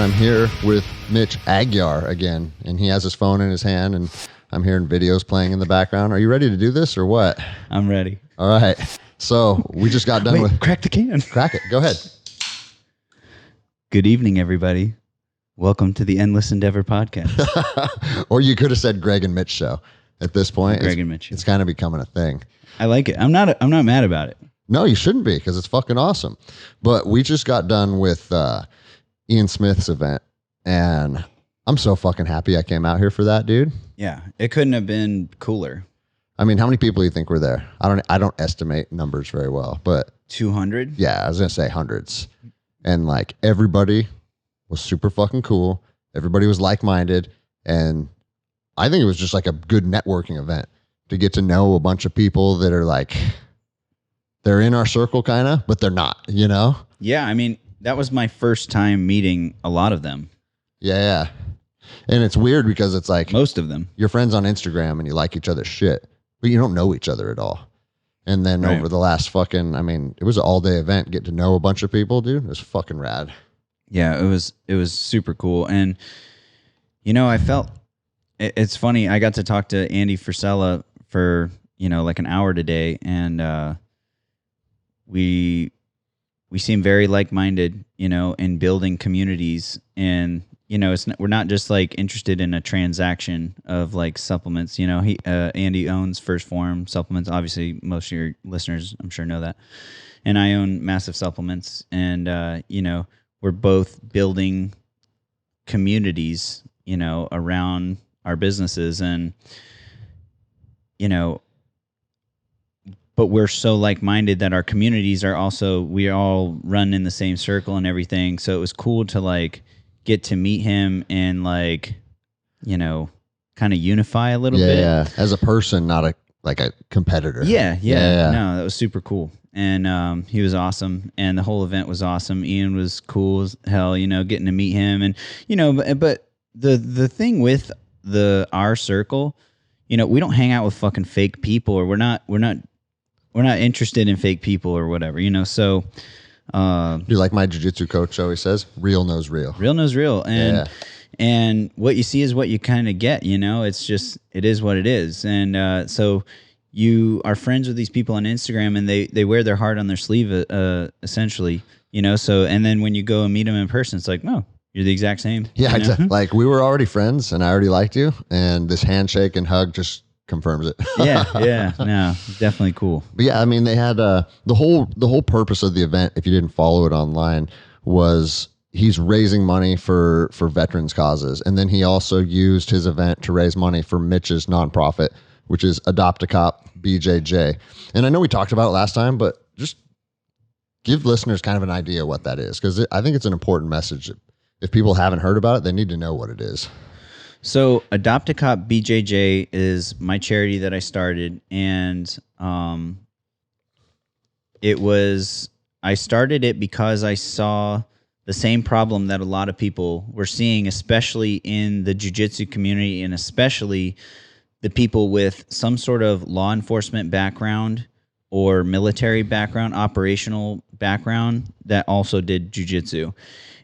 and I'm here with Mitch Aguiar again, and he has his phone in his hand, and I'm hearing videos playing in the background. Are you ready to do this or what? I'm ready. All right. So we just got done with... Crack the can. Crack it. Go ahead. Good evening, everybody. Welcome to the Endless Endeavor podcast. Or you could have said Greg and Mitch show. At this point, Greg and Mitch. It's kind of becoming a thing. I like it. I'm not mad about it. No, you shouldn't be, because it's fucking awesome. But we just got done with Ian Smith's event, and I'm so fucking happy I came out here for that, dude. Yeah, it couldn't have been cooler. I mean, how many people do you think were there? I don't estimate numbers very well, but 200? Yeah, I was gonna say hundreds. And like everybody was super fucking cool. Everybody was like-minded, and I think it was just like a good networking event to get to know a bunch of people that are like, they're in our circle kind of, but they're not, you know? Yeah, I mean, that was my first time meeting a lot of them. Yeah. And it's weird because it's like most of them. You're friends on Instagram and you like each other's shit, but you don't know each other at all. And then over the last fucking, I mean, it was an all-day event. Get to know a bunch of people, dude. It was fucking rad. Yeah, it was super cool. And, you know, I felt, it's funny, I got to talk to Andy Frisella for, you know, like an hour today, and we seem very like-minded, you know, in building communities. And, you know, we're not just like interested in a transaction of like supplements. You know, Andy owns First Form Supplements. Obviously, most of your listeners, I'm sure, know that. And I own MASF Supplements. And, you know, we're both building communities, you know, around our businesses. And, you know, but we're so like-minded that our communities are also, we all run in the same circle and everything. So it was cool to like get to meet him and like, you know, kind of unify a little bit. Yeah, as a person, not a competitor. Yeah. No, that was super cool. And he was awesome, and the whole event was awesome. Ian was cool as hell, you know, getting to meet him. And, you know, but the thing with our circle, you know, we don't hang out with fucking fake people, or we're not interested in fake people or whatever, you know. So you like my jiu-jitsu coach always says, real knows real. Real knows real. And what you see is what you kind of get, you know. It's just, it is what it is. And so you are friends with these people on Instagram, and they wear their heart on their sleeve, essentially, you know. So, and then when you go and meet them in person, it's like, no, you're the exact same. Yeah, you know? exactly. Like, we were already friends, and I already liked you, and this handshake and hug just confirms it. yeah, no, definitely cool. But yeah, I mean, they had the whole purpose of the event, if you didn't follow it online, was he's raising money for veterans causes, and then he also used his event to raise money for Mitch's nonprofit, which is Cop BJJ. And I know we talked about it last time, but just give listeners kind of an idea what that is, because I think it's an important message. If people haven't heard about it, they need to know what it is. So Cop BJJ is my charity that I started, and I started it because I saw the same problem that a lot of people were seeing, especially in the jiu-jitsu community, and especially the people with some sort of law enforcement background or military background, operational background, that also did jiu-jitsu.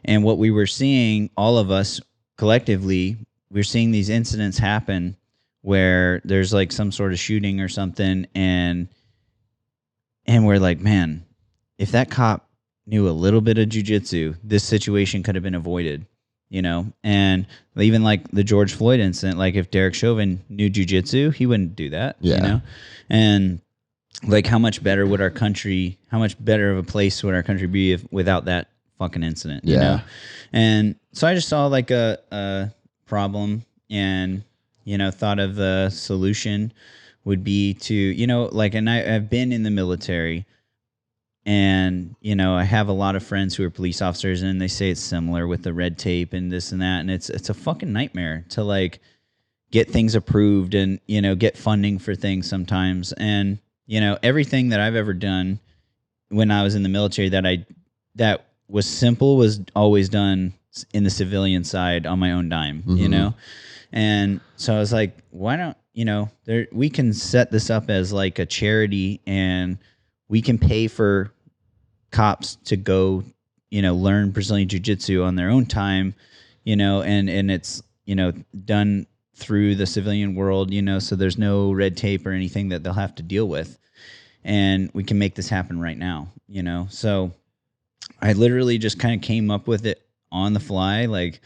And what we were seeing, all of us collectively, we're seeing these incidents happen where there's like some sort of shooting or something, and we're like, man, if that cop knew a little bit of jiu-jitsu, this situation could have been avoided, you know. And even like the George Floyd incident, like if Derek Chauvin knew jiu-jitsu, he wouldn't do that, you know. And like, how much better of a place would our country be without that fucking incident, you know? And so I just saw like a problem, and, you know, thought of the solution would be to, you know, like, and I've been in the military, and, you know, I have a lot of friends who are police officers, and they say it's similar with the red tape and this and that, and it's a fucking nightmare to like get things approved and, you know, get funding for things sometimes. And, you know, everything that I've ever done when I was in the military that was simple was always done in the civilian side on my own dime, you know? And so I was like, why don't, you know, we can set this up as like a charity, and we can pay for cops to go learn Brazilian Jiu-Jitsu on their own time, and it's, done through the civilian world, so there's no red tape or anything that they'll have to deal with. And we can make this happen right now, So I literally just kind of came up with it on the fly, like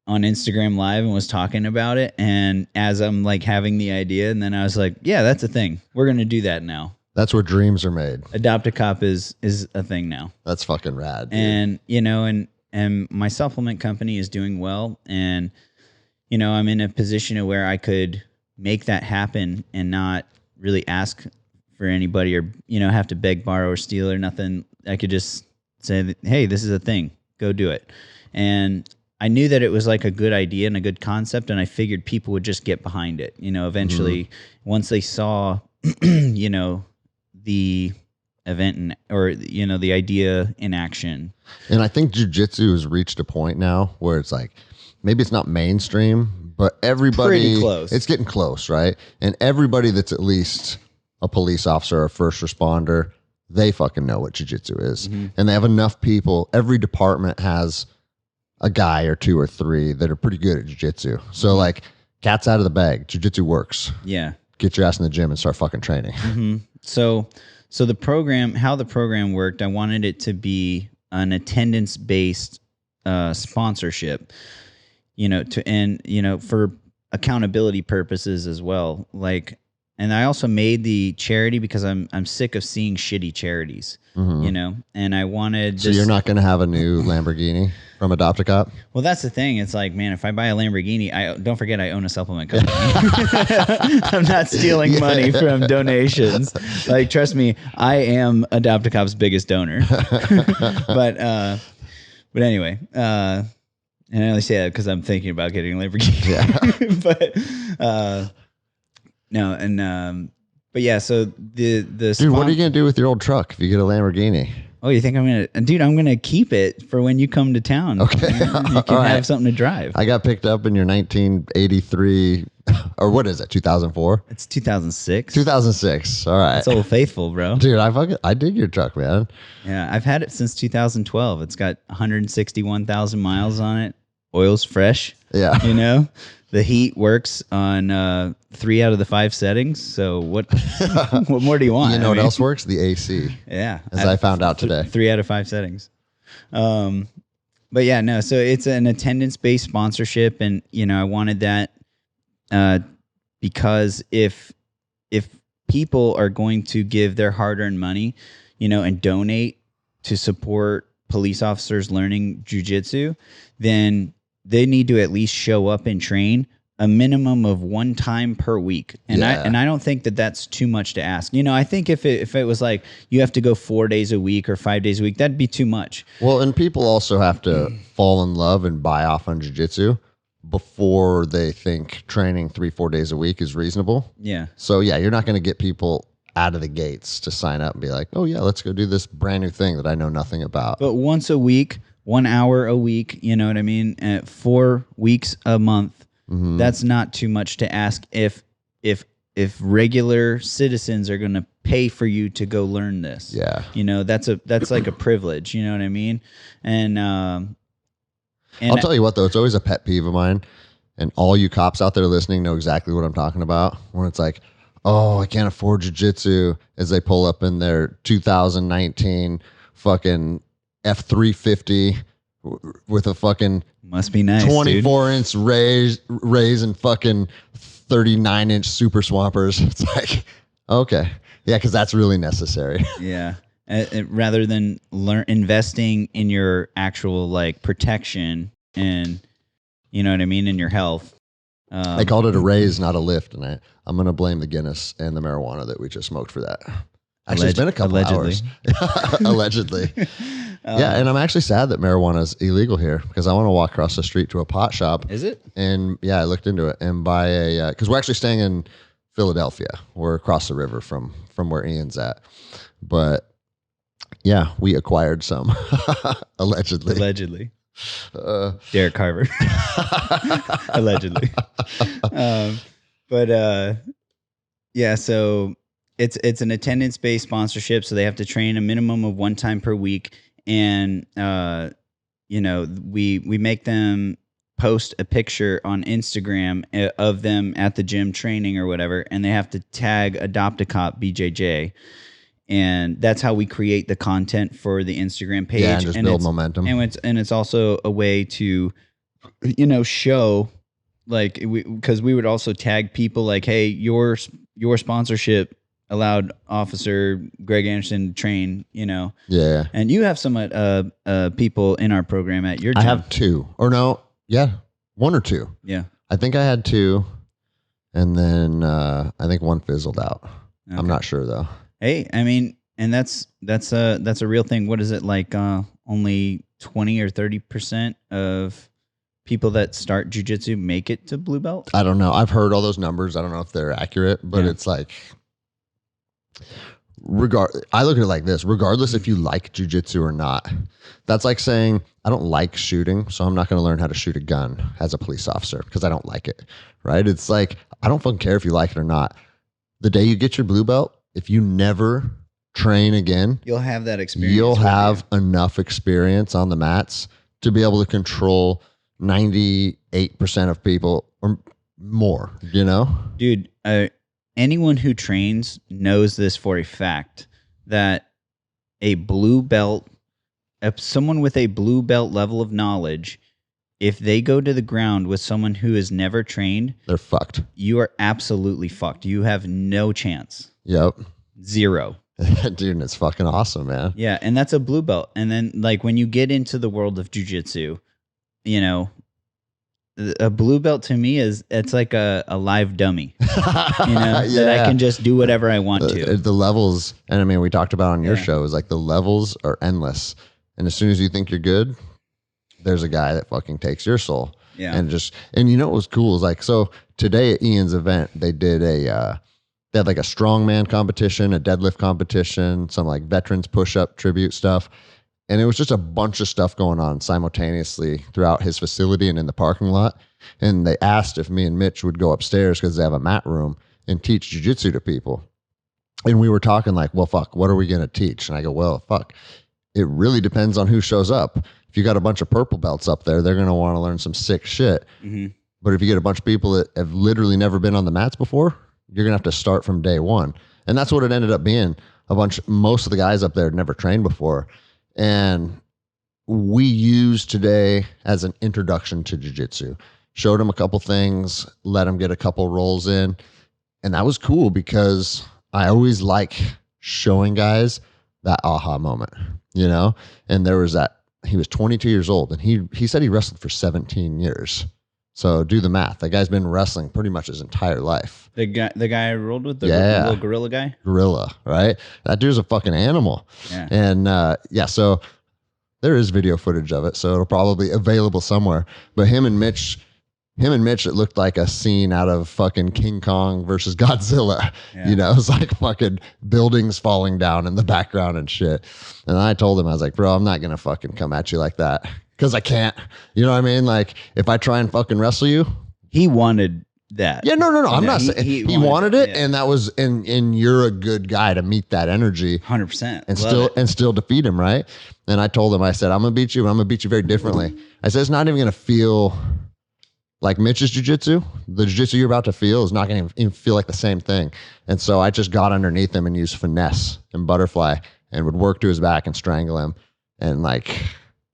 on Instagram Live, and was talking about it. And as I'm like having the idea, and then I was like, yeah, that's a thing. We're going to do that now. That's where dreams are made. Adopt a Cop is a thing now. That's fucking rad, dude. And, and my supplement company is doing well. And, I'm in a position of where I could make that happen and not really ask for anybody or, have to beg, borrow, or steal or nothing. I could just say, that, hey, this is a thing. Go do it. And I knew that it was like a good idea and a good concept, and I figured people would just get behind it. Eventually, once they saw, the event or the idea in action. And I think jiu-jitsu has reached a point now where it's like, maybe it's not mainstream, but everybody, pretty close. It's getting close, right? And everybody that's at least a police officer or a first responder, they fucking know what jiu-jitsu is. Mm-hmm. And they have enough people. Every department has a guy or two or three that are pretty good at jiu-jitsu. So like, cat's out of the bag. Jiu-jitsu works. Yeah. Get your ass in the gym and start fucking training. Mm-hmm. So the program, how the program worked, I wanted it to be an attendance-based sponsorship, for accountability purposes as well. Like, and I also made the charity because I'm sick of seeing shitty charities, and I wanted. So you're not going to have a new Lamborghini from Adopt a Cop? Well, that's the thing. It's like, man, if I buy a Lamborghini, don't forget I own a supplement company. I'm not stealing money from donations. Like, trust me, I am Adopt a Cop's biggest donor. But anyway, and I only say that because I'm thinking about getting a Lamborghini. Yeah. No, and but yeah, so the dude, what are you gonna do with your old truck if you get a Lamborghini? Oh, you think I'm gonna keep it for when you come to town? Okay, you can have something to drive. I got picked up in your 1983, or what is it? 2004? It's 2006. 2006. All right, it's Old Faithful, bro. Dude, I dig your truck, man. Yeah, I've had it since 2012. It's got 161,000 miles on it. Oil's fresh. Yeah, The heat works on 3 out of the 5 settings. So what more do you want? What else works? The AC. Yeah. As I found out today. 3 out of 5 settings. But yeah, no. So it's an attendance-based sponsorship, and I wanted that because if people are going to give their hard-earned money, and donate to support police officers learning jiu-jitsu, then they need to at least show up and train a minimum of 1 time per week. And I don't think that that's too much to ask. I think if it was like you have to go 4 days a week or 5 days a week, that'd be too much. Well, and people also have to fall in love and buy off on jiu-jitsu before they think training 3-4 days a week is reasonable. Yeah. So yeah, you're not going to get people out of the gates to sign up and be like, oh yeah, let's go do this brand new thing that I know nothing about. But once a week, 1 hour a week, you know what I mean? 4 weeks a month. Mm-hmm. That's not too much to ask if regular citizens are going to pay for you to go learn this. Yeah. That's like a privilege, you know what I mean? And I'll tell you what though, it's always a pet peeve of mine, and all you cops out there listening know exactly what I'm talking about, when it's like, oh, I can't afford jiu-jitsu, as they pull up in their 2019 fucking F350 with a fucking must be nice 24-inch raise and fucking 39-inch super swampers. It's like, okay, yeah, because that's really necessary. Yeah, rather than investing in your actual like protection and you know what I mean, in your health. I called it a raise, not a lift, and I'm gonna blame the Guinness and the marijuana that we just smoked for that. Actually, it's been a couple hours. Allegedly. Yeah, and I'm actually sad that marijuana is illegal here because I want to walk across the street to a pot shop. Is it? And yeah, I looked into it and buy a, because we're actually staying in Philadelphia. We're across the river from where Ian's at. But yeah, we acquired some, allegedly. Allegedly. Derek Carver. Allegedly. Yeah, so it's an attendance-based sponsorship, so they have to train a minimum of 1 time per week. and we make them post a picture on Instagram of them at the gym training or whatever, and they have to tag Adopt a Cop BJJ. And that's how we create the content for the Instagram page. Yeah, and just build momentum. And it's also a way to, show, like, because we would also tag people like, hey, your sponsorship allowed Officer Greg Anderson to train, Yeah. And you have some people in our program at your gym. I have 2. Or no, yeah, 1 or 2. Yeah. I think I had 2, and then I think 1 fizzled out. Okay. I'm not sure though. Hey, I mean, and that's a real thing. What is it like? Only 20 or 30% of people that start jiu-jitsu make it to blue belt? I don't know. I've heard all those numbers. I don't know if they're accurate, but it's like, I look at it like this: regardless if you like jiu-jitsu or not, that's like saying I don't like shooting, so I'm not going to learn how to shoot a gun as a police officer because I don't like it, right? It's like, I don't fucking care if you like it or not. The day you get your blue belt, if you never train again, you'll have that experience. You'll have enough experience on the mats to be able to control 98% of people or more, Dude, anyone who trains knows this for a fact, that a blue belt, someone with a blue belt level of knowledge, if they go to the ground with someone who has never trained, they're fucked. You are absolutely fucked. You have no chance. Yep. 0. Dude, it's fucking awesome, man. Yeah, and that's a blue belt. And then, like, when you get into the world of jiu-jitsu, a blue belt to me it's like a live dummy, that I can just do whatever I want to. The levels, and I mean, we talked about on your show, is like the levels are endless. And as soon as you think you're good, there's a guy that fucking takes your soul. Yeah. And what was cool is like, so today at Ian's event, they did they had like a strongman competition, a deadlift competition, some like veterans push-up tribute stuff. And it was just a bunch of stuff going on simultaneously throughout his facility and in the parking lot. And they asked if me and Mitch would go upstairs because they have a mat room and teach jiu-jitsu to people. And we were talking like, well, fuck, what are we going to teach? And I go, well, fuck, it really depends on who shows up. If you got a bunch of purple belts up there, they're going to want to learn some sick shit. Mm-hmm. But if you get a bunch of people that have literally never been on the mats before, you're going to have to start from day one. And that's what it ended up being. Most of the guys up there had never trained before. And we used today as an introduction to jiu-jitsu. Showed them a couple things, let them get a couple rolls in. And that was cool because I always like showing guys that aha moment, And there was he was 22 years old and he said he wrestled for 17 years. So do the math. That guy's been wrestling pretty much his entire life. The guy I rolled with, the little gorilla guy? Gorilla, right? That dude's a fucking animal. Yeah. And so there is video footage of it, so it'll probably be available somewhere. But him and Mitch, it looked like a scene out of fucking King Kong versus Godzilla. Yeah. It was like fucking buildings falling down in the background and shit. And I told him, I was like, bro, I'm not going to fucking come at you like that. Because I can't, you know what I mean? Like, if I try and fucking wrestle you. He wanted that. Yeah, no. I'm not saying. He wanted it, yeah. And that was, and you're a good guy to meet that energy. 100%. And still defeat him, right? And I told him, I said, I'm going to beat you, but I'm going to beat you very differently. I said, it's not even going to feel like Mitch's jiu-jitsu. The jiu-jitsu you're about to feel is not going to even feel like the same thing. And so I just got underneath him and used finesse and butterfly and would work to his back and strangle him. And like,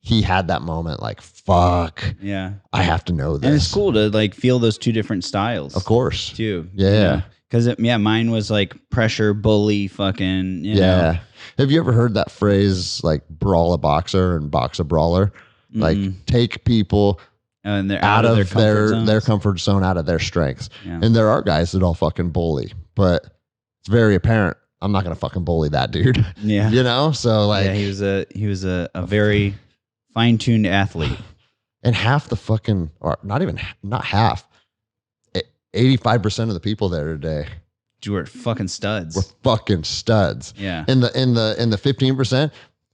he had that moment like, fuck. Yeah. I have to know this. And it's cool to like feel those two different styles. Of course. Too. Yeah. Because mine was like pressure, bully, fucking, Yeah. Have you ever heard that phrase like brawl a boxer and box a brawler? Mm-hmm. Like take people and they're out of their comfort zone, out of their strengths. Yeah. And there are guys that all fucking bully, but it's very apparent. I'm not going to fucking bully that dude. Yeah. So like, yeah, he was a very fine-tuned athlete. And half the fucking, or not half, 85% of the people there today were fucking studs. Were fucking studs. Yeah. In the 15%,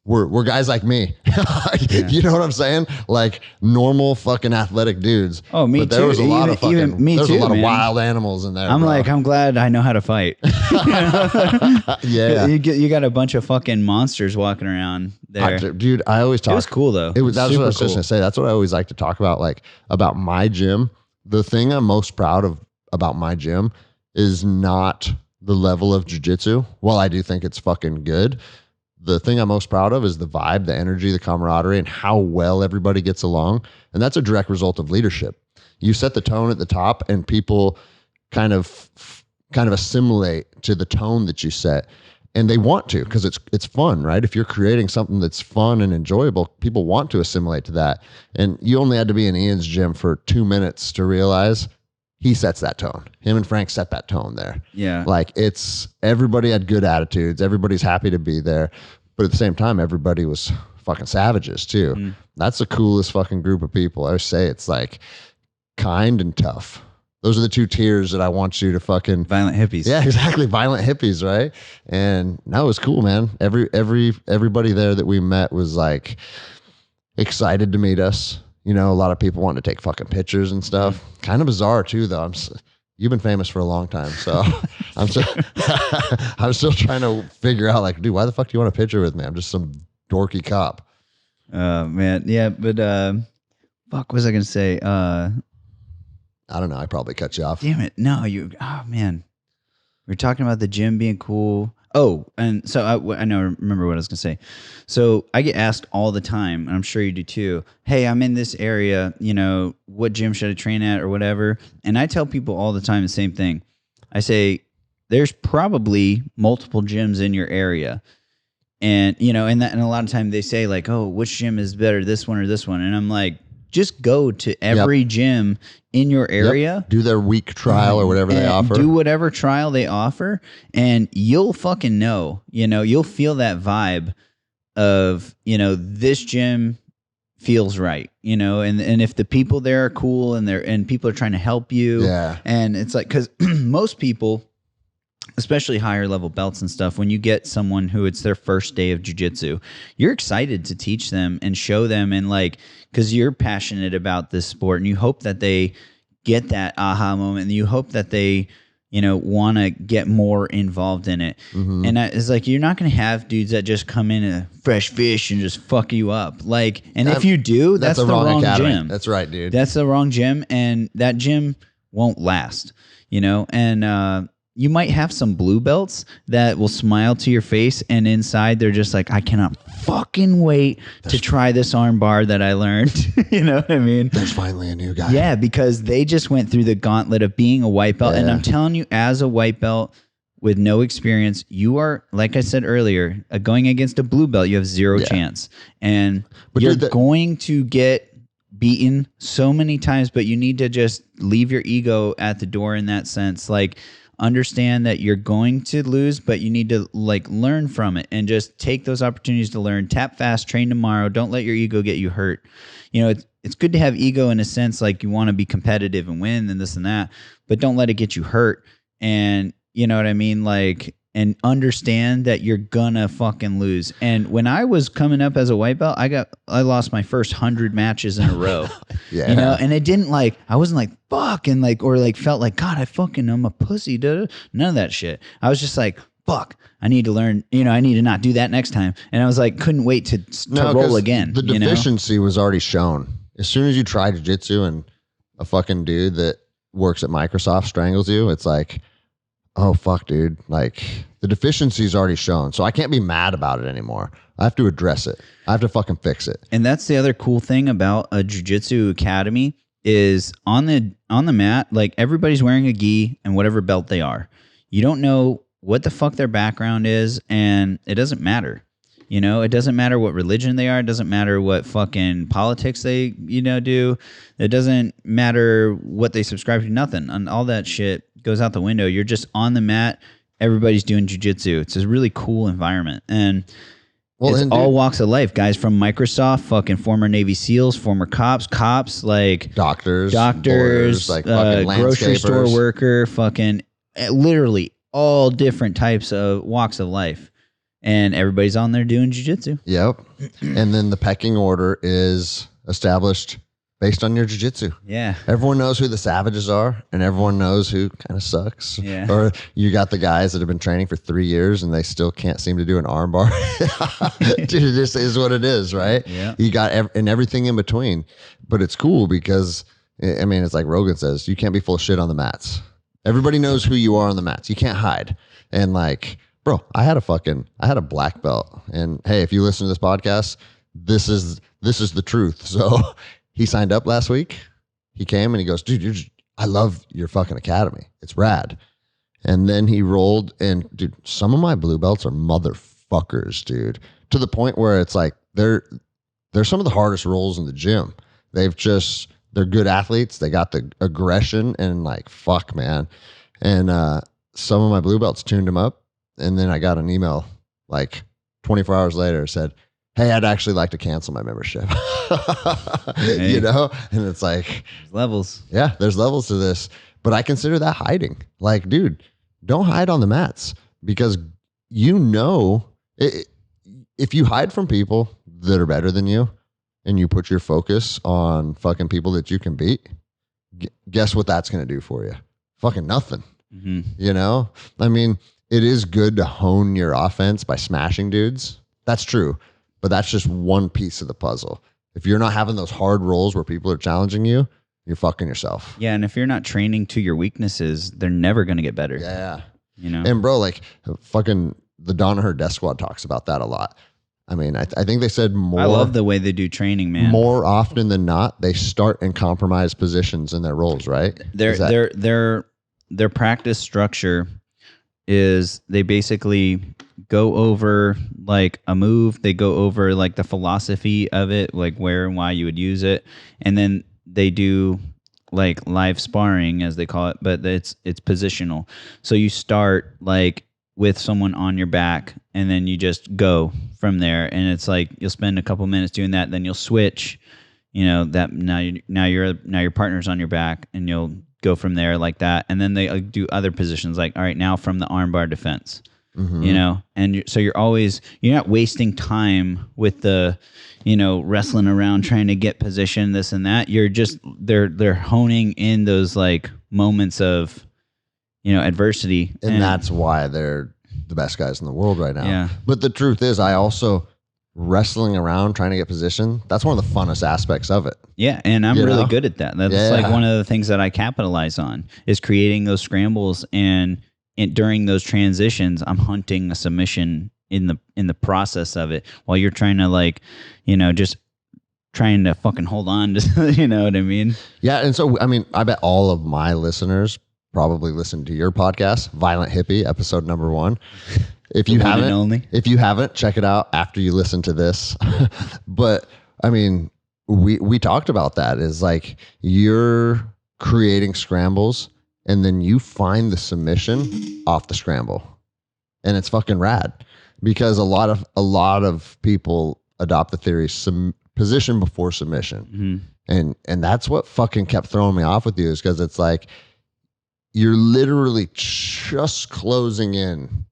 were guys like me. You know what I'm saying? Like normal fucking athletic dudes. Oh, me but too. There was a lot of fucking, me there's too, a lot man. of wild animals in there. I'm bro. like, I'm glad I know how to fight. Yeah. You got a bunch of fucking monsters walking around there. Dude, I always talk. It was cool though. That's what I super was just cool. gonna say. That's what I always like to talk about, like about my gym. The thing I'm most proud of about my gym is not the level of jiu-jitsu. While I do think it's fucking good, the thing I'm most proud of is the vibe, the energy, the camaraderie, and how well everybody gets along. And that's a direct result of leadership. You set the tone at the top, and people kind of assimilate to the tone that you set. And they want to, because it's fun, right? If you're creating something that's fun and enjoyable, people want to assimilate to that. And you only had to be in Ian's gym for 2 minutes to realize he sets that tone. Him and Frank set that tone there. Yeah. Like everybody had good attitudes. Everybody's happy to be there. But at the same time, everybody was fucking savages too. Mm. That's the coolest fucking group of people. I always say it's like kind and tough. Those are the two tiers that I want you to fucking Violent hippies. Yeah, exactly. Violent hippies, right? And no, it was cool, man. Everybody there that we met was like excited to meet us. You know, a lot of people wanting to take fucking pictures and stuff. Kind of bizarre too, though. You've been famous for a long time, so I'm still trying to figure out, like, dude, why the fuck do you want a picture with me? I'm just some dorky cop. Man, yeah, but fuck, what was I gonna say? I don't know. I probably cut you off. Damn it! No, oh man, we were talking about the gym being cool. Oh, and so I remember what I was gonna say. So I get asked all the time, and I'm sure you do too. Hey, I'm in this area. You know, what gym should I train at or whatever? And I tell people all the time the same thing. I say there's probably multiple gyms in your area, and you know, and a lot of time they say like, oh, which gym is better, this one or this one? And I'm like, just go to every gym in your area. Yep. Do their week trial or whatever they offer. Do whatever trial they offer, and you'll fucking know. You know, you'll feel that vibe of, you know, this gym feels right. You know, and if the people there are cool and people are trying to help you. Yeah. And it's like, because most people, especially higher level belts and stuff, when you get someone who it's their first day of jiu-jitsu, you're excited to teach them and show them, and like, because you're passionate about this sport and you hope that they get that aha moment and you hope that they, you know, want to get more involved in it. Mm-hmm. And it's like, you're not going to have dudes that just come in a fresh fish and just fuck you up. Like, and if you do, that's the wrong gym. That's right, dude. That's the wrong gym, and that gym won't last, you know? And, you might have some blue belts that will smile to your face, and inside they're just like, I cannot fucking wait to try this arm bar that I learned. You know what I mean? There's finally a new guy. Yeah, because they just went through the gauntlet of being a white belt. Yeah. And I'm telling you, as a white belt with no experience, you are, like I said earlier, going against a blue belt, you have zero chance. And you're going to get beaten so many times, but you need to just leave your ego at the door in that sense. Like, understand that you're going to lose, but you need to like learn from it and just take those opportunities to learn. Tap fast, train tomorrow. Don't let your ego get you hurt. You know, it's good to have ego in a sense, like you want to be competitive and win and this and that, but don't let it get you hurt. And you know what I mean? Like, and understand that you're gonna fucking lose. And when I was coming up as a white belt, I lost my first 100 matches in a row. Yeah. You know, and it didn't like, I wasn't like, fuck, and like, or like felt like, God, I'm a pussy. Duh. None of that shit. I was just like, fuck, I need to learn, you know, I need to not do that next time. And I was like, couldn't wait to roll again. The deficiency was already shown. As soon as you try jiu-jitsu and a fucking dude that works at Microsoft strangles you, it's like, oh, fuck, dude. Like, the deficiency is already shown. So I can't be mad about it anymore. I have to address it. I have to fucking fix it. And that's the other cool thing about a jiu-jitsu academy is on the mat, like everybody's wearing a gi and whatever belt they are. You don't know what the fuck their background is, and it doesn't matter. You know, it doesn't matter what religion they are. It doesn't matter what fucking politics they, you know, do. It doesn't matter what they subscribe to, nothing. And all that shit goes out the window. You're just on the mat. Everybody's doing jiu-jitsu. It's a really cool environment. And it's all walks of life. Guys from Microsoft, fucking former Navy SEALs, former cops, like doctors, lawyers, like fucking grocery store worker, fucking literally all different types of walks of life. And everybody's on there doing jiu-jitsu. Yep. And then the pecking order is established based on your jiu-jitsu. Yeah. Everyone knows who the savages are, and everyone knows who kind of sucks. Yeah. Or you got the guys that have been training for 3 years and they still can't seem to do an arm bar. Dude, it just is what it is, right? Yeah. You got and everything in between. But it's cool because, I mean, it's like Rogan says, you can't be full of shit on the mats. Everybody knows who you are on the mats. You can't hide. And like, bro, I had a black belt. And hey, if you listen to this podcast, this is the truth. So he signed up last week. He came and he goes, dude, I love your fucking academy. It's rad. And then he rolled and dude, some of my blue belts are motherfuckers, dude, to the point where it's like, they're some of the hardest rolls in the gym. They're good athletes. They got the aggression and like, fuck, man. And some of my blue belts tuned him up. And then I got an email like 24 hours later said, hey, I'd actually like to cancel my membership. Hey. You know? And it's like, There's levels. yeah, there's levels to this. But I consider that hiding. Like, dude, don't hide on the mats because if you hide from people that are better than you and you put your focus on fucking people that you can beat, guess what that's going to do for you? Fucking nothing. Mm-hmm. You know? I mean, it is good to hone your offense by smashing dudes. That's true. But that's just one piece of the puzzle. If you're not having those hard rolls where people are challenging you, you're fucking yourself. Yeah, and if you're not training to your weaknesses, they're never going to get better. Yeah. You know? And bro, like fucking the Danaher Death Squad talks about that a lot. I mean, I think they said more. I love the way they do training, man. More often than not, they start in compromised positions in their rolls, right? Their practice structure is they basically go over like a move, they go over like the philosophy of it, like where and why you would use it, and then they do like live sparring as they call it, but it's positional. So you start like with someone on your back and then you just go from there, and it's like you'll spend a couple minutes doing that, then you'll switch, you know, that now your partner's on your back and you'll go from there like that. And then they do other positions like, all right, now from the armbar defense, you know, and so you're not wasting time with the, you know, wrestling around trying to get position, this and that. You're just, they're honing in those like moments of, you know, adversity. And that's why they're the best guys in the world right now. Yeah. But the truth is, I also wrestling around trying to get position. That's one of the funnest aspects of it. Yeah. And I'm really good at that. That's like one of the things that I capitalize on is creating those scrambles, and during those transitions, I'm hunting a submission in the process of it while you're trying to like, you know, just trying to fucking hold on to, you know what I mean? Yeah. And so, I mean, I bet all of my listeners probably listen to your podcast, Violent Hippie, episode number 1. If you haven't, check it out after you listen to this. But I mean, we talked about that is like you're creating scrambles and then you find the submission off the scramble. And it's fucking rad because a lot of people adopt the theory position before submission. Mm-hmm. And that's what fucking kept throwing me off with you, is because it's like you're literally just closing in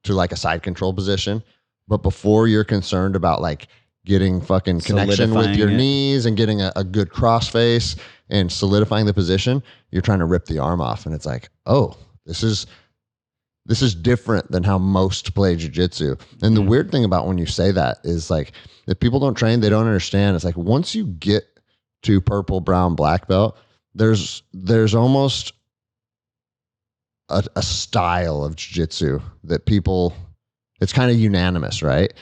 to like a side control position, but before you're concerned about like getting fucking connection with your knees and getting a good cross face and solidifying the position, you're trying to rip the arm off. And it's like, oh, this is different than how most play jiu-jitsu. And the weird thing about when you say that is like, if people don't train, they don't understand. It's like, once you get to purple, brown, black belt, there's almost a style of jiu-jitsu that people, it's kind of unanimous, right?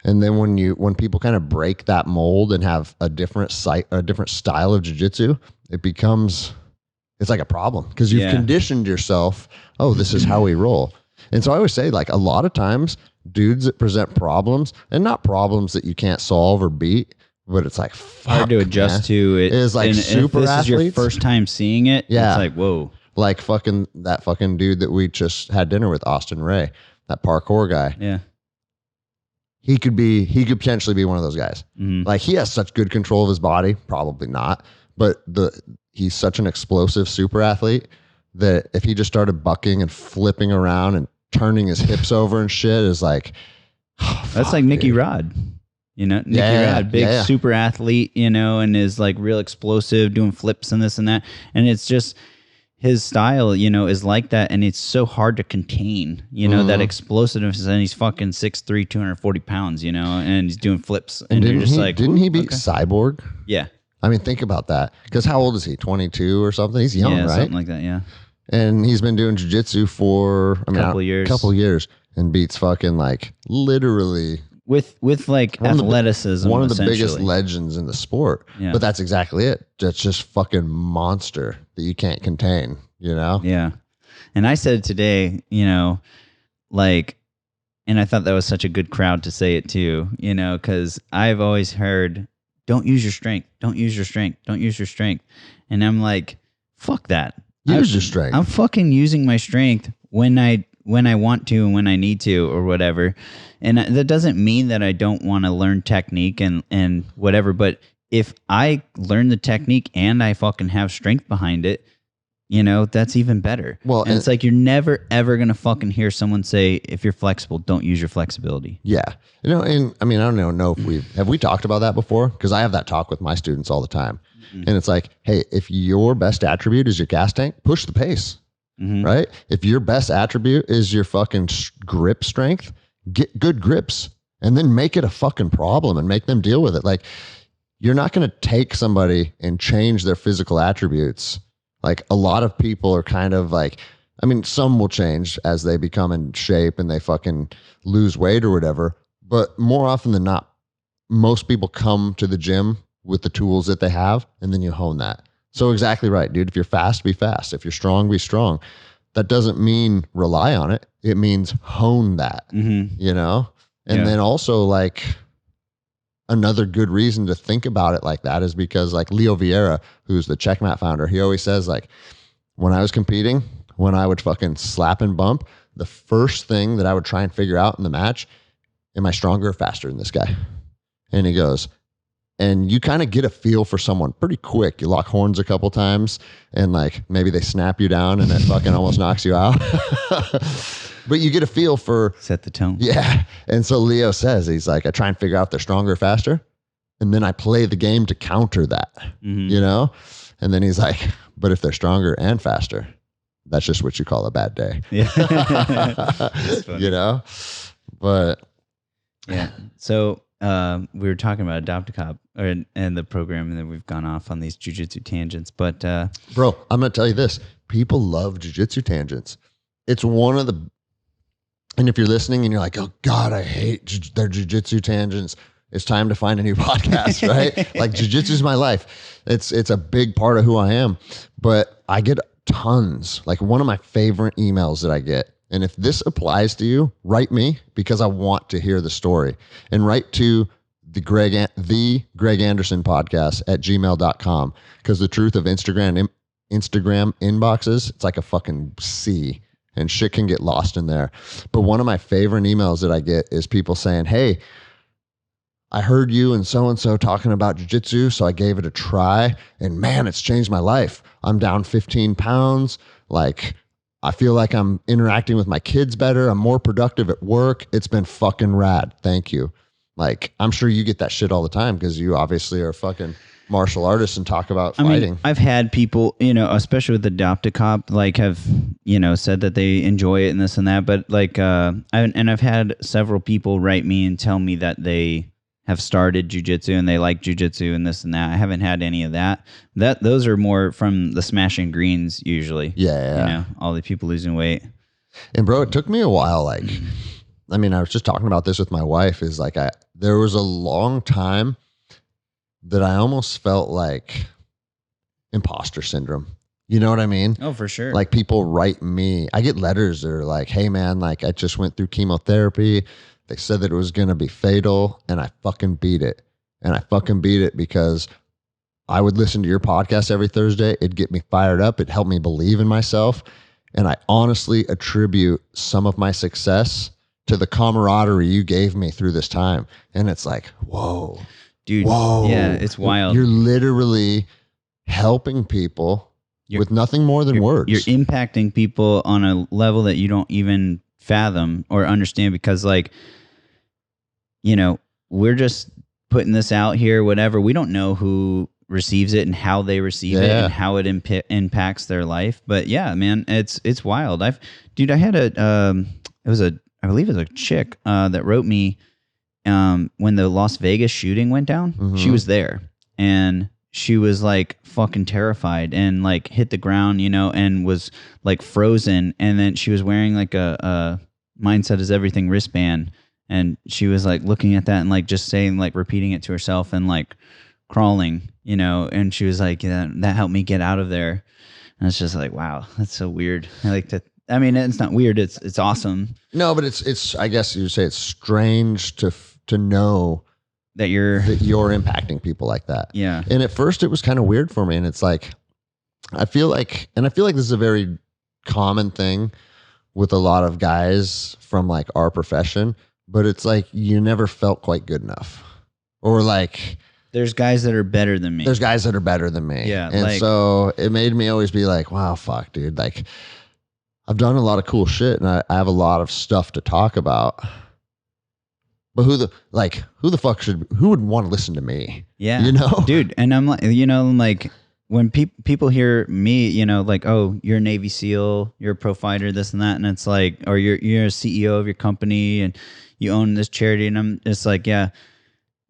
And then when people kind of break that mold and have a different style of jiu-jitsu, it's like a problem because you've conditioned yourself. Oh, this is how we roll. And so I always say, like, a lot of times dudes that present problems, and not problems that you can't solve or beat, but it's like hard to adjust to. It is like super if this athletes. Is your first time seeing it. Yeah, it's like, whoa. Like that fucking dude that we just had dinner with, Austin Ray, that parkour guy. Yeah. He could potentially be one of those guys. Mm-hmm. Like, he has such good control of his body, probably not, but he's such an explosive super athlete that if he just started bucking and flipping around and turning his hips over and shit, is like, That's like Nicky Rod. You know, Nicky Rod, big super athlete, you know, and is like real explosive, doing flips and this and that. And it's just his style, you know, is like that. And it's so hard to contain, you know, that explosiveness. And he's fucking 6'3", 240 pounds, you know, and he's doing flips. And you're just like, didn't he beat Cyborg? Yeah. I mean, think about that. Because how old is he? 22 or something? He's young, right? Something like that, yeah. And he's been doing jiu-jitsu for a couple years and beats fucking like literally with like athleticism. One of the biggest legends in the sport. Yeah. But that's exactly it. That's just fucking monster that you can't contain, you know? Yeah. And I said today, you know, like, and I thought that was such a good crowd to say it too, you know, because I've always heard, don't use your strength. Don't use your strength. Don't use your strength. And I'm like, fuck that. Use your strength. I'm fucking using my strength when I want to and when I need to or whatever. And that doesn't mean that I don't want to learn technique and whatever. But if I learn the technique and I fucking have strength behind it, you know, that's even better. Well, and it's like you're never, ever going to fucking hear someone say, if you're flexible, don't use your flexibility. Yeah. You know, and I mean, I don't know if have we talked about that before? Because I have that talk with my students all the time. Mm-hmm. And it's like, hey, if your best attribute is your gas tank, push the pace. Mm-hmm. Right? If your best attribute is your fucking grip strength, get good grips and then make it a fucking problem and make them deal with it. Like, you're not going to take somebody and change their physical attributes. Like, a lot of people are kind of like, I mean, some will change as they become in shape and they fucking lose weight or whatever. But more often than not, most people come to the gym with the tools that they have, and then you hone that. So exactly right, dude. If you're fast, be fast. If you're strong, be strong. That doesn't mean rely on it. It means hone that, you know? And then also, like, another good reason to think about it like that is because, like, Leo Vieira, who's the Checkmat founder, he always says, like, when I was competing, when I would fucking slap and bump, the first thing that I would try and figure out in the match, am I stronger or faster than this guy? And he goes, and you kind of get a feel for someone pretty quick. You lock horns a couple times and like maybe they snap you down and it fucking almost knocks you out. But you get a feel for... Set the tone. Yeah. And so Leo says, he's like, I try and figure out if they're stronger or faster. And then I play the game to counter that, you know? And then he's like, but if they're stronger and faster, that's just what you call a bad day. Yeah. You know? But... Yeah. So we were talking about Adopt a Cop and the program, and then we've gone off on these jiu-jitsu tangents. But bro, I'm going to tell you this. People love jiu-jitsu tangents. It's one of the... And if you're listening and you're like, oh, God, I hate their jiu-jitsu tangents, it's time to find a new podcast, right? Like, jiu-jitsu is my life. It's a big part of who I am. But I get tons. Like, one of my favorite emails that I get, and if this applies to you, write me because I want to hear the story. And write to the Greg Anderson podcast at gmail.com, because the truth of Instagram inboxes, it's like a fucking sea and shit can get lost in there. But one of my favorite emails that I get is people saying, hey, I heard you and so talking about jiu-jitsu, so I gave it a try, and man, it's changed my life. I'm down 15 pounds. Like, I feel like I'm interacting with my kids better. I'm more productive at work. It's been fucking rad. Thank you. Like, I'm sure you get that shit all the time because you obviously are fucking martial artists and talk about fighting. I mean, I've had people, you know, especially with Adopt a Cop, like have, you know, said that they enjoy it and this and that. But like, I've had several people write me and tell me that they have started jiu-jitsu and they like jiu-jitsu and this and that. I haven't had any of that. Those are more from the smashing greens usually. Yeah. You know, all the people losing weight. And bro, it took me a while. Like, I mean, I was just talking about this with my wife, is like, there was a long time that I almost felt like imposter syndrome. You know what I mean? Oh, for sure. Like, people write me. I get letters that are like, hey man, like, I just went through chemotherapy. They said that it was going to be fatal, and I fucking beat it. And I fucking beat it because I would listen to your podcast every Thursday. It'd get me fired up. It'd help me believe in myself. And I honestly attribute some of my success to the camaraderie you gave me through this time. And it's like, whoa. Dude, whoa. Yeah, it's wild. You're literally helping people with nothing more than words. You're impacting people on a level that you don't even fathom or understand, because like we're just putting this out here, whatever. We don't know who receives it and how they receive it and how it impacts their life. But yeah, man, it's wild. I had I believe it was a chick that wrote me when the Las Vegas shooting went down. Mm-hmm. She was there and she was like fucking terrified and like hit the ground, and was like frozen. And then she was wearing like a mindset is everything wristband. And she was like looking at that and like just saying, like repeating it to herself and like crawling, and she was like, yeah, that helped me get out of there. And it's just like, wow, that's so weird. It's not weird. It's awesome. No, but it's, I guess you say it's strange to know that you're impacting people like that. Yeah. And at first it was kind of weird for me. And it's like, I feel like this is a very common thing with a lot of guys from like our profession, but it's like, you never felt quite good enough, or like, there's guys that are better than me. Yeah. And so it made me always be like, wow, fuck, dude. Like, I've done a lot of cool shit and I have a lot of stuff to talk about. But who would want to listen to me? Yeah. Dude. And I'm like, when people hear me, like, oh, you're a Navy SEAL, you're a pro fighter, this and that. And it's like, or you're a CEO of your company and you own this charity. And I'm just like, yeah.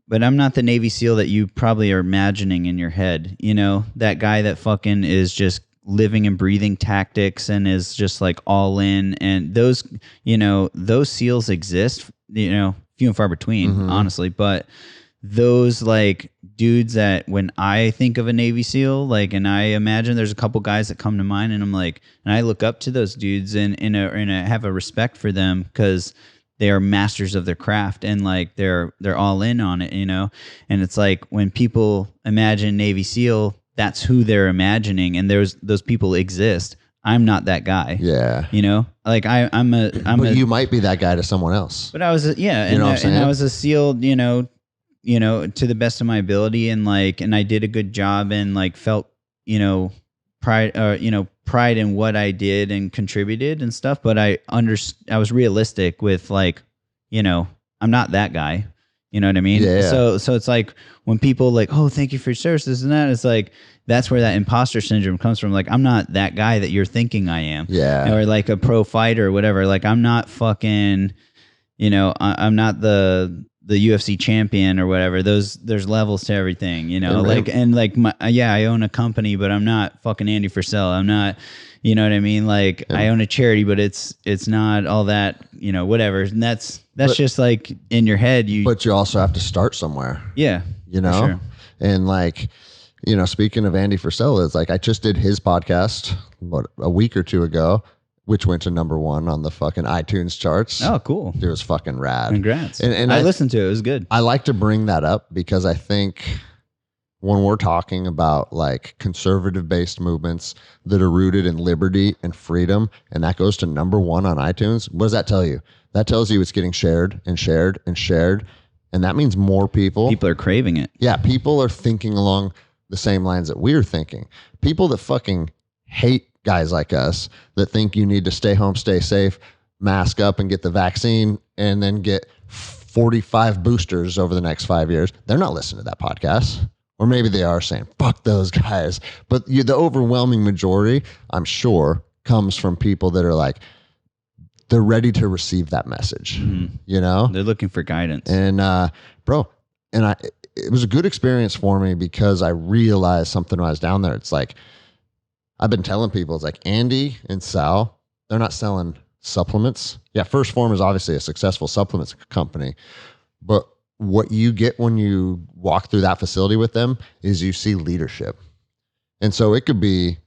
But I'm not the Navy SEAL that you probably are imagining in your head. That guy that fucking is just living and breathing tactics and is just like all in. And those SEALs exist, few and far between, honestly. But those like dudes that when I think of a Navy SEAL, like, and I imagine there's a couple guys that come to mind, and I'm like, and I look up to those dudes and have a respect for them because they are masters of their craft and like they're all in on it, and it's like when people imagine Navy SEAL, that's who they're imagining, and those people exist. I'm not that guy. Yeah. Like but you might be that guy to someone else. But I was and I was a SEAL, to the best of my ability, and like, and I did a good job and like felt, pride in what I did and contributed and stuff. But I was realistic with like, I'm not that guy. You know what I mean? Yeah. So it's like when people like, oh, thank you for your services and that, it's like, that's where that imposter syndrome comes from. Like, I'm not that guy that you're thinking I am. Yeah. Or like a pro fighter or whatever. Like, I'm not fucking, I'm not the UFC champion or whatever. There's levels to everything, I own a company, but I'm not fucking Andy Frisell. I'm not, you know what I mean? Like, I own a charity, but it's not all that, whatever. And that's just like in your head. But you also have to start somewhere. Yeah. Sure. And like, speaking of Andy Frisell, it's like I just did his podcast a week or two ago, which went to #1 on the fucking iTunes charts. Oh, cool. It was fucking rad. Congrats. And I listened to it. It was good. I like to bring that up because I think when we're talking about like conservative based movements that are rooted in liberty and freedom, and that goes to #1 on iTunes, what does that tell you? That tells you it's getting shared and shared and shared. And that means more people are craving it. Yeah. People are thinking along the same lines that we're thinking. People that fucking hate guys like us that think you need to stay home, stay safe, mask up and get the vaccine and then get 45 boosters over the next 5 years. They're not listening to that podcast. Or maybe they are saying, fuck those guys. But the overwhelming majority, I'm sure, comes from people that are like, they're ready to receive that message. Mm-hmm. They're looking for guidance. And it was a good experience for me because I realized something when I was down there. It's like, I've been telling people, it's like Andy and Sal, they're not selling supplements. Yeah, First Form is obviously a successful supplements company, but what you get when you walk through that facility with them is you see leadership. And so it could be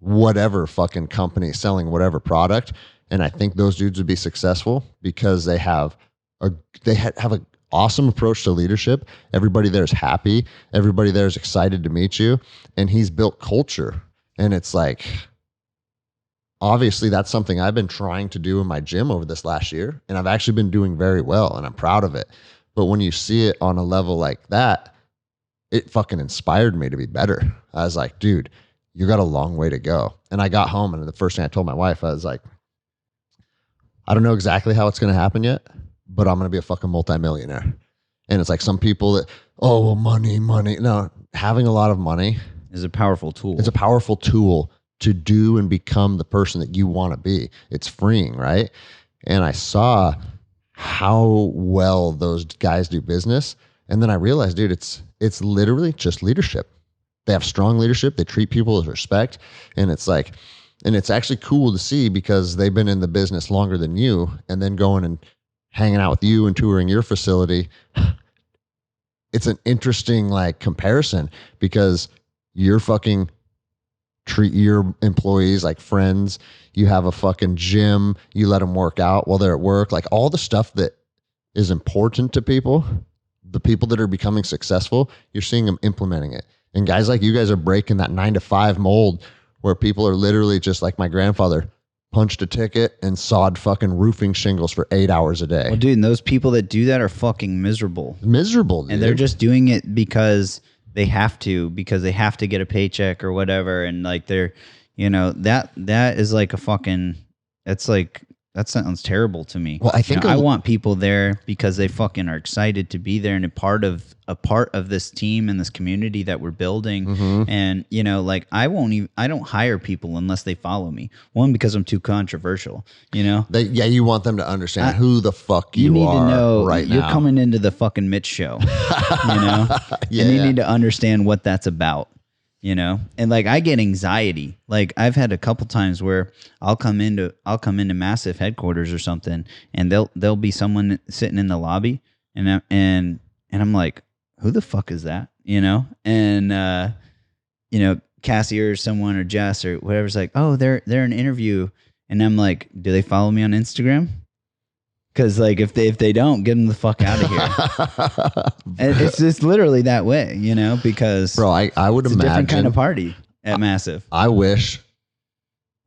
whatever fucking company selling whatever product. And I think those dudes would be successful because they have an awesome approach to leadership. Everybody there is happy. Everybody there is excited to meet you. And he's built culture. And it's like, obviously that's something I've been trying to do in my gym over this last year. And I've actually been doing very well and I'm proud of it. But when you see it on a level like that, it fucking inspired me to be better. I was like, dude, you got a long way to go. And I got home and the first thing I told my wife, I was like, I don't know exactly how it's going to happen yet, but I'm going to be a fucking multimillionaire. And it's like some people that, oh, well, money. No, having a lot of money is a powerful tool. It's a powerful tool to do and become the person that you want to be. It's freeing, right? And I saw how well those guys do business. And then I realized, dude, it's literally just leadership. They have strong leadership. They treat people with respect. And it's like, and it's actually cool to see because they've been in the business longer than you, and then going and hanging out with you and touring your facility. It's an interesting like comparison because you're fucking treat your employees like friends. You have a fucking gym. You let them work out while they're at work. Like all the stuff that is important to people, the people that are becoming successful, you're seeing them implementing it. And guys like you guys are breaking that 9-to-5 mold where people are literally just like my grandfather punched a ticket and sawed fucking roofing shingles for 8 hours a day. Well, dude, and those people that do that are fucking miserable. Miserable, dude. And they're just doing it because they have to get a paycheck or whatever. And like they're, that is like a fucking, that's like, that sounds terrible to me. Well, I think I want people there because they fucking are excited to be there and a part of this team and this community that we're building. Mm-hmm. And like I don't hire people unless they follow me. One, because I'm too controversial. You want them to understand who the fuck you need are to know right you're now. coming into the fucking Mitch show. Yeah. And you need to understand what that's about. And like I get anxiety. Like I've had a couple times where I'll come into MASF headquarters or something, and there'll be someone sitting in the lobby, and I'm like, who the fuck is that? And Cassie or someone or Jess or whatever's like, oh, they're an interview, and I'm like, do they follow me on Instagram? Because like if they don't, get them the fuck out of here. And it's just literally that way, because bro, I would it's imagine a different kind of party at MASF. I wish.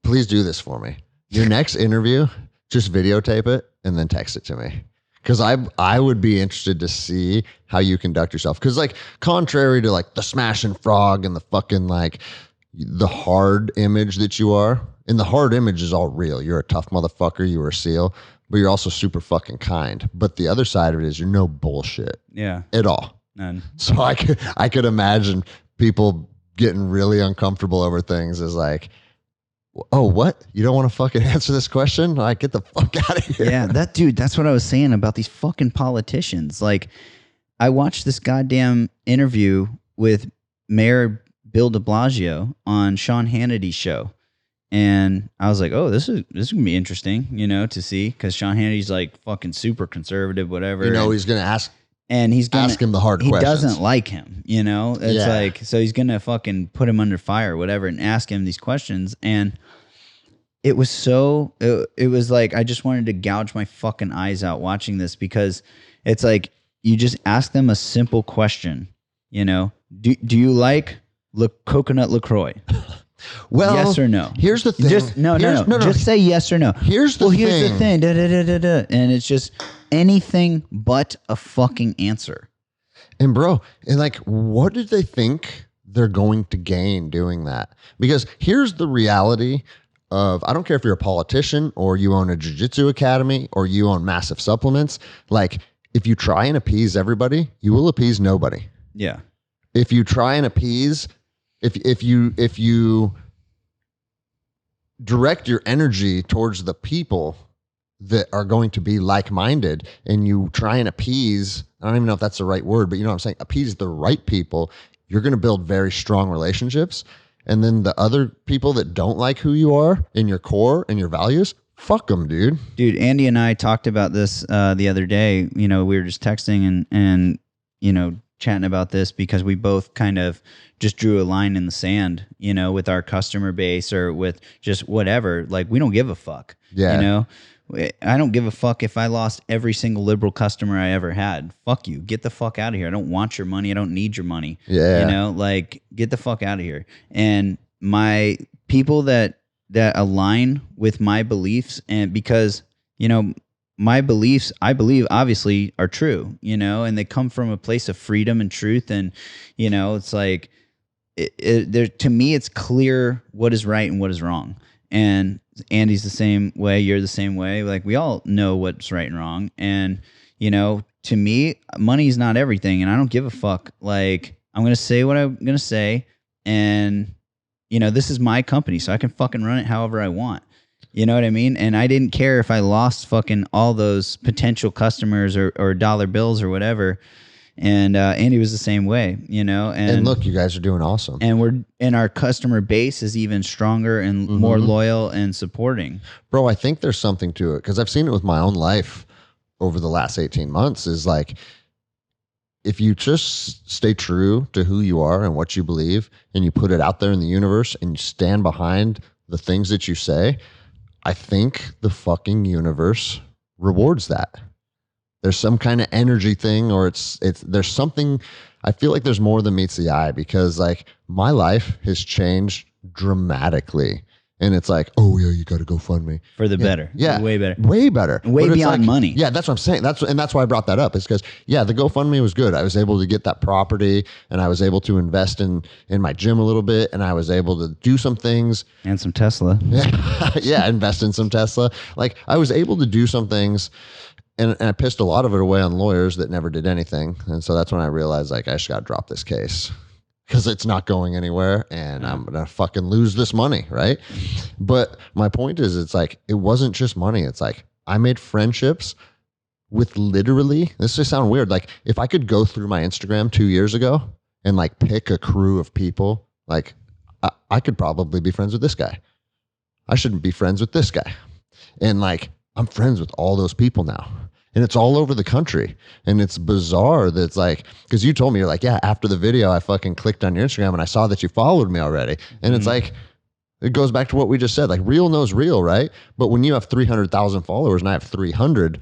Please do this for me. Your next interview, just videotape it and then text it to me. Because I would be interested to see how you conduct yourself. Because like contrary to like the smashing frog and the fucking like the hard image that you are, and the hard image is all real. You're a tough motherfucker. You were a SEAL. But you're also super fucking kind. But the other side of it is you're no bullshit. Yeah. At all. None. So I could imagine people getting really uncomfortable over things as like, oh, what? You don't want to fucking answer this question? Like, get the fuck out of here. Yeah, that's what I was saying about these fucking politicians. Like, I watched this goddamn interview with Mayor Bill de Blasio on Sean Hannity's show. And I was like, oh, this is gonna be interesting, to see, because Sean Hannity's like fucking super conservative, whatever. He's gonna ask, and he's gonna ask him the hard questions. He doesn't like him, It's like, so he's gonna fucking put him under fire, whatever, and ask him these questions. And it was it was like I just wanted to gouge my fucking eyes out watching this, because it's like you just ask them a simple question, do you like coconut LaCroix? Well, yes or no? Here's the thing. No. Just say yes or no. Here's the thing. Da, da, da, da. And it's just anything but a fucking answer. And bro, and like, what did they think they're going to gain doing that? Because here's the reality of, I don't care if you're a politician or you own a jiu-jitsu academy or you own MASF supplements. Like, if you try and appease everybody, you will appease nobody. Yeah. If you try and appease, if you direct your energy towards the people that are going to be like-minded, and you try and appease, I don't even know if that's the right word, but you know what I'm saying, appease the right people, you're going to build very strong relationships. And then the other people that don't like who you are in your core and your values, fuck them, dude. Dude, Andy and I talked about this the other day. We were just texting and chatting about this, because we both kind of just drew a line in the sand, with our customer base or with just whatever. Like, we don't give a fuck. Yeah. I don't give a fuck if I lost every single liberal customer I ever had. Fuck you. Get the fuck out of here. I don't want your money. I don't need your money. Yeah. Like, get the fuck out of here. And my people that align with my beliefs, and because, my beliefs, I believe, obviously are true, and they come from a place of freedom and truth. And, it's like, to me, it's clear what is right and what is wrong. and Andy's the same way, you're the same way. Like, we all know what's right and wrong. And, you know, to me, money's not everything, and I don't give a fuck. Like, I'm going to say what I'm going to say, and, you know, this is my company, so I can fucking run it however I want. You know what I mean? And I didn't care if I lost fucking all those potential customers or dollar bills or whatever. And Andy was the same way, you know. And look, you guys are doing awesome. And our customer base is even stronger and more loyal and supporting. Bro, I think there's something to it, because I've seen it with my own life over the last 18 months. Is like, if you just stay true to who you are and what you believe, and you put it out there in the universe, and you stand behind the things that you say, I think the fucking universe rewards that. There's some kind of energy thing, or there's something. I feel like there's more than meets the eye, because like my life has changed dramatically. And it's like, oh yeah, you got to go fund me for the better. Yeah, way better, way better, way beyond money. Yeah, that's what I'm saying. That's why I brought that up. Is because the GoFundMe was good. I was able to get that property, and I was able to invest in my gym a little bit, and I was able to do some things and some Tesla. Yeah, invest in some Tesla. Like, I was able to do some things, and I pissed a lot of it away on lawyers that never did anything. And so that's when I realized, like, I just got to drop this case, because it's not going anywhere, and I'm going to fucking lose this money, right? But my point is, it's like, it wasn't just money. It's like, I made friendships with literally, this just sound weird, like, if I could go through my Instagram 2 years ago and like pick a crew of people, like, I could probably be friends with this guy. I shouldn't be friends with this guy. And like, I'm friends with all those people now. And it's all over the country. And it's bizarre that it's like, because you told me, you're like, yeah, after the video, I fucking clicked on your Instagram and I saw that you followed me already. And it's like, it goes back to what we just said, like, real knows real, right? But when you have 300,000 followers and I have 300,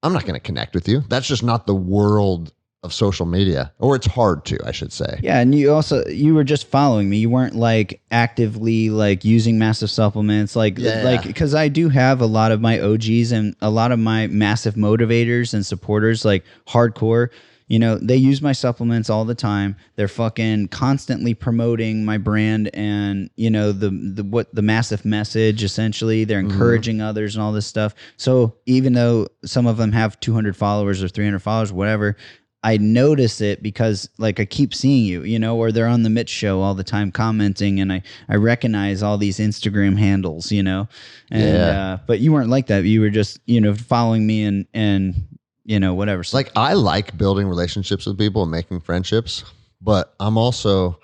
I'm not going to connect with you. That's just not the world of social media, or it's hard to, I should say. Yeah, and you were just following me. You weren't like actively like using MASF supplements, like because I do have a lot of my OGs and a lot of my MASF motivators and supporters, like hardcore. You know, they use my supplements all the time. They're fucking constantly promoting my brand and, you know, the MASF message, essentially. They're encouraging others and all this stuff. So even though some of them have 200 followers or 300 followers, whatever, I notice it because, like, I keep seeing you, you know, or they're on the Mitch show all the time commenting, and I recognize all these Instagram handles, you know, and but you weren't like that. You were just, you know, following me and you know, whatever. Like, I like building relationships with people and making friendships, but I'm also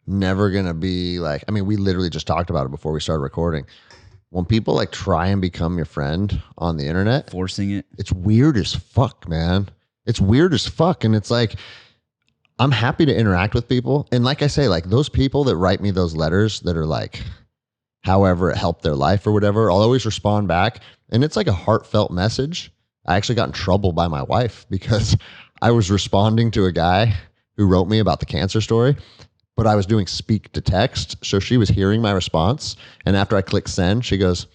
never gonna be like, I mean, we literally just talked about it before we started recording. When people like try and become your friend on the internet, forcing it, it's weird as fuck, man. It's weird as fuck. And it's like, I'm happy to interact with people. And like I say, like, those people that write me those letters that are like, however it helped their life or whatever, I'll always respond back. And it's like a heartfelt message. I actually got in trouble by my wife because I was responding to a guy who wrote me about the cancer story, but I was doing speak to text. So she was hearing my response. And after I clicked send, she goes,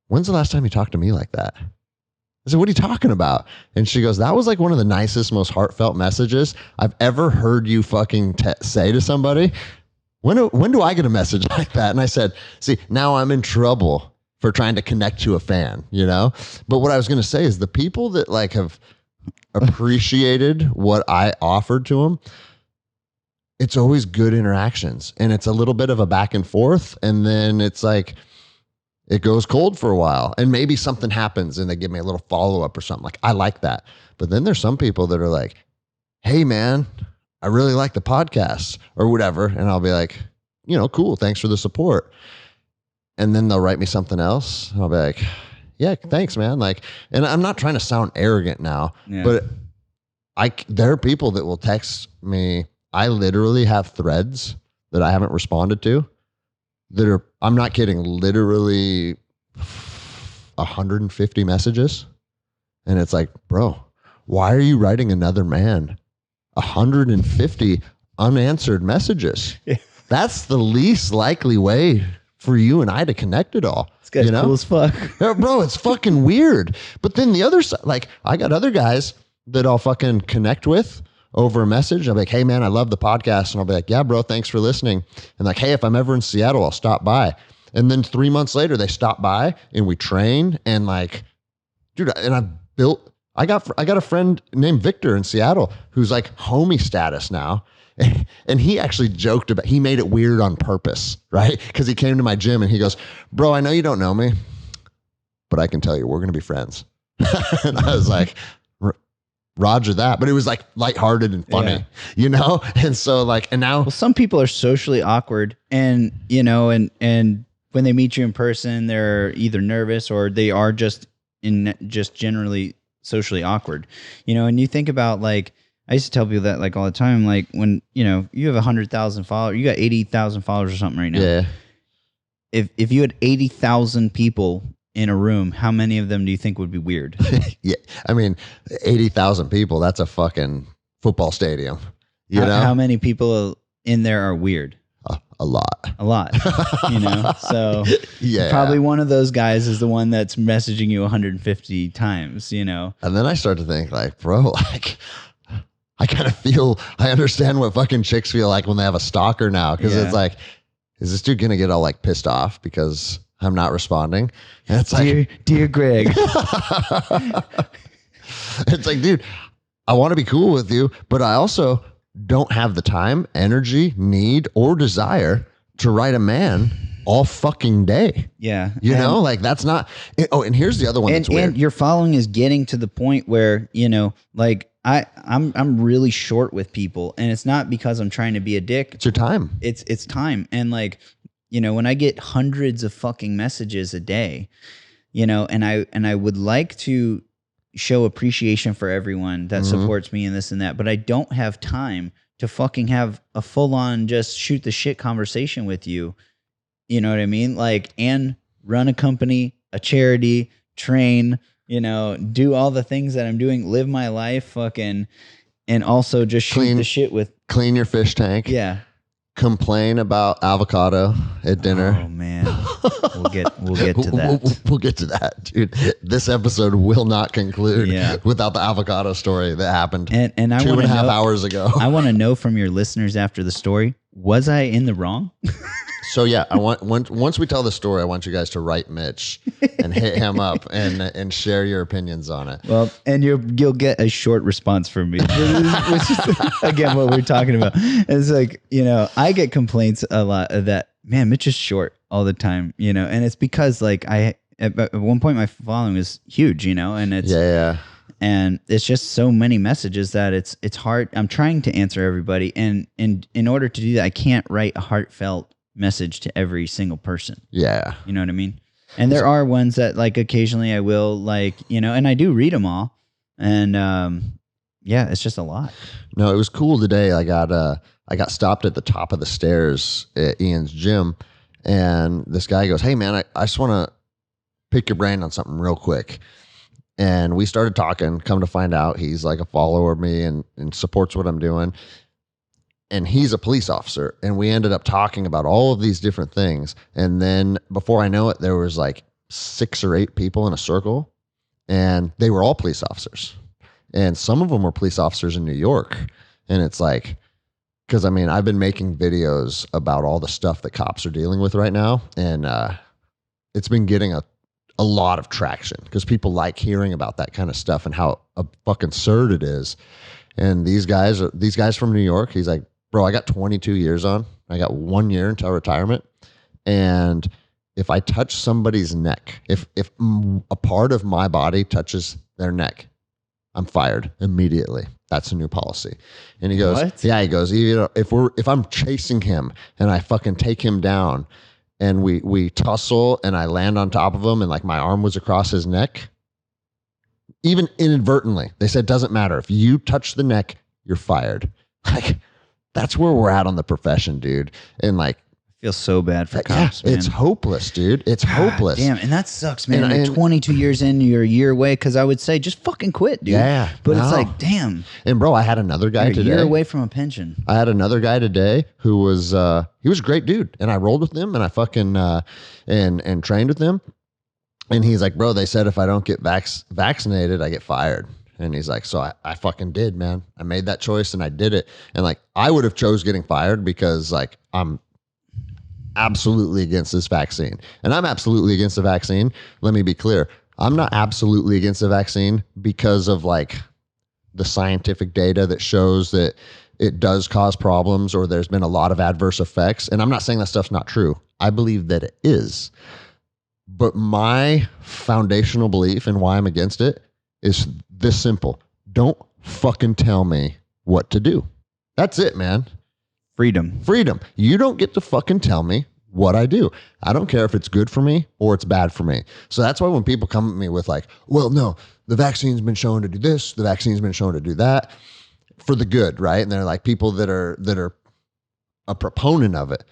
"When's the last time you talked to me like that?" I said, "What are you talking about?" And she goes, "That was like one of the nicest, most heartfelt messages I've ever heard you fucking say to somebody. When do I get a message like that?" And I said, "See, now I'm in trouble for trying to connect to a fan, you know?" But what I was going to say is the people that like have appreciated what I offered to them, it's always good interactions. And it's a little bit of a back and forth. And then it's like, it goes cold for a while, and maybe something happens and they give me a little follow-up or something. Like, I like that. But then there's some people that are like, "Hey man, I really like the podcast," or whatever. And I'll be like, you know, "Cool. Thanks for the support." And then they'll write me something else. And I'll be like, "Yeah, thanks, man." Like, and I'm not trying to sound arrogant now, but there are people that will text me. I literally have threads that I haven't responded to that are, I'm not kidding, literally 150 messages. And it's like, bro, why are you writing another man 150 unanswered messages? Yeah. That's the least likely way for you and I to connect at all. This guy's cool as fuck. Bro, it's fucking weird. But then the other side, like, I got other guys that I'll fucking connect with over a message. I'll be like, "Hey man, I love the podcast." And I'll be like, "Yeah, bro, thanks for listening." And like, "Hey, if I'm ever in Seattle, I'll stop by." And then 3 months later, they stop by and we train and like, dude, and I got a friend named Victor in Seattle who's like homie status now. And he actually joked about, he made it weird on purpose, right? Because he came to my gym and he goes, bro, I know you don't know me, but I can tell you we're going to be friends. And I was like, Roger that. But it was like lighthearted and funny, you know? And so like, and now. Well, some people are socially awkward and, you know, and when they meet you in person, they're either nervous or they are just generally socially awkward, you know? And you think about like, I used to tell people that like all the time, like when, you know, you have 100,000 followers, you got 80,000 followers or something right now. Yeah. If you had 80,000 people in a room, how many of them do you think would be weird? Yeah. I mean, 80,000 people, that's a fucking football stadium. You know? How many people in there are weird? A lot. A lot, you know? So yeah, probably one of those guys is the one that's messaging you 150 times, you know? And then I start to think like, bro, like, I kind of feel, I understand what fucking chicks feel like when they have a stalker now. Cause it's like, is this dude going to get all like pissed off because I'm not responding? And it's like, dear Greg. It's like, dude, I want to be cool with you, but I also don't have the time, energy, need, or desire to write a man all fucking day. Yeah. You know, like that's not, oh, and here's the other one that's weird. And your following is getting to the point where, you know, like I'm really short with people, and it's not because I'm trying to be a dick. It's your time. It's time. And like, you know, when I get hundreds of fucking messages a day, you know, and I would like to show appreciation for everyone that supports me and this and that, but I don't have time to fucking have a full on just shoot the shit conversation with you. You know what I mean? Like, and run a company, a charity, train, you know, do all the things that I'm doing, live my life, fucking, and also just shoot the shit with. Clean your fish tank. Yeah. Complain about avocado at dinner. Oh man, we'll get to that. We'll get to that, dude. This episode will not conclude without the avocado story that happened and I 2.5 hours ago. I want to know from your listeners after the story, was I in the wrong? So yeah, I want once we tell the story, I want you guys to write Mitch and hit him up and share your opinions on it. Well, and you'll get a short response from me, which is again what we're talking about. It's like, you know, I get complaints a lot of that. Man, Mitch is short all the time, you know, and it's because like at one point my following was huge, you know, and it's and it's just so many messages that it's hard. I'm trying to answer everybody, and in order to do that, I can't write a heartfelt message to every single person. Yeah. You know what I mean? And there are ones that like occasionally I will like, you know, and I do read them all. And yeah, it's just a lot. No, it was cool today. I got stopped at the top of the stairs at Ian's gym, and this guy goes, "Hey man, I just want to pick your brain on something real quick." And we started talking, come to find out he's like a follower of me and supports what I'm doing. And he's a police officer, and we ended up talking about all of these different things. And then before I know it, there was like 6 or 8 people in a circle, and they were all police officers. And some of them were police officers in New York. And it's like, because I mean, I've been making videos about all the stuff that cops are dealing with right now. And it's been getting a lot of traction because people like hearing about that kind of stuff and how fucking absurd it is. And these guys from New York, he's like, bro, I got 22 years on. I got 1 year until retirement. And if I touch somebody's neck, if a part of my body touches their neck, I'm fired immediately. That's a new policy. And he goes, what? Yeah, he goes, you know, if I'm chasing him and I fucking take him down and we tussle and I land on top of him and like my arm was across his neck, even inadvertently, they said, doesn't matter. If you touch the neck, you're fired. Like, that's where we're at on the profession, dude. And like, I feel so bad for cops, man. It's hopeless, dude. It's hopeless. Damn, and that sucks, man. And 22 years in, you're a year away, because I would say just fucking quit, dude. Yeah. But it's like, damn. And bro, I had another guy today. A year away from a pension. I had another guy today who was, he was a great dude. And I rolled with him and I fucking, and trained with him. And he's like, bro, they said if I don't get vaccinated, I get fired. And he's like, so I fucking did, man. I made that choice and I did it. And like, I would have chose getting fired because like, absolutely against this vaccine. And I'm absolutely against the vaccine. Let me be clear. I'm not absolutely against the vaccine because of like the scientific data that shows that it does cause problems or there's been a lot of adverse effects. And I'm not saying that stuff's not true. I believe that it is. But my foundational belief and why I'm against it is this simple. Don't fucking tell me what to do. That's it, man. Freedom. You don't get to fucking tell me what I do. I don't care if it's good for me or it's bad for me. So that's why when people come at me with like, well, no, the vaccine's been shown to do this, the vaccine's been shown to do that for the good, right? And they're like people that are a proponent of it.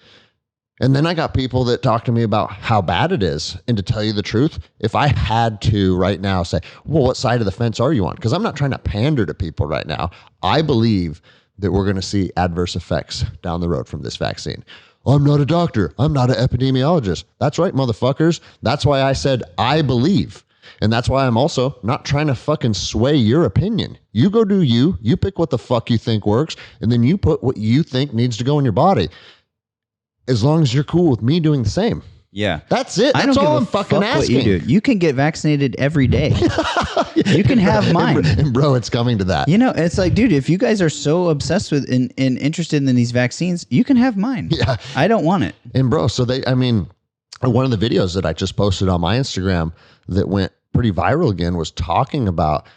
And then I got people that talk to me about how bad it is. And to tell you the truth, if I had to right now say, well, what side of the fence are you on? Because I'm not trying to pander to people right now. I believe that we're going to see adverse effects down the road from this vaccine. I'm not a doctor. I'm not an epidemiologist. That's right, motherfuckers. That's why I said I believe. And that's why I'm also not trying to fucking sway your opinion. You go do you. You pick what the fuck you think works, and then you put what you think needs to go in your body. As long as you're cool with me doing the same. Yeah. That's it. That's all I'm fucking asking. What you do. You can get vaccinated every day. You can have mine. And bro, it's coming to that. You know, it's like, dude, if you guys are so obsessed with and interested in these vaccines, you can have mine. Yeah. I don't want it. And bro, so one of the videos that I just posted on my Instagram that went pretty viral again was talking about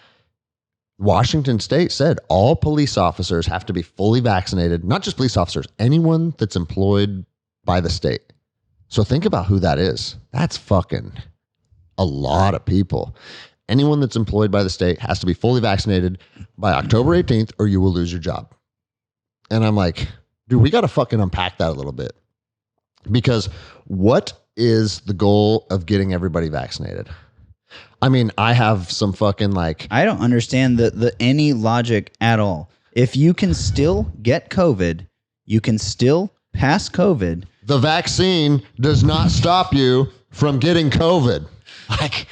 Washington State said all police officers have to be fully vaccinated, not just police officers, anyone that's employed by the state. So think about who that is. That's fucking a lot of people. Anyone that's employed by the state has to be fully vaccinated by October 18th or you will lose your job. And I'm like, dude, we got to fucking unpack that a little bit. Because what is the goal of getting everybody vaccinated? I mean, I have some fucking like... I don't understand the any logic at all. If you can still get COVID, you can still pass COVID. The vaccine does not stop you from getting COVID. Like,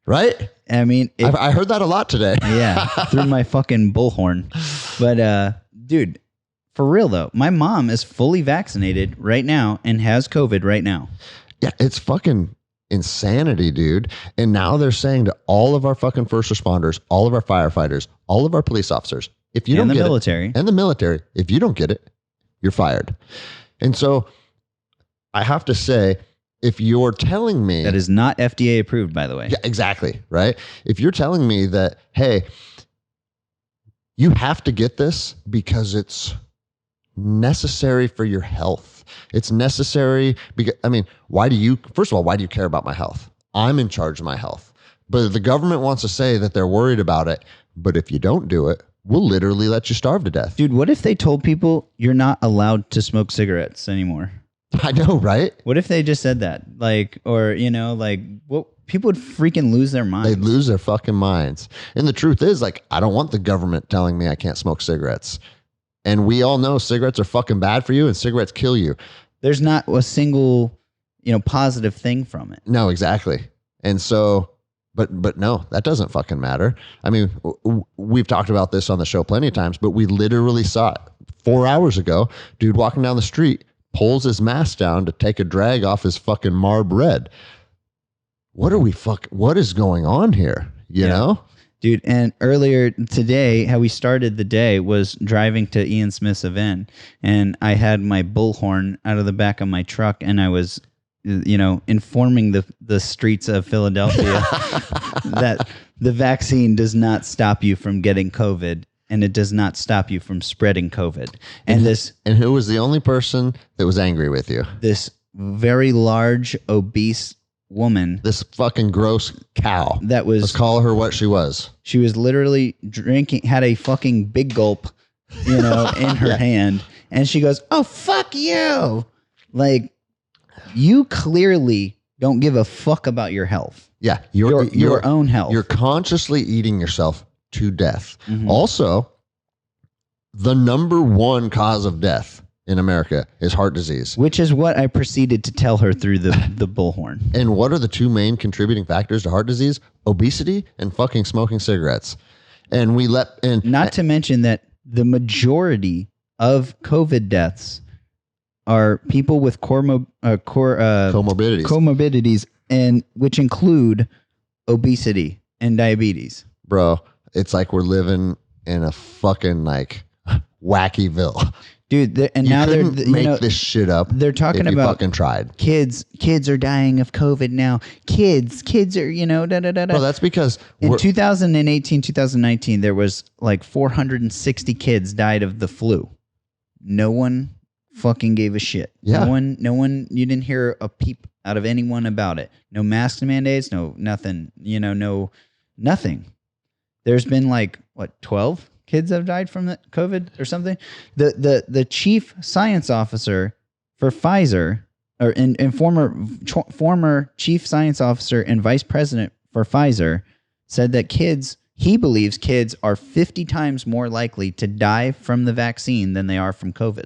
right? I mean... I heard that a lot today. Yeah, through my fucking bullhorn. But, dude, for real though, my mom is fully vaccinated right now and has COVID right now. Yeah, it's fucking... insanity, dude. And now they're saying to all of our fucking first responders, all of our firefighters, all of our police officers, if you don't get it, and the military, if you don't get it, you're fired. And so I have to say, if you're telling me that is not FDA approved, by the way. Yeah, exactly. Right. If you're telling me that, hey, you have to get this because it's necessary for your health. It's necessary because, I mean, first of all, why do you care about my health? I'm in charge of my health. But the government wants to say that they're worried about it. But if you don't do it, we'll literally let you starve to death. Dude, what if they told people you're not allowed to smoke cigarettes anymore? I know, right? What if they just said that? Like, or, you know, like, what? People would freaking lose their minds. They'd lose their fucking minds. And the truth is, like, I don't want the government telling me I can't smoke cigarettes. And we all know cigarettes are fucking bad for you and cigarettes kill you. There's not a single, positive thing from it. No, exactly. And so, but no, that doesn't fucking matter. I mean, we've talked about this on the show plenty of times, but we literally saw it 4 hours ago. Dude walking down the street pulls his mask down to take a drag off his fucking Marb Red. What is going on here? You know? Dude, and earlier today, how we started the day was driving to Ian Smith's event, and I had my bullhorn out of the back of my truck, and I was, informing the streets of Philadelphia that the vaccine does not stop you from getting COVID, and it does not stop you from spreading COVID. And who was the only person that was angry with you? This very large, obese woman, this fucking gross cow let's call her what she was. She was literally had a fucking big gulp, in her hand, and she goes, "Oh, fuck you." Like, you clearly don't give a fuck about your health. Yeah, your own health. You're consciously eating yourself to death. Mm-hmm. Also, the number one cause of death in America is heart disease. Which is what I proceeded to tell her through the bullhorn. And what are the two main contributing factors to heart disease? Obesity and fucking smoking cigarettes. And not to mention that the majority of COVID deaths are people with comorbidities, and which include obesity and diabetes. Bro, it's like we're living in a fucking like wackyville. Dude, and now they're make this shit up. They're talking about fucking tried. Kids are dying of COVID now. Kids are, da da da da. Bro, that's because in 2018, 2019, there was like 460 kids died of the flu. No one fucking gave a shit. Yeah. No one. You didn't hear a peep out of anyone about it. No masks mandates. No nothing. No nothing. There's been like 12 kids have died from the COVID or something. The chief science officer for Pfizer, and former chief science officer and vice president for Pfizer, said that he believes kids are 50 times more likely to die from the vaccine than they are from COVID.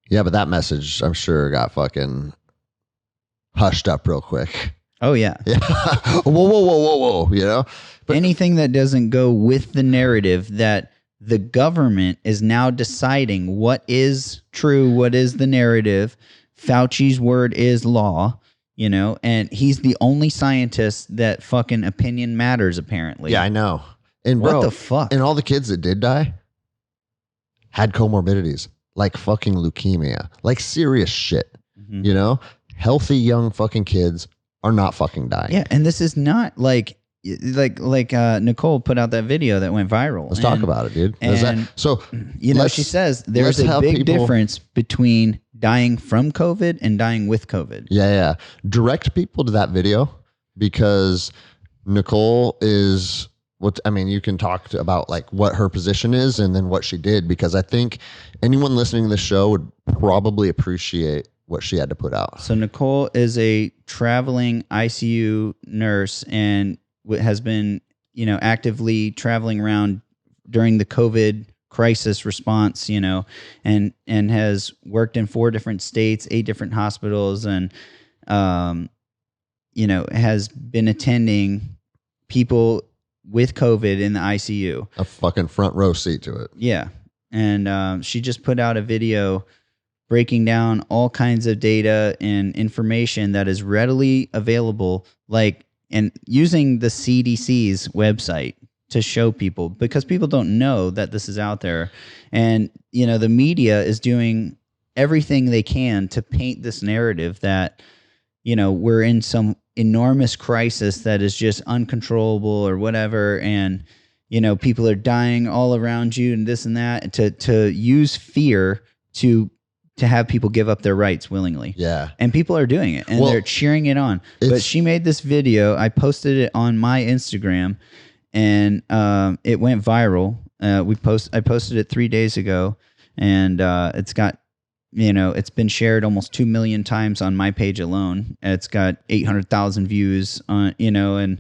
Yeah, but that message, I'm sure, got fucking hushed up real quick. Oh, yeah. Yeah. Whoa. But anything that doesn't go with the narrative that the government is now deciding what is true, what is the narrative. Fauci's word is law, and he's the only scientist that fucking opinion matters, apparently. Yeah, I know. And what the fuck? And all the kids that did die had comorbidities, like fucking leukemia, like serious shit, Healthy young fucking kids are not fucking dying. Yeah, and this is not like Nicole put out that video that went viral. Let's talk about it, dude. She says there's a big difference between dying from COVID and dying with COVID. Yeah. Direct people to that video, because Nicole is you can talk about like what her position is and then what she did, because I think anyone listening to this show would probably appreciate what she had to put out. So Nicole is a traveling ICU nurse and has been, actively traveling around during the COVID crisis response, and has worked in 4 different states, 8 different hospitals, and, has been attending people with COVID in the ICU. A fucking front row seat to it. Yeah. And she just put out a video breaking down all kinds of data and information that is readily available, and using the CDC's website to show people, because people don't know that this is out there. And, the media is doing everything they can to paint this narrative that, we're in some enormous crisis that is just uncontrollable or whatever. And, people are dying all around you and this and that, to use fear to have people give up their rights willingly. Yeah. And people are doing it, and they're cheering it on. But she made this video. I posted it on my Instagram, and it went viral. I posted it 3 days ago, and it's got, it's been shared almost 2 million times on my page alone. It's got 800,000 views on, and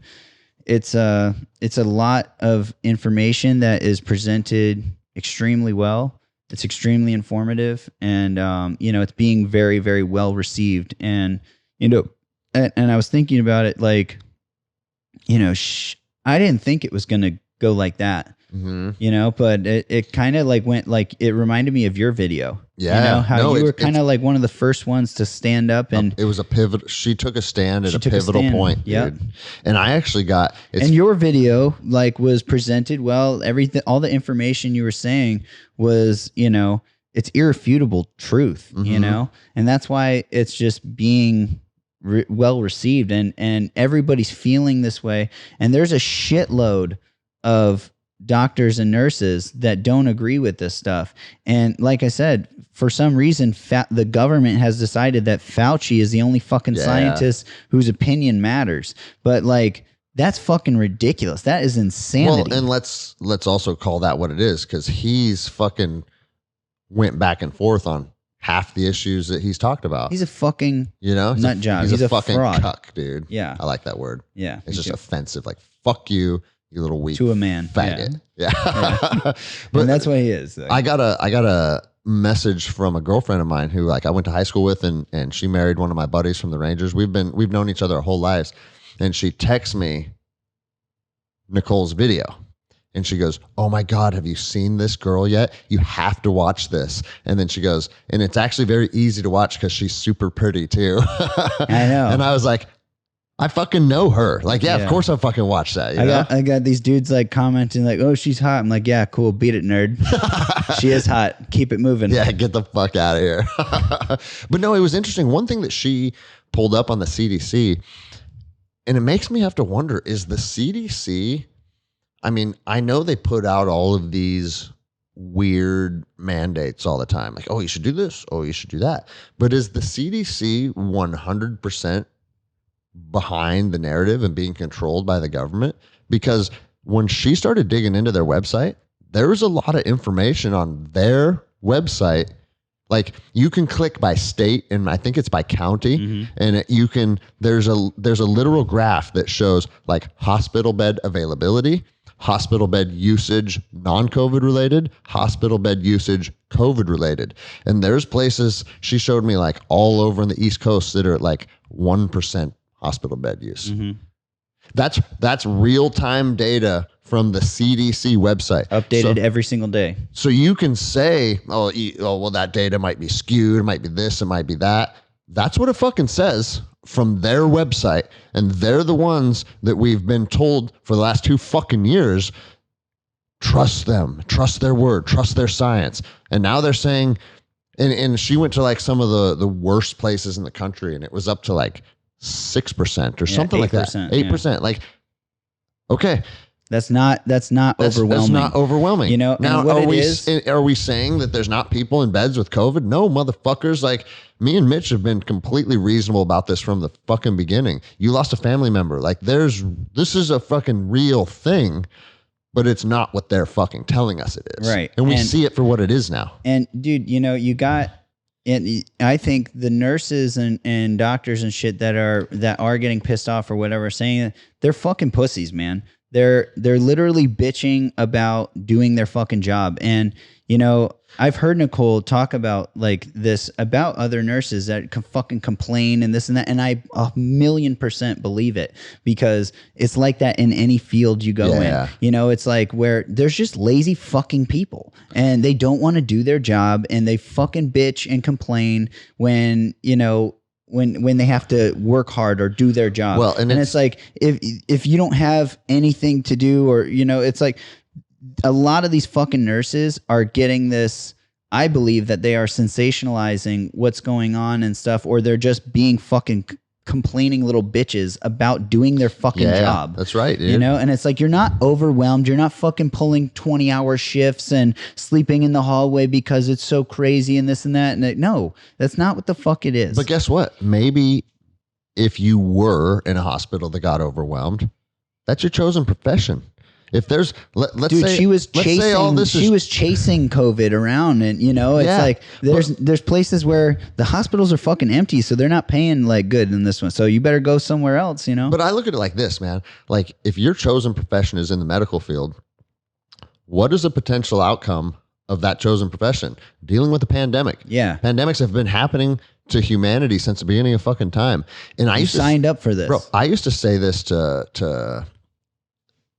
it's a lot of information that is presented extremely well. It's extremely informative, and it's being very, very well received. And and I was thinking about it, like, I didn't think it was gonna go like that, but it kind of like went like, it reminded me of your video. Yeah, how you were kind of like one of the first ones to stand up, and it was a pivot. She took a stand at a pivotal point. Yeah, and I actually got. And your video was presented well. Everything, all the information you were saying was, it's irrefutable truth. And that's why it's just being well received, and everybody's feeling this way. And there's a shitload of doctors and nurses that don't agree with this stuff. And like I said, for some reason, the government has decided that Fauci is the only fucking scientist whose opinion matters. But that's fucking ridiculous. That is insanity. Well, and let's also call that what it is, because he's fucking went back and forth on half the issues that he's talked about. He's a fucking nut job. He's a fucking fraud. cuck, dude. Yeah. I like that word. Yeah. It's just offensive. Like, fuck you. You little weak to a man, faggot. Yeah. But and that's what he is. I got a message from a girlfriend of mine who I went to high school with, and she married one of my buddies from the Rangers. We've known each other our whole lives, and she texts me Nicole's video, And she goes, oh my God, have you seen this girl yet? You have to watch this. And then she goes, and it's actually very easy to watch because she's super pretty too. I know. And I was like, I fucking know her. Like, yeah, of course I'll fucking watch that. I got these dudes like commenting like, oh, she's hot. I'm like, yeah, cool. Beat it, nerd. She is hot. Keep it moving. Yeah, get the fuck out of here. But no, it was interesting. One thing that she pulled up on the CDC, and it makes me have to wonder, is the CDC, I mean, I know they put out all of these weird mandates all the time. Like, oh, you should do this. Oh, you should do that. But is the CDC 100% behind the narrative and being controlled by the government? Because when she started digging into their website, there was a lot of information on their website. Like, you can click by state, and I think it's by county, and you can, there's a literal graph that shows like hospital bed availability, hospital bed usage, non-COVID related, hospital bed usage, COVID related. And there's places she showed me like all over in the East Coast that are at like 1% hospital bed use. That's real-time data from the CDC website. Updated every single day. So you can say, oh, well, that data might be skewed. It might be this. It might be that. That's what it fucking says from their website. And they're the ones that we've been told for the last 2 fucking years, trust them, trust their word, trust their science. And now they're saying, and she went to like some of the worst places in the country, and it was up to like 6% or something like that. 8%. Yeah. Like, okay. That's not overwhelming. That's not overwhelming. You know, now are we saying that there's not people in beds with COVID? No, motherfuckers. Like, me and Mitch have been completely reasonable about this from the fucking beginning. You lost a family member. Like, this is a fucking real thing, but it's not what they're fucking telling us it is. Right. And we see it for what it is now. And dude, you know, and I think the nurses and doctors and shit that are getting pissed off or whatever, saying they're fucking pussies, man. They're literally bitching about doing their fucking job. And, you know, I've heard Nicole talk about like this about other nurses that can fucking complain and this and that. And I 1,000,000% believe it, because it's like that in any field you go in. You know, it's like where there's just lazy fucking people and they don't want to do their job and they fucking bitch and complain when, you know, when they have to work hard or do their job. Well, and it's like, if you don't have anything to do, or, you know, it's like a lot of these fucking nurses are getting this. I believe that they are sensationalizing what's going on and stuff, or they're just being fucking complaining little bitches about doing their fucking job. That's right, dude. You know, and it's like, you're not overwhelmed. You're not fucking pulling 20-hour shifts and sleeping in the hallway because it's so crazy and this and that. And no, that's not what the fuck it is. But guess what? Maybe if you were in a hospital that got overwhelmed, that's your chosen profession. If there's, let's Dude, say, she was chasing COVID around, and you know, it's like there's places where the hospitals are fucking empty, so they're not paying like good in this one. So you better go somewhere else, you know. But I look at it like this, man. Like, if your chosen profession is in the medical field, what is a potential outcome of that chosen profession? Dealing with the pandemic. Yeah, pandemics have been happening to humanity since the beginning of fucking time. And I signed up for this, bro. I used to say this to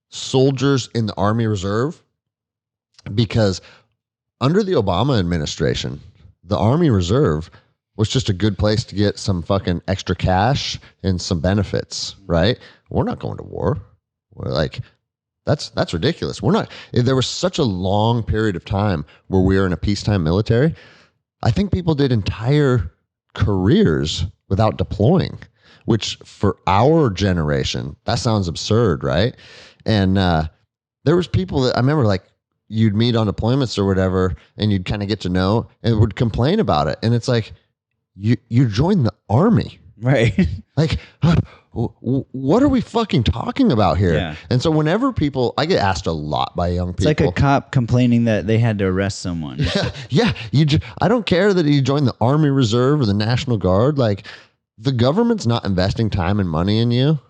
soldiers in the Army Reserve, because under the Obama administration, the Army Reserve was just a good place to get some fucking extra cash and some benefits, right? We're not going to war. We're like, that's ridiculous. We're not. There was such a long period of time where we were in a peacetime military. I think people did entire careers without deploying, which for our generation, that sounds absurd, right? And there was people that I remember, like, you'd meet on deployments or whatever, and you'd kind of get to know and would complain about it. And it's like, you joined the Army. Right. Like, what are we fucking talking about here? Yeah. And so whenever people, I get asked a lot by young people. It's like a cop complaining that they had to arrest someone. Yeah. I don't care that you joined the Army Reserve or the National Guard. Like, the government's not investing time and money in you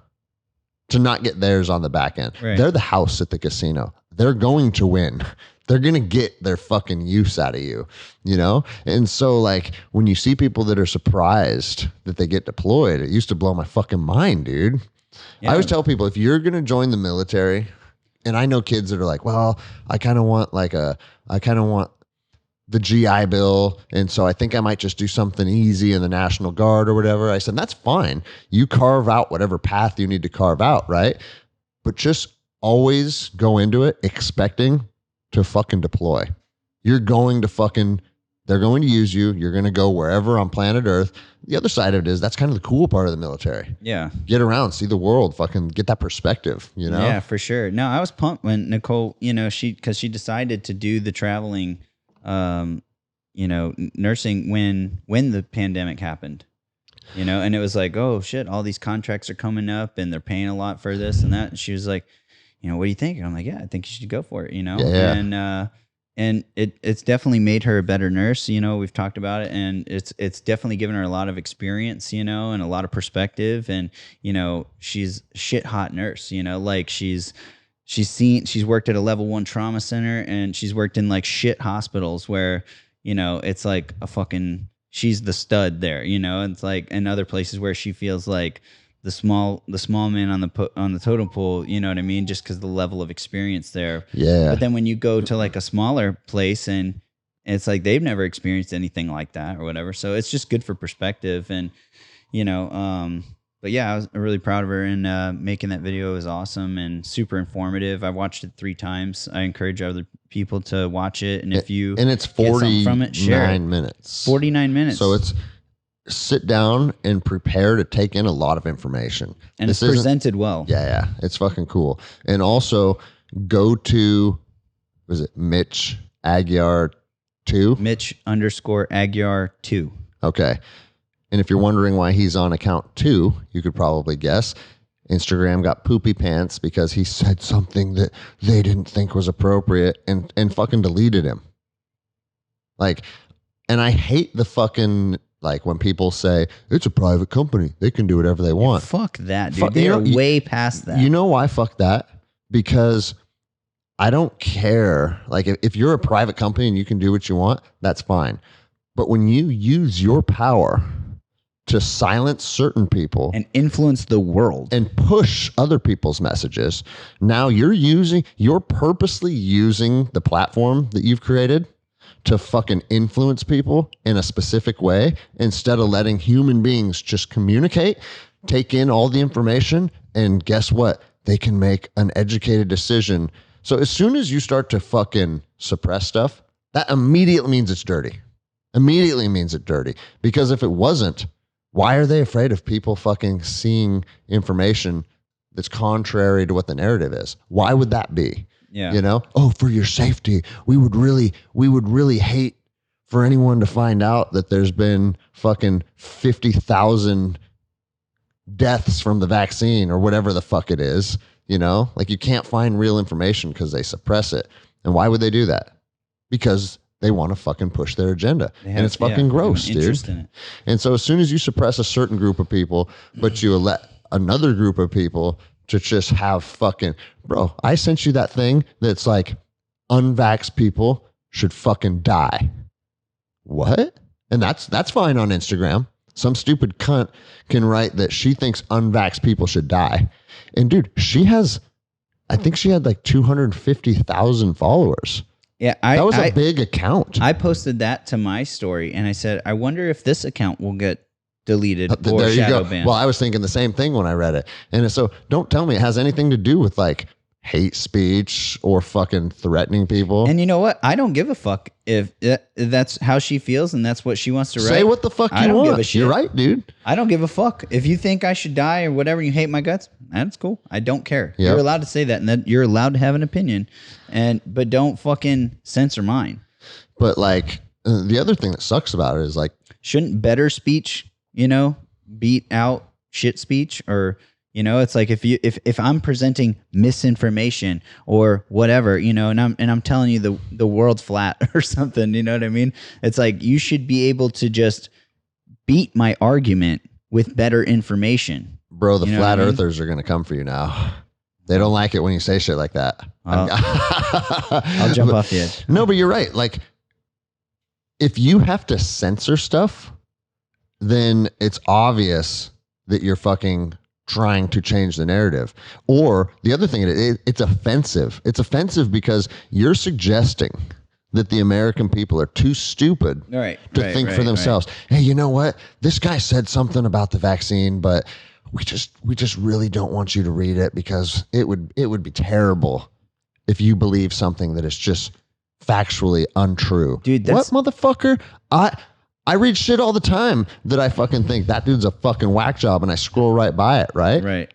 to not get theirs on the back end. Right. They're the house at the casino. They're going to win. They're going to get their fucking use out of you, you know? And so, like, when you see people that are surprised that they get deployed, it used to blow my fucking mind, dude. Yeah. I always tell people, if you're going to join the military and I know kids that are like, well, I kind of want the GI Bill. And so I think I might just do something easy in the National Guard or whatever. I said, that's fine. You carve out whatever path you need to carve out, right? But just always go into it expecting to fucking deploy. You're going to they're going to use you. You're going to go wherever on planet Earth. The other side of it is that's kind of the cool part of the military. Yeah. Get around, see the world, fucking get that perspective, you know? Yeah, for sure. No, I was pumped when Nicole, because she decided to do the traveling, nursing when the pandemic happened, and it was like, oh shit, all these contracts are coming up and they're paying a lot for this and that. And she was like, what do you think? And I'm like, yeah, I think you should go for it, Yeah. And it's definitely made her a better nurse. We've talked about it, and it's definitely given her a lot of experience, and a lot of perspective. And she's a shit hot nurse. Like she's worked at a level 1 trauma center, and she's worked in like shit hospitals where it's like she's the stud there. It's like in other places where she feels like the small man on the totem pole, you know what I mean? Just because the level of experience there. Yeah. But then when you go to like a smaller place and it's like they've never experienced anything like that or whatever. So it's just good for perspective. And, but yeah, I was really proud of her, and making that video was awesome and super informative. I watched it 3 times. I encourage other people to watch it. And if you and it's 49 minutes. 49 minutes. So it's sit down and prepare to take in a lot of information. And it's presented well. Yeah. It's fucking cool. And also go to, was it Mitch Aguiar 2? Mitch _Aguiar 2. Okay. And if you're wondering why he's on account 2, you could probably guess. Instagram got poopy pants because he said something that they didn't think was appropriate and fucking deleted him. Like, and I hate the fucking, like when people say it's a private company, they can do whatever they want. Fuck that, dude. They are way past that. You know why fuck that? Because I don't care. Like if you're a private company and you can do what you want, that's fine. But when you use your power to silence certain people and influence the world and push other people's messages, now you're purposely using the platform that you've created to fucking influence people in a specific way instead of letting human beings just communicate, take in all the information, and guess what? They can make an educated decision. So as soon as you start to fucking suppress stuff, that immediately means it's dirty. Immediately means it's dirty. Because if it wasn't, why are they afraid of people fucking seeing information that's contrary to what the narrative is? Why would that be? Yeah. Oh, for your safety, we would really hate for anyone to find out that there's been fucking 50,000 deaths from the vaccine or whatever the fuck it is. Like you can't find real information because they suppress it. And why would they do that? Because they want to fucking push their agenda. And it's fucking gross, dude. And so as soon as you suppress a certain group of people, but you let another group of people to just have fucking, bro, I sent you that thing that's like unvaxxed people should fucking die. What? And that's fine on Instagram. Some stupid cunt can write that she thinks unvaxxed people should die. And dude, I think she had like 250,000 followers. Yeah, that was a big account. I posted that to my story and I said, I wonder if this account will get deleted or there you shadow go. banned. Well, I was thinking the same thing when I read it. And so don't tell me it has anything to do with like hate speech or fucking threatening people. And you know what? I don't give a fuck if that's how she feels and that's what she wants to write. Say what the fuck you want. Give a shit. You're right, dude. I don't give a fuck. If you think I should die or whatever, you hate my guts, that's cool. I don't care. Yep. You're allowed to say that, and that you're allowed to have an opinion, but don't fucking censor mine. But like the other thing that sucks about it is like, shouldn't better speech, beat out shit speech? Or it's like if I'm presenting misinformation or whatever, and I'm telling you the world's flat or something, you know what I mean? It's like you should be able to just beat my argument with better information. Bro, the flat earthers are going to come for you now. They don't like it when you say shit like that. I'll jump off the edge. No, but you're right. Like if you have to censor stuff, then it's obvious that you're fucking trying to change the narrative. Or the other thing, it's offensive. It's offensive because you're suggesting that the American people are too stupid to think for themselves. Hey, you know what? This guy said something about the vaccine, but we just really don't want you to read it because it would be terrible if you believe something that is just factually untrue. Dude, what motherfucker? I read shit all the time that I fucking think that dude's a fucking whack job, and I scroll right by it, right? Right.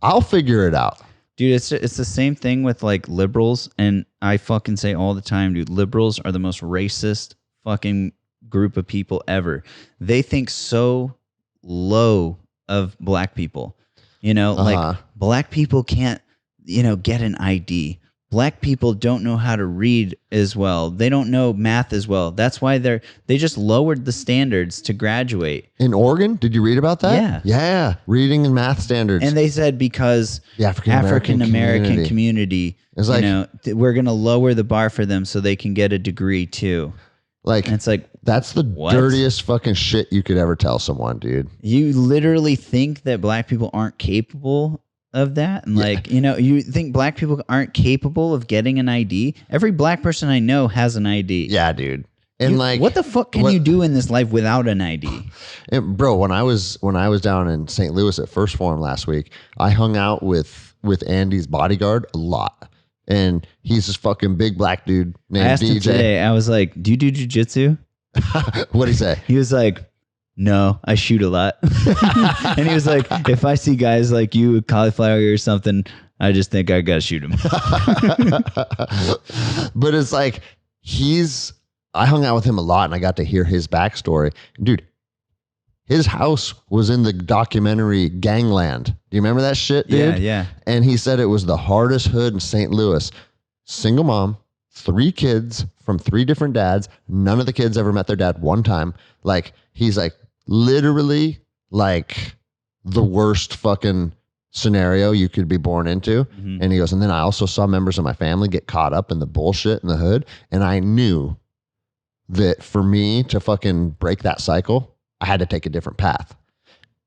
I'll figure it out. Dude, it's the same thing with like liberals, and I fucking say all the time, dude, liberals are the most racist fucking group of people ever. They think so low of black people. You know, like black people can't, get an ID. Black people don't know how to read as well. They don't know math as well. That's why they just lowered the standards to graduate. In Oregon? Did you read about that? Yeah. Yeah. Reading and math standards. And they said because the African American community is like, we're going to lower the bar for them so they can get a degree too. Like, and it's like, that's the dirtiest fucking shit you could ever tell someone, dude. You literally think that black people aren't capable of that, and you think black people aren't capable of getting an ID. Every black person I know has an ID. Yeah, dude. And what the fuck can you do in this life without an ID? Bro, when I was down in St. Louis at First Forum last week, I hung out with Andy's bodyguard a lot, and he's this fucking big black dude named DJ. I asked him today. I was like, "Do you do jujitsu?" What'd he say? He was like, "No, I shoot a lot." And he was like, "If I see guys like you with cauliflower or something, I just think I gotta shoot him." But it's like I hung out with him a lot, and I got to hear his backstory. Dude, his house was in the documentary Gangland. Do you remember that shit, dude? Yeah. And he said it was the hardest hood in St. Louis. Single mom, 3 kids from 3 different dads. None of the kids ever met their dad one time. Like, he's like, literally like the worst fucking scenario you could be born into. Mm-hmm. And he goes, and then I also saw members of my family get caught up in the bullshit in the hood. And I knew that for me to fucking break that cycle, I had to take a different path.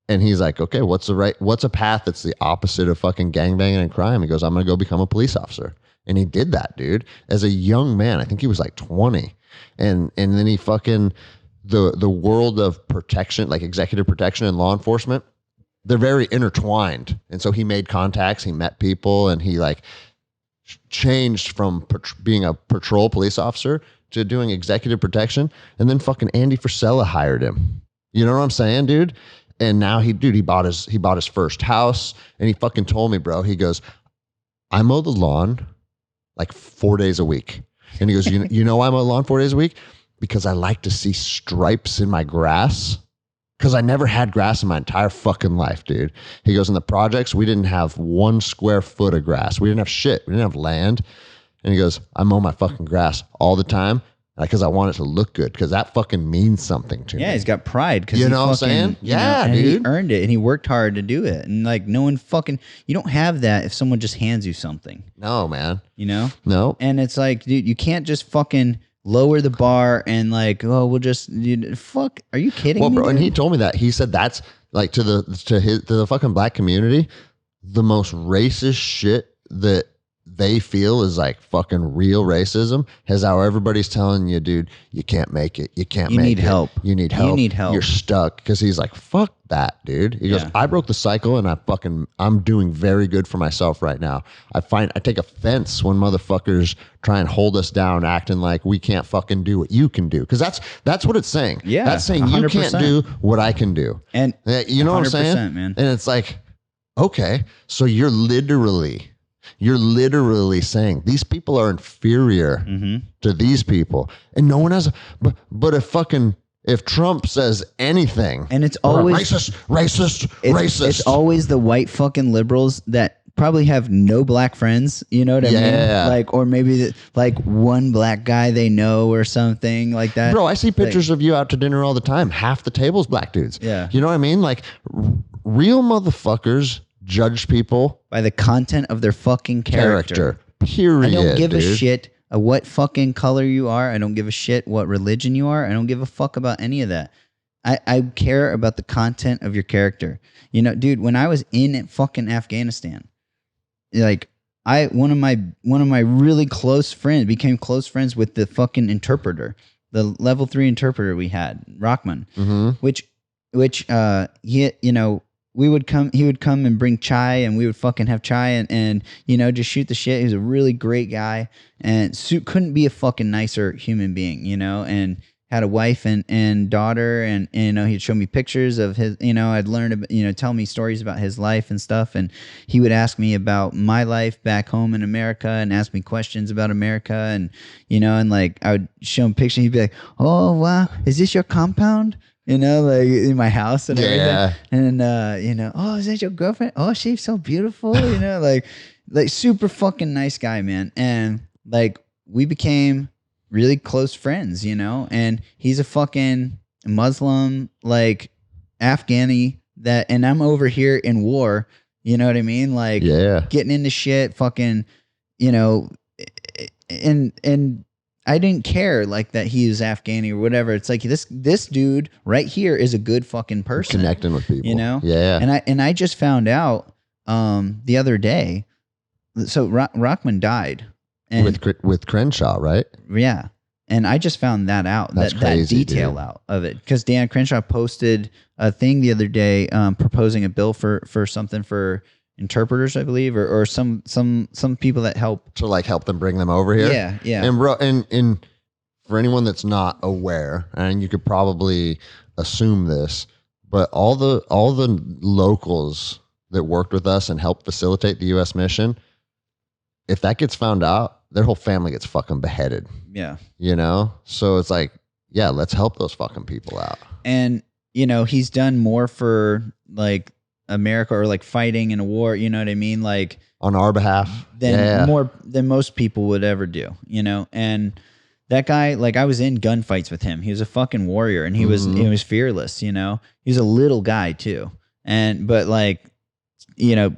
And he's like, okay, what's a path that's the opposite of fucking gangbanging and crime? He goes, I'm going to go become a police officer. And he did that, dude, as a young man. I think he was like 20. And then he fucking, the world of protection, like executive protection and law enforcement, they're very intertwined. And so he made contacts, he met people, and he like changed from being a patrol police officer to doing executive protection. And then fucking Andy Frisella hired him. You know what I'm saying, dude? And now he bought his first house, and he fucking told me, bro, he goes, I mow the lawn like 4 days a week. And he goes, you know why I mow the lawn 4 days a week? Because I like to see stripes in my grass. Because I never had grass in my entire fucking life, dude. He goes, in the projects, we didn't have 1 square foot of grass. We didn't have shit. We didn't have land. And he goes, I mow my fucking grass all the time because I want it to look good, because that fucking means something to me. Yeah, he's got pride. You know what I'm saying? Yeah, dude. He earned it, and he worked hard to do it. And like, no one fucking, you don't have that if someone just hands you something. No, man. You know? No. And it's like, dude, you can't just fucking lower the bar and like, oh, we'll just, fuck, are you kidding me? Well, bro, dude? and he told me that. He said that's like to the fucking black community, the most racist shit that they feel is like fucking real racism is how everybody's telling you, dude, you can't make it. You can't make it. You need help. You need help. You need help. You're stuck. Because he's like, fuck that, dude. He goes, I broke the cycle, and I'm doing very good for myself right now. I take offense when motherfuckers try and hold us down, acting like we can't fucking do what you can do. Because that's what it's saying. Yeah. That's saying 100%. You can't do what I can do. And you know what I'm saying? Man. And it's like, okay, so you're literally saying these people are inferior to these people, and no one has. But if Trump says anything, and it's always racist, it's always the white fucking liberals that probably have no black friends. You know what I mean? Like, or maybe like one black guy they know or something like that. Bro, I see pictures of you out to dinner all the time. Half the table's black dudes. Yeah, you know what I mean? Like real motherfuckers judge people by the content of their fucking character. Period. I don't give a shit what fucking color you are. I don't give a shit what religion you are. I don't give a fuck about any of that. I care about the content of your character. You know, dude, when I was in fucking Afghanistan, like one of my really close friends became close friends with the fucking interpreter, the level 3 interpreter we had, Rockman, which he, you know, he would come and bring chai, and we would fucking have chai and you know, just shoot the shit. He was a really great guy, and couldn't be a fucking nicer human being, you know, and had a wife and daughter, and you know, he'd show me pictures of his, you know, I'd learn about, you know, tell me stories about his life and stuff, and he would ask me about my life back home in America and ask me questions about America, and you know, and like I would show him pictures, he'd be like, oh wow, is this your compound? You know, like in my house and everything. And you know, oh, is that your girlfriend? Oh, she's so beautiful, you know, like super fucking nice guy, man. And like we became really close friends, you know, and he's a fucking Muslim, like Afghani and I'm over here in war, you know what I mean? Like getting into shit, fucking, you know, and I didn't care like that he was Afghani or whatever. It's like this dude right here is a good fucking person. Connecting with people. You know? Yeah. And I just found out the other day, so Rockman died. And with Crenshaw, right? Yeah. And I just found that out, That's crazy, that detail dude. out of it. Because Dan Crenshaw posted a thing the other day proposing a bill for something for interpreters, I believe, or some people that help to like help them bring them over here. Yeah. And bro, and for anyone that's not aware, and you could probably assume this, but all the locals that worked with us and helped facilitate the U.S. mission, if that gets found out, their whole family gets fucking beheaded. Yeah. You know? So it's like, yeah, let's help those fucking people out. And, you know, he's done more for like America or like fighting in a war, you know what I mean? Like on our behalf. More than most people would ever do, you know? And that guy, like I was in gunfights with him. He was a fucking warrior, and he was fearless, you know? He was a little guy too. But like, you know,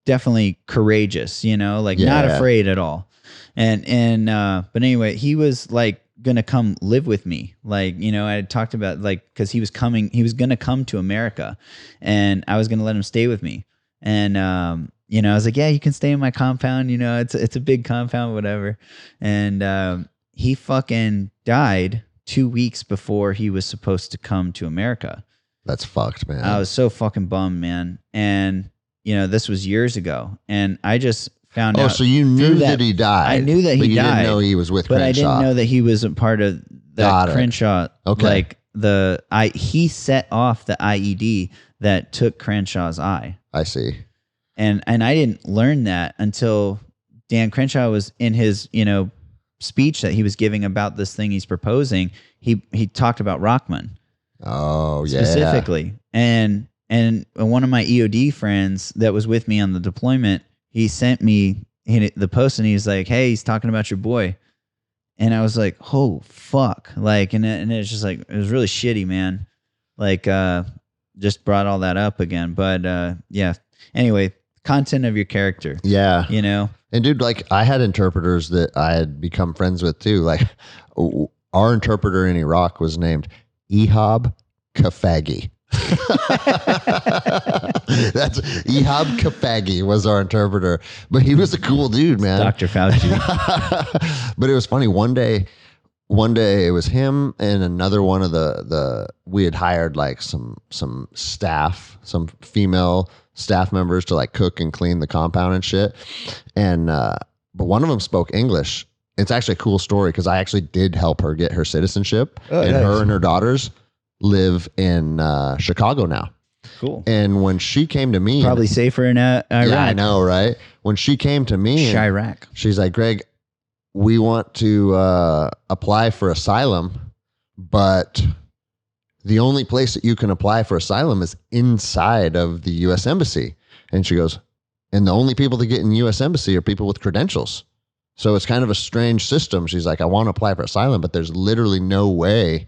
definitely courageous, you know, like not afraid at all. But anyway, he was like gonna come live with me. Like, you know, I had talked about like, cause he was gonna come to America, and I was gonna let him stay with me. And, you know, I was like, yeah, you can stay in my compound. You know, it's a big compound, whatever. And, he fucking died 2 weeks before he was supposed to come to America. That's fucked, man. I was so fucking bummed, man. And, you know, this was years ago, and I just found out. Oh, so you knew that he died. I knew that he died. But you didn't know he was with Crenshaw. But I didn't know that he was a part of that Crenshaw. Okay. Like he set off the IED that took Crenshaw's eye. I see. And I didn't learn that until Dan Crenshaw was in his, you know, speech that he was giving about this thing he's proposing. He talked about Rockman. Oh, yeah. Specifically. And one of my EOD friends that was with me on the deployment, he sent me the post, and he's like, hey, he's talking about your boy. And I was like, oh, fuck. Like, and it's just like, it was really shitty, man. Like, just brought all that up again. But, yeah. Anyway, content of your character. Yeah. You know? And dude, like I had interpreters that I had become friends with too. Like our interpreter in Iraq was named Ehab Kafagi. That's Ehab Kafagi was our interpreter, but he was a cool dude, man. Dr. Fauci. But it was funny. One day it was him and another one of we had hired like some staff, some female staff members to like cook and clean the compound and shit. And, but one of them spoke English. It's actually a cool story because I actually did help her get her citizenship, and nice. Her and her daughters live in Chicago now. Cool. And when she came to me, probably safer in Iraq. Yeah, I know, right? When she came to me, Chirac, she's like, Greg, we want to apply for asylum, but the only place that you can apply for asylum is inside of the U.S. Embassy. And she goes, and the only people that get in the U.S. Embassy are people with credentials. So it's kind of a strange system. She's like, I want to apply for asylum, but there's literally no way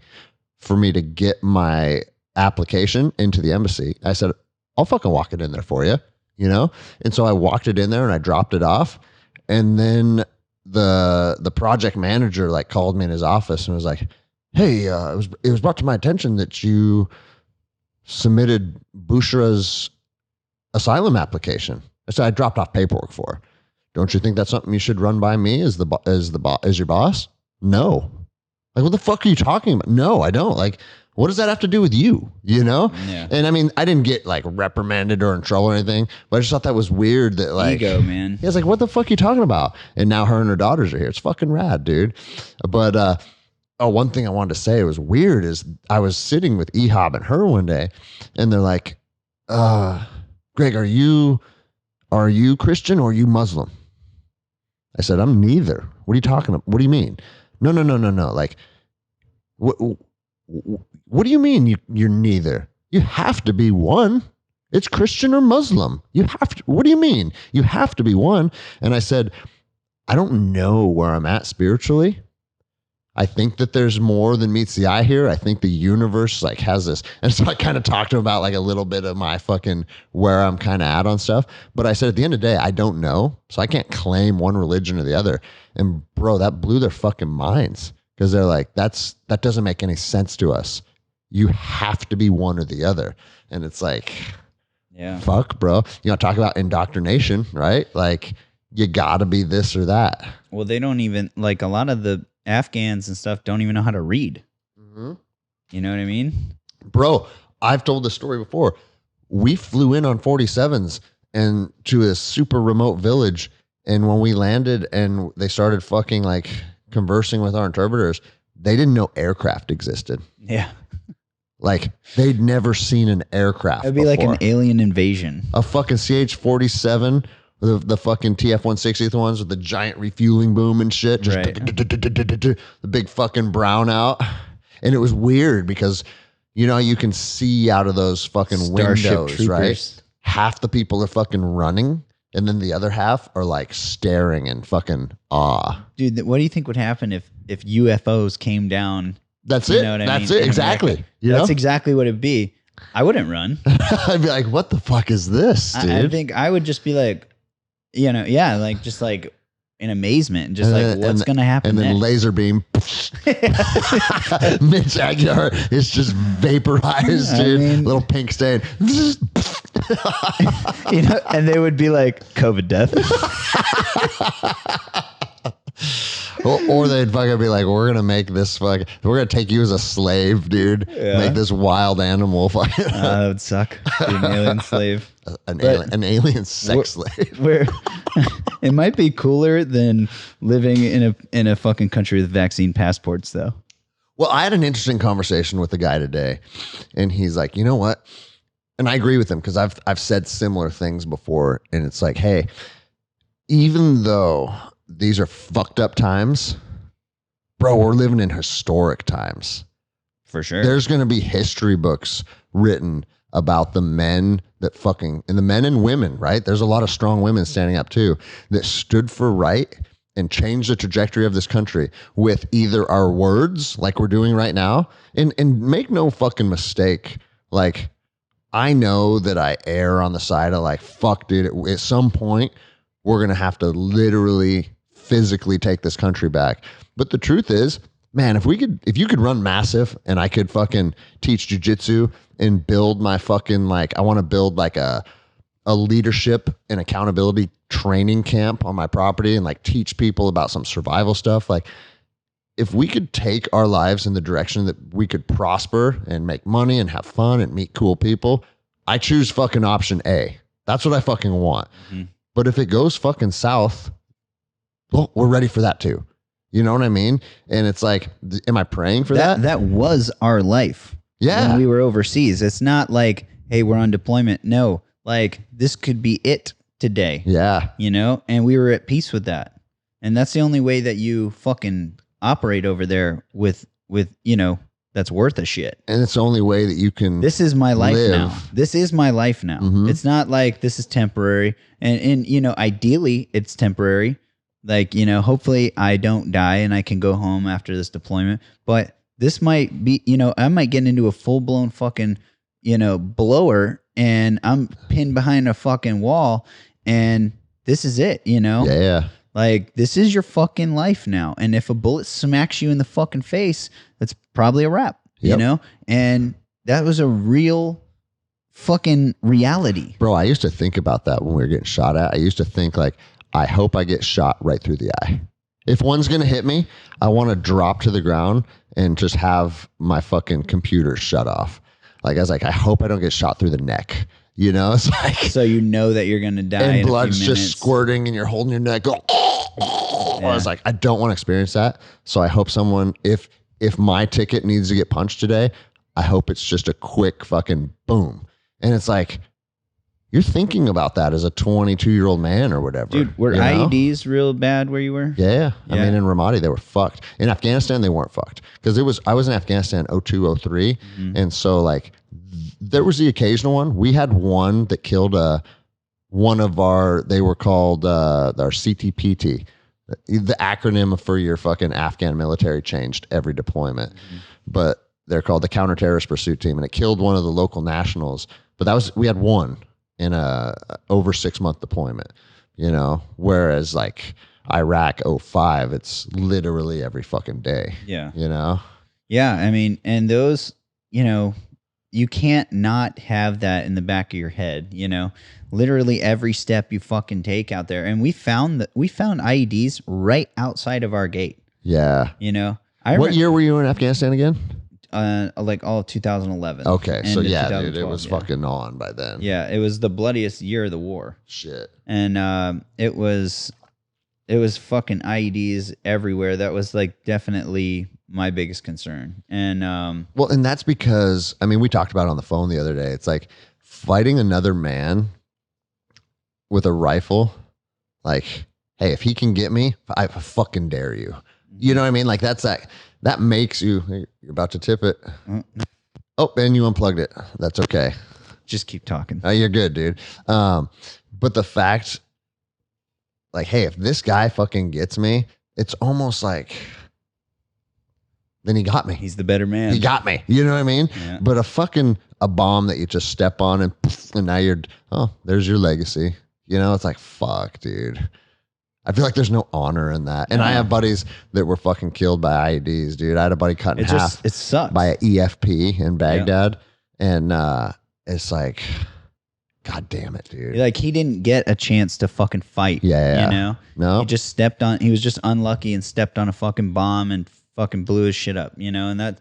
for me to get my application into the embassy. I said, I'll fucking walk it in there for you, you know? And so I walked it in there and I dropped it off. And then the project manager like called me in his office and was like, hey, it was brought to my attention that you submitted Bushra's asylum application. I said I dropped off paperwork for her. Don't you think that's something you should run by me as your boss? No. Like, what the fuck are you talking about? No, I don't. Like, what does that have to do with you? You know? Yeah. And I mean, I didn't get like reprimanded or in trouble or anything, but I just thought that was weird that like Ego, man. He was like, what the fuck are you talking about? And now her and her daughters are here. It's fucking rad, dude. But one thing I wanted to say was weird is I was sitting with Ehab and her one day, and they're like, Greg, are you Christian or are you Muslim? I said, I'm neither. What are you talking about? What do you mean? No. Like, what do you mean you're neither? You have to be one. It's Christian or Muslim. You have to. What do you mean? You have to be one. And I said, I don't know where I'm at spiritually. I think that there's more than meets the eye here. I think the universe like has this. And so I kind of talked to him about like a little bit of my fucking where I'm kind of at on stuff. But I said at the end of the day, I don't know. So I can't claim one religion or the other. And bro, that blew their fucking minds because they're like, that doesn't make any sense to us. You have to be one or the other. And it's like, yeah, fuck, bro. You know, talk about indoctrination, right? Like you gotta be this or that. Well, they don't even like a lot of the Afghans and stuff don't even know how to read. Mm-hmm. You know what I mean? Bro, I've told this story before. We flew in on 47s and to a super remote village. And when we landed and they started fucking like conversing with our interpreters, they didn't know aircraft existed. Yeah. Like they'd never seen an aircraft. It'd be before. like an alien invasion. A fucking CH-47, the fucking TF-160 ones with the giant refueling boom and shit. Just Right. the big fucking brownout. And it was weird because, you know, you can see out of those fucking Starship windows, Troopers. right? Half the people are fucking running. And then the other half are like staring in fucking awe. Dude, what do you think would happen if UFOs came down? That's You it. know what I That's mean? it. In Exactly. America? You That's know? exactly what it'd be. I wouldn't run. I'd be like, what the fuck is this, dude? I think I would just be like, you know, yeah, like just like in amazement and just like, what's going to happen And then next? laser beam. Mitch Aguiar is just vaporized, I dude. mean- Little pink stain. You know, and they would be like COVID death. or they'd fucking be like, we're gonna make this we're gonna take you as a slave, dude. Yeah. Make this wild animal fucking That would suck. Be an alien slave. an alien sex Wh- slave. Where it might be cooler than living in a fucking country with vaccine passports, though. Well, I had an interesting conversation with a guy today, and he's like, you know what? And I agree with him because I've said similar things before, and it's like, hey, even though these are fucked up times, bro, we're living in historic times. For sure. There's going to be history books written about the men that fucking, and the men and women, right? There's a lot of strong women standing up too that stood for right and changed the trajectory of this country with either our words like we're doing right now. And make no fucking mistake. Like, I know that I err on the side of like, fuck, dude, at some point we're going to have to literally physically take this country back. But the truth is, man, if you could run MASF and I could fucking teach jujitsu and build my fucking, like, I want to build like a leadership and accountability training camp on my property and like teach people about some survival stuff. Like, if we could take our lives in the direction that we could prosper and make money and have fun and meet cool people, I choose fucking option A. That's what I fucking want. Mm-hmm. But if it goes fucking south, well, we're ready for that too. You know what I mean? And it's like, am I praying for that? That was our life. Yeah. When we were overseas. It's not like, hey, we're on deployment. No, like this could be it today. Yeah. You know? And we were at peace with that. And that's the only way that you fucking operate over there with, you know, that's worth a shit. And it's the only way that you can. This is my life live. now. This is my life now. Mhm. It's not like this is temporary. And, you know, ideally it's temporary. Like, you know, hopefully I don't die and I can go home after this deployment. But this might be, you know, I might get into a full blown fucking, you know, blower and I'm pinned behind a fucking wall and this is it, you know? Yeah. Like, this is your fucking life now. And if a bullet smacks you in the fucking face, that's probably a wrap, you know? And that was a real fucking reality. Bro, I used to think about that when we were getting shot at. I used to think like, I hope I get shot right through the eye. If one's going to hit me, I want to drop to the ground and just have my fucking computer shut off. Like, I was like, I hope I don't get shot through the neck. You know, it's like, so you know that you're going to die and in blood's a few just squirting and you're holding your neck. Go, I was like, I don't want to experience that. So I hope someone, if my ticket needs to get punched today, I hope it's just a quick fucking boom. And it's like, you're thinking about that as a 22-year-old man or whatever. Dude, were IEDs real bad where you were? Yeah. I mean, in Ramadi, they were fucked. In Afghanistan, they weren't fucked. Because I was in Afghanistan 02, 03. And so, like, there was the occasional one. We had one that killed one of they were called our CTPT. The acronym for your fucking Afghan military changed every deployment. But they're called the Counter-Terrorist Pursuit Team. And it killed one of the local nationals. But we had one in a over 6-month deployment, you know, whereas like Iraq 05, it's literally every fucking day. Yeah. You know? Yeah. I mean, and those, you know, you can't not have that in the back of your head, you know, literally every step you fucking take out there. And we found IEDs right outside of our gate. Yeah. You know, what year were you in Afghanistan again? Like all of 2011. Okay, so yeah, dude, it was fucking on by then. Yeah, it was the bloodiest year of the war. Shit. And it was fucking IEDs everywhere. That was like definitely my biggest concern. And well, and that's because, I mean, we talked about it on the phone the other day. It's like fighting another man with a rifle. Like, hey, if he can get me, I fucking dare you. You know what I mean? Like that makes you, you're about to tip it. Oh, and you unplugged it. That's okay. Just keep talking. You're good, dude. But the fact, like, hey, if this guy fucking gets me, it's almost like, then he got me. He's the better man. He got me. You know what I mean? Yeah. But a bomb that you just step on and now there's your legacy. You know, it's like, fuck, dude. I feel like there's no honor in that. And I have buddies that were fucking killed by IEDs, dude. I had a buddy cut in half it sucks. by an EFP in Baghdad. Yeah. And it's like, God damn it, dude. Like, he didn't get a chance to fucking fight. Yeah. You know? No. He was just unlucky and stepped on a fucking bomb and fucking blew his shit up, you know? And that,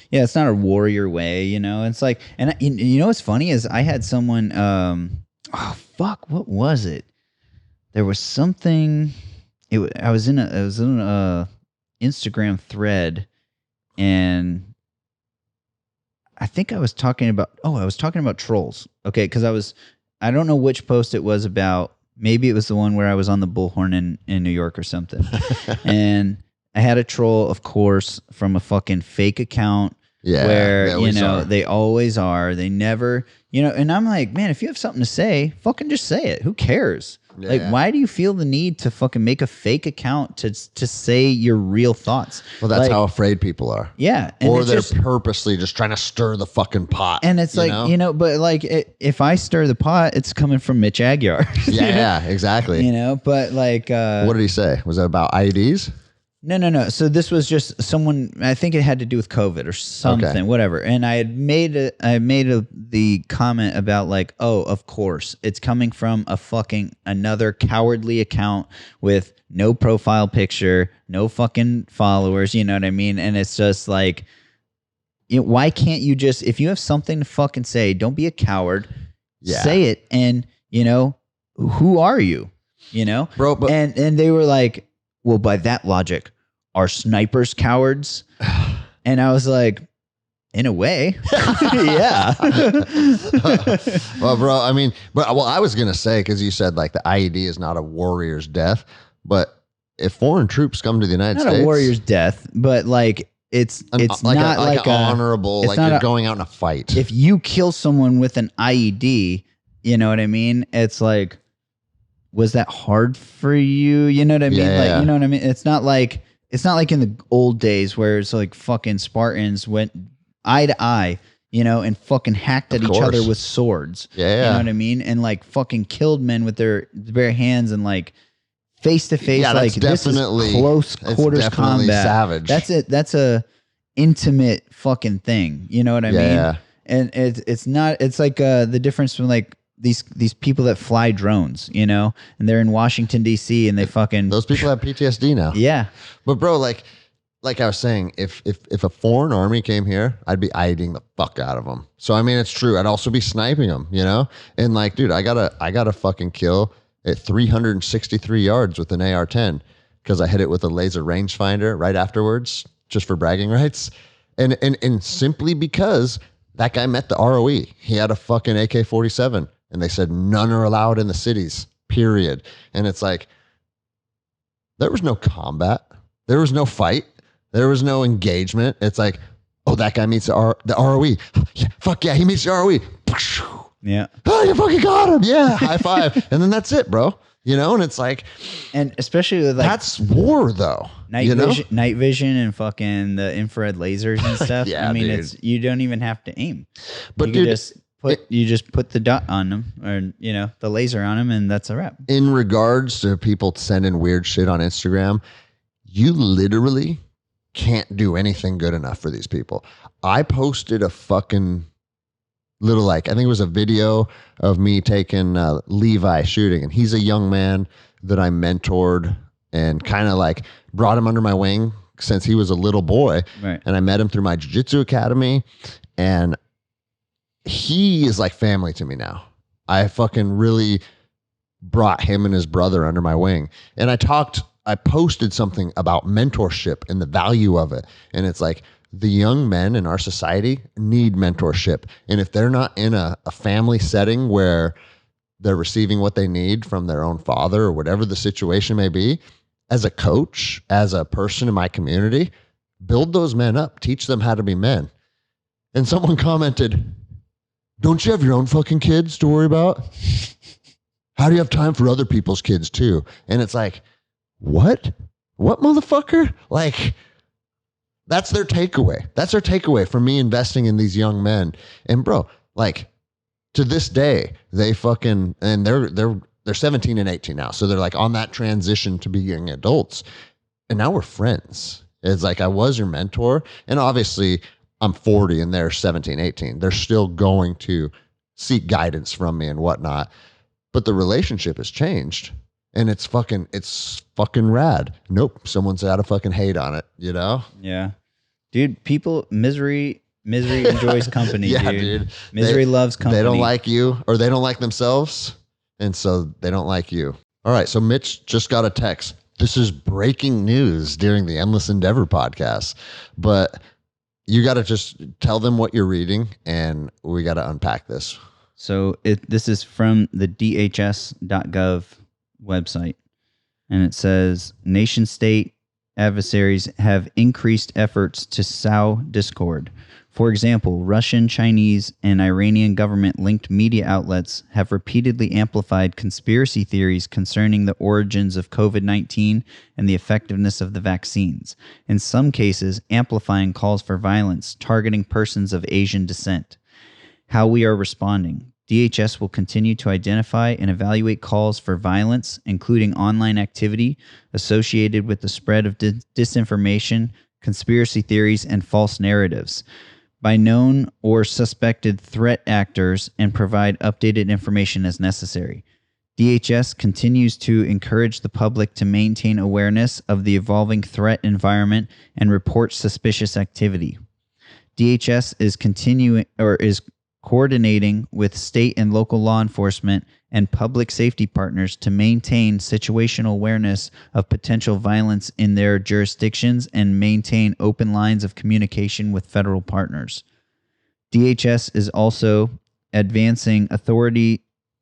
yeah, it's not a warrior way, you know? It's like, and you know what's funny is I had someone, what was it? There was something. I was in a Instagram thread, and I think I was talking about trolls. Okay, because I don't know which post it was about. Maybe it was the one where I was on the Bullhorn in New York or something, and I had a troll, of course, from a fucking fake account. Yeah, where, you know, they always are. They never, you know, and I'm like, man, if you have something to say, fucking just say it. Who cares? Yeah. Like, why do you feel the need to fucking make a fake account to say your real thoughts? Well, that's how afraid people are. Yeah. And or they're purposely just trying to stir the fucking pot. And it's like, you know, but like, if I stir the pot, it's coming from Mitch Aguiar. Yeah, exactly. You know, but like. What did he say? Was it about IEDs? No. So this was just someone. I think it had to do with COVID or something, whatever. And I had made the comment about like, oh, of course, it's coming from another cowardly account with no profile picture, no fucking followers. You know what I mean? And it's just like, you know, why can't you just, if you have something to fucking say, don't be a coward. Yeah. Say it, and you know, who are you? You know, bro. But and they were like, well, by that logic, are snipers cowards? And I was like, in a way. Yeah. Well, bro, I mean, I was going to say, because you said like the IED is not a warrior's death, but if foreign troops come to the United States. Not a warrior's death, but like it's like not like an honorable, like you're going out in a fight. If you kill someone with an IED, you know what I mean? It's like, was that hard for you? You know what I mean? Yeah. Like, you know what I mean? It's not like in the old days where it's like fucking Spartans went eye to eye, you know, and fucking hacked at each other with swords. Yeah. You know what I mean? And like fucking killed men with their bare hands and like face to face. Yeah, like that's definitely this is close quarters combat. Savage. That's it. intimate fucking thing. You know what I mean? Yeah. And it's not, it's like the difference between like these people that fly drones, you know, and they're in Washington, D.C. and they fucking. Those people have PTSD now. Yeah. But bro, like I was saying, if a foreign army came here, I'd be eyeing the fuck out of them. So I mean, it's true. I'd also be sniping them, you know. And like, dude, I gotta fucking kill at 363 yards with an AR-10 because I hit it with a laser rangefinder right afterwards, just for bragging rights, and simply because that guy met the ROE. He had a fucking AK-47, and they said none are allowed in the cities. Period. And it's like there was no combat, there was no fight. There was no engagement. It's like, oh, that guy meets the ROE. Yeah, fuck yeah, he meets the ROE. Yeah. Oh, you fucking got him. Yeah, high five. And then that's it, bro. You know, and it's like, and especially with like that's war, though. Night vision, and fucking the infrared lasers and stuff. Yeah, I mean, dude. it's you don't even have to aim. But you dude, just put the dot on them, or you know, the laser on them, and that's a wrap. In regards to people sending weird shit on Instagram, you literally can't do anything good enough for these people. I posted a fucking little, like, I think it was a video of me taking Levi shooting, and he's a young man that I mentored and kind of like brought him under my wing since he was a little boy. Right. And I met him through my jiu-jitsu academy, and he is like family to me now. I fucking really brought him and his brother under my wing. And I posted something about mentorship and the value of it. And it's like, the young men in our society need mentorship. And if they're not in a family setting where they're receiving what they need from their own father or whatever the situation may be, as a coach, as a person in my community, build those men up, teach them how to be men. And someone commented, don't you have your own fucking kids to worry about? How do you have time for other people's kids too? And it's like, what motherfucker? Like, that's their takeaway. That's their takeaway from me investing in these young men. And bro, like, to this day, they fucking, and they're 17 and 18 now. So they're like on that transition to being adults. And now we're friends. It's like, I was your mentor. And obviously I'm 40 and they're 17, 18. They're still going to seek guidance from me and whatnot. But the relationship has changed. And it's fucking rad. Nope. Someone's got to fucking hate on it, you know? Yeah. Dude, misery enjoys company, Yeah, dude. Misery loves company. They don't like you, or they don't like themselves, and so they don't like you. All right, so Mitch just got a text. This is breaking news during the Endless Endeavor podcast, but you got to just tell them what you're reading, and we got to unpack this. So this is from the DHS.gov website, and it says nation-state adversaries have increased efforts to sow discord. For example, Russian, Chinese, and Iranian government-linked media outlets have repeatedly amplified conspiracy theories concerning the origins of COVID-19 and the effectiveness of the vaccines, in some cases amplifying calls for violence targeting persons of Asian descent. How we are responding. DHS will continue to identify and evaluate calls for violence, including online activity associated with the spread of disinformation, conspiracy theories, and false narratives by known or suspected threat actors, and provide updated information as necessary. DHS continues to encourage the public to maintain awareness of the evolving threat environment and report suspicious activity. DHS is coordinating with state and local law enforcement and public safety partners to maintain situational awareness of potential violence in their jurisdictions and maintain open lines of communication with federal partners. DHS is also advancing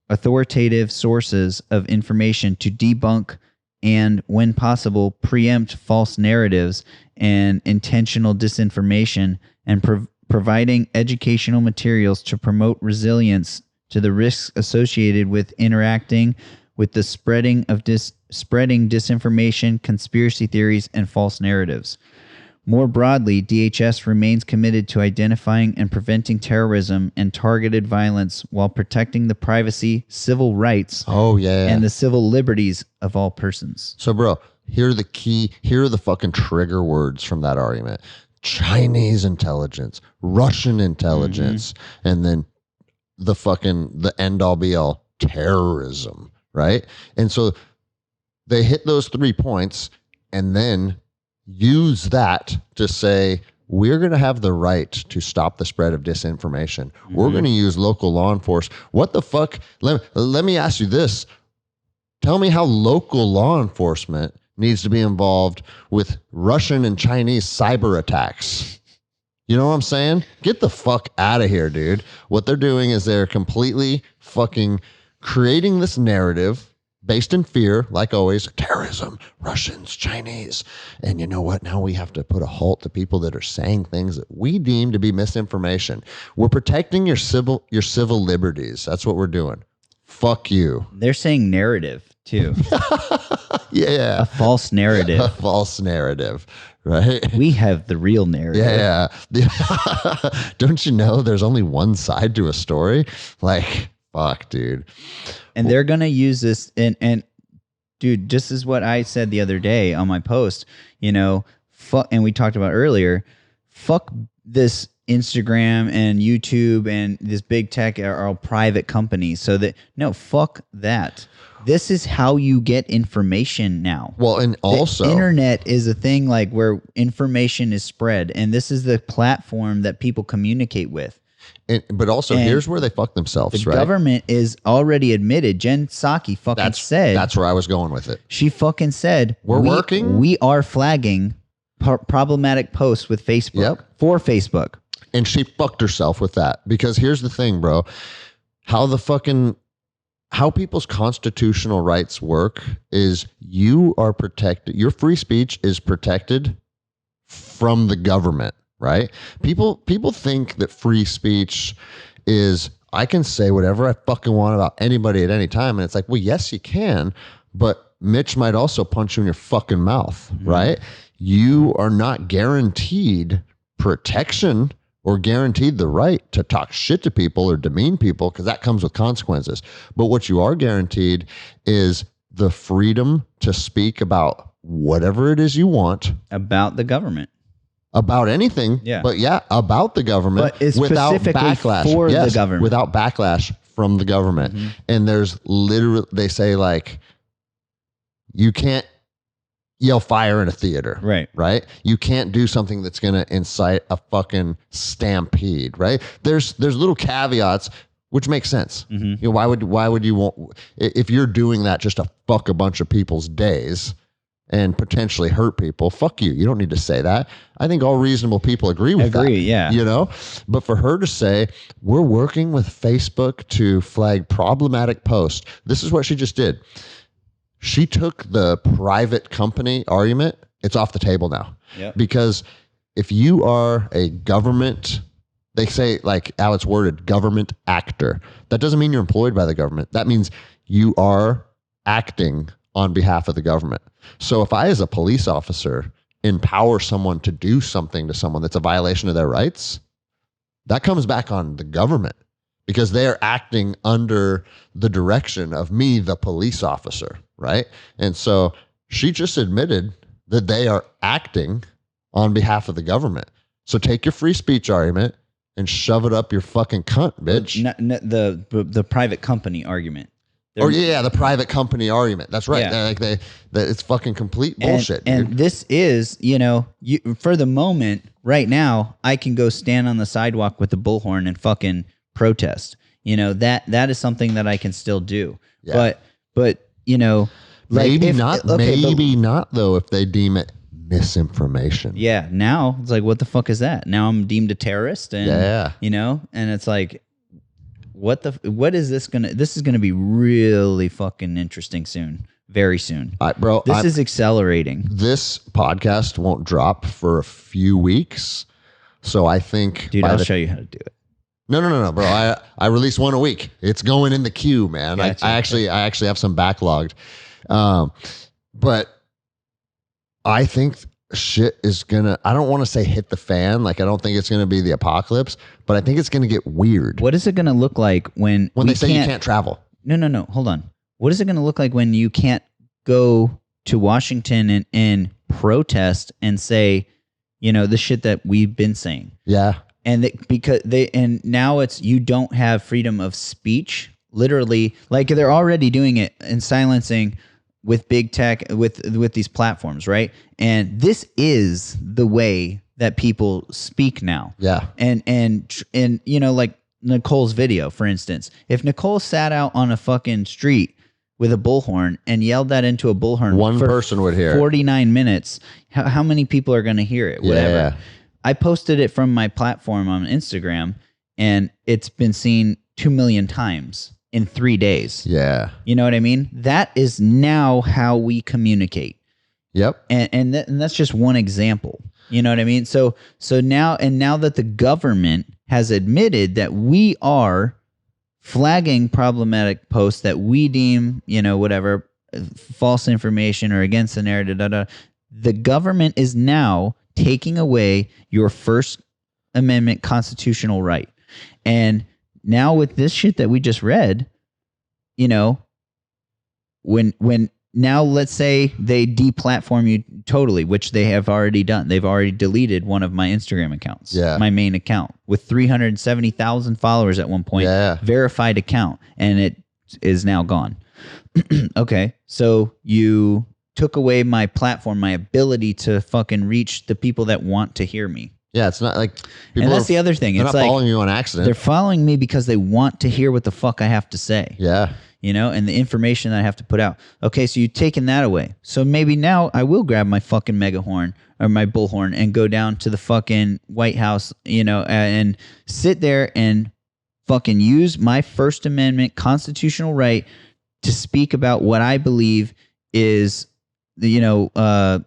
authoritative sources of information to debunk and, when possible, preempt false narratives and intentional disinformation, and providing educational materials to promote resilience to the risks associated with interacting with the spreading disinformation, conspiracy theories, and false narratives. More broadly, DHS remains committed to identifying and preventing terrorism and targeted violence while protecting the privacy, civil rights, and the civil liberties of all persons. So, bro, here are the fucking trigger words from that argument. Chinese intelligence, Russian intelligence, and then the end all be all terrorism, right? And so they hit those 3 points and then use that to say, we're going to have the right to stop the spread of disinformation. We're going to use local law enforcement. What the fuck? Let me ask you this. Tell me how local law enforcement needs to be involved with Russian and Chinese cyber attacks. You know what I'm saying? Get the fuck out of here, dude. What they're doing is they're completely fucking creating this narrative based in fear, like always, terrorism, Russians, Chinese. And you know what? Now we have to put a halt to people that are saying things that we deem to be misinformation. We're protecting your civil liberties. That's what we're doing. Fuck you. They're saying narrative too. Yeah. A false narrative. A false narrative, right? We have the real narrative. Yeah. Don't you know there's only one side to a story? Like, fuck, dude. And they're going to use this. And dude, just as what I said the other day on my post, you know, fuck, and we talked about earlier, fuck this Instagram and YouTube and this big tech are all private companies. So that, no, fuck that. This is how you get information now. Well, and also the internet is a thing like where information is spread, and this is the platform that people communicate with. But also, here's where they fuck themselves, the right? The government is already admitted. Jen Psaki said. That's where I was going with it. She fucking said, working. We are flagging problematic posts with Facebook for Facebook. And she fucked herself with that. Because here's the thing, bro. How people's constitutional rights work is you are protected. Your free speech is protected from the government, right? People think that free speech is, I can say whatever I fucking want about anybody at any time. And it's like, well, yes, you can, but Mitch might also punch you in your fucking mouth, right? You are not guaranteed protection or guaranteed the right to talk shit to people or demean people, because that comes with consequences. But what you are guaranteed is the freedom to speak about whatever it is you want. About the government. About anything. Yeah. But yeah, about the government. But it's without backlash. For the government. Without backlash from the government. And there's literally, they say like, you can't yell fire in a theater. Right. You can't do something that's going to incite a fucking stampede. Right. There's little caveats, which makes sense. You know, why would you want, if you're doing that just to fuck a bunch of people's days and potentially hurt people, fuck you. You don't need to say that. I think all reasonable people agree with that. Yeah. You know, but for her to say, we're working with Facebook to flag problematic posts. This is what she just did. She took the private company argument. It's off the table now. Because if you are a government, they say like how it's worded, government actor. That doesn't mean you're employed by the government. That means you are acting on behalf of the government. So if I, as a police officer, empower someone to do something to someone that's a violation of their rights, that comes back on the government because they're acting under the direction of me, the police officer, right? And so she just admitted that they are acting on behalf of the government. So take your free speech argument and shove it up your fucking cunt, bitch. The private company argument. The private company argument. That's right. Yeah. It's fucking complete bullshit. And this is, you know, for the moment, right now, I can go stand on the sidewalk with the bullhorn and fucking protest. You know, that is something that I can still do. Yeah. But you know, like maybe not though, if they deem it misinformation. Yeah. Now it's like, what the fuck is that? Now I'm deemed a terrorist, and you know, and it's like, what is this this is gonna be really fucking interesting soon. Very soon. Bro, this is accelerating. This podcast won't drop for a few weeks. So I think, dude, I'll show you how to do it. No, bro. I release one a week. It's going in the queue, man. Gotcha. I actually have some backlogged. But I think shit is gonna, I don't want to say hit the fan. Like, I don't think it's gonna be the apocalypse, but I think it's gonna get weird. What is it gonna look like when they say you can't travel? No. Hold on. What is it gonna look like when you can't go to Washington and protest and say, the shit that we've been saying. Yeah. And and now it's, you don't have freedom of speech. Literally, like they're already doing it and silencing with big tech, with these platforms, right? And this is the way that people speak now. Yeah. And like Nicole's video, for instance. If Nicole sat out on a fucking street with a bullhorn and yelled that into a bullhorn, one person would hear 49 minutes, how many people are going to hear it? Whatever. Yeah. I posted it from my platform on Instagram, and it's been seen 2 million times in 3 days. Yeah. You know what I mean? That is now how we communicate. Yep. And that's just one example. You know what I mean? So now that the government has admitted that we are flagging problematic posts that we deem, whatever, false information or against the narrative, the government is now taking away your First Amendment constitutional right. And now with this shit that we just read, when now let's say they deplatform you totally, which they have already done. They've already deleted one of my Instagram accounts, my main account with 370,000 followers at one point, verified account, and it is now gone. Okay, so you took away my platform, my ability to fucking reach the people that want to hear me. Yeah, it's not like people. And that's the other thing. They're it's not like following you on accident. They're following me because they want to hear what the fuck I have to say. Yeah. And the information that I have to put out. Okay, so you've taken that away. So maybe now I will grab my fucking megahorn or my bullhorn and go down to the fucking White House, and sit there and fucking use my First Amendment constitutional right to speak about what I believe is, going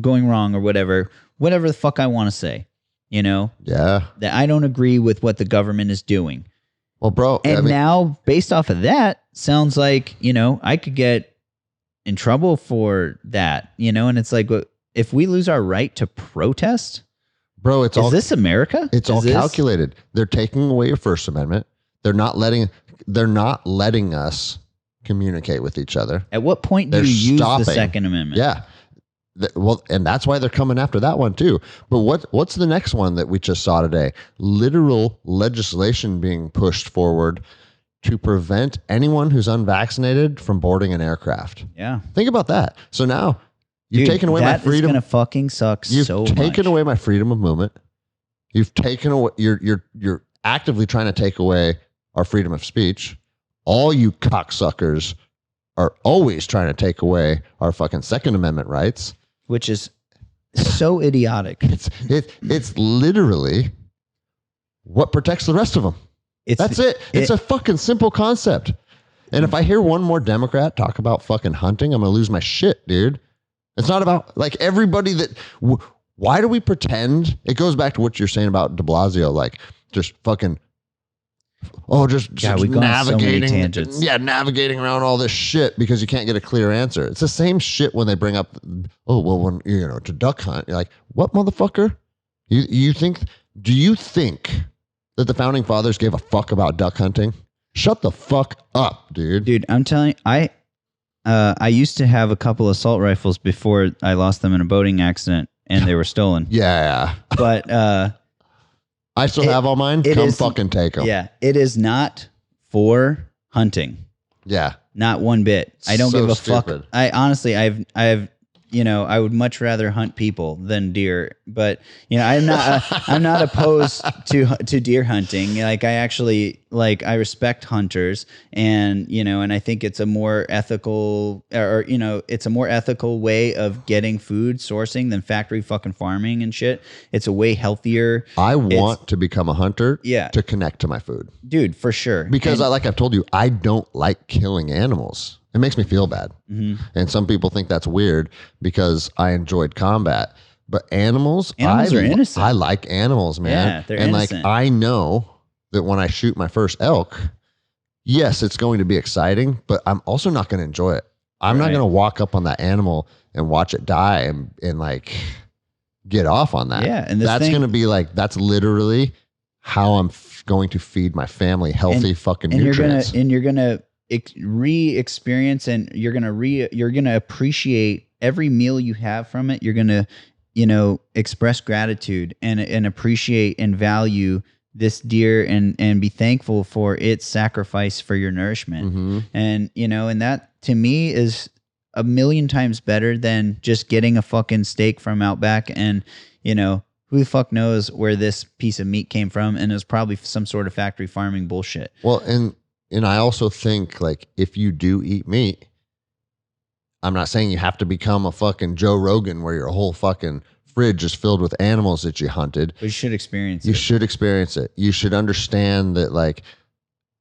wrong or whatever the fuck I want to say, Yeah. That I don't agree with what the government is doing. Well, bro. And now, based off of that, sounds like, I could get in trouble for that, and it's like, if we lose our right to protest, bro, is this America? It's all calculated. They're taking away your First Amendment. They're not letting us communicate with each other. At what point do you use the Second Amendment? Yeah. Well, and that's why they're coming after that one too. But what's the next one that we just saw today? Literal legislation being pushed forward to prevent anyone who's unvaccinated from boarding an aircraft. Yeah. Think about that. So now you've taken away my freedom. That is gonna fucking suck so much. You've taken away my freedom of movement. You've taken away. You're actively trying to take away our freedom of speech. All you cocksuckers are always trying to take away our fucking Second Amendment rights. Which is so idiotic. It's literally what protects the rest of them. That's it. It's a fucking simple concept. And if I hear one more Democrat talk about fucking hunting, I'm going to lose my shit, dude. It's not about like everybody that... Why do we pretend? It goes back to what you're saying about de Blasio, like just fucking... just we go on so many tangents. Yeah, navigating around all this shit because you can't get a clear answer. It's the same shit when they bring up, when to duck hunt. You're like, what motherfucker? Do you think that the founding fathers gave a fuck about duck hunting? Shut the fuck up, dude. Dude, I'm telling you, I used to have a couple assault rifles before I lost them in a boating accident and they were stolen. Yeah. But I still have all mine. Come fucking take them. Yeah. It is not for hunting. Yeah. Not one bit. I don't give a stupid. fuck. I honestly, I've I would much rather hunt people than deer, but I'm not opposed to deer hunting. Like I respect hunters, and and I think it's a more ethical, it's a more ethical way of getting food sourcing than factory fucking farming and shit. It's a way healthier. I want to become a hunter. Yeah. To connect to my food, dude, for sure. Because like I've told you, I don't like killing animals. It makes me feel bad. Mm-hmm. And some people think that's weird because I enjoyed combat. But animals are innocent. I like animals, man. Yeah, they're innocent. Like I know that when I shoot my first elk, yes, it's going to be exciting, but I'm also not going to enjoy it. I'm not going to walk up on that animal and watch it die and like get off on that. Yeah, and that's going to be like, that's literally how I'm going to feed my family healthy fucking nutrients. You're going to re-experience, and you're gonna appreciate every meal you have from it. You're gonna express gratitude and appreciate and value this deer and be thankful for its sacrifice for your nourishment. And, and that to me is a million times better than just getting a fucking steak from Outback and, who the fuck knows where this piece of meat came from, and it was probably some sort of factory farming bullshit. Well, and I also think, like, if you do eat meat, I'm not saying you have to become a fucking Joe Rogan where your whole fucking fridge is filled with animals that you hunted. But you should experience it. You should experience it. You should understand that, like,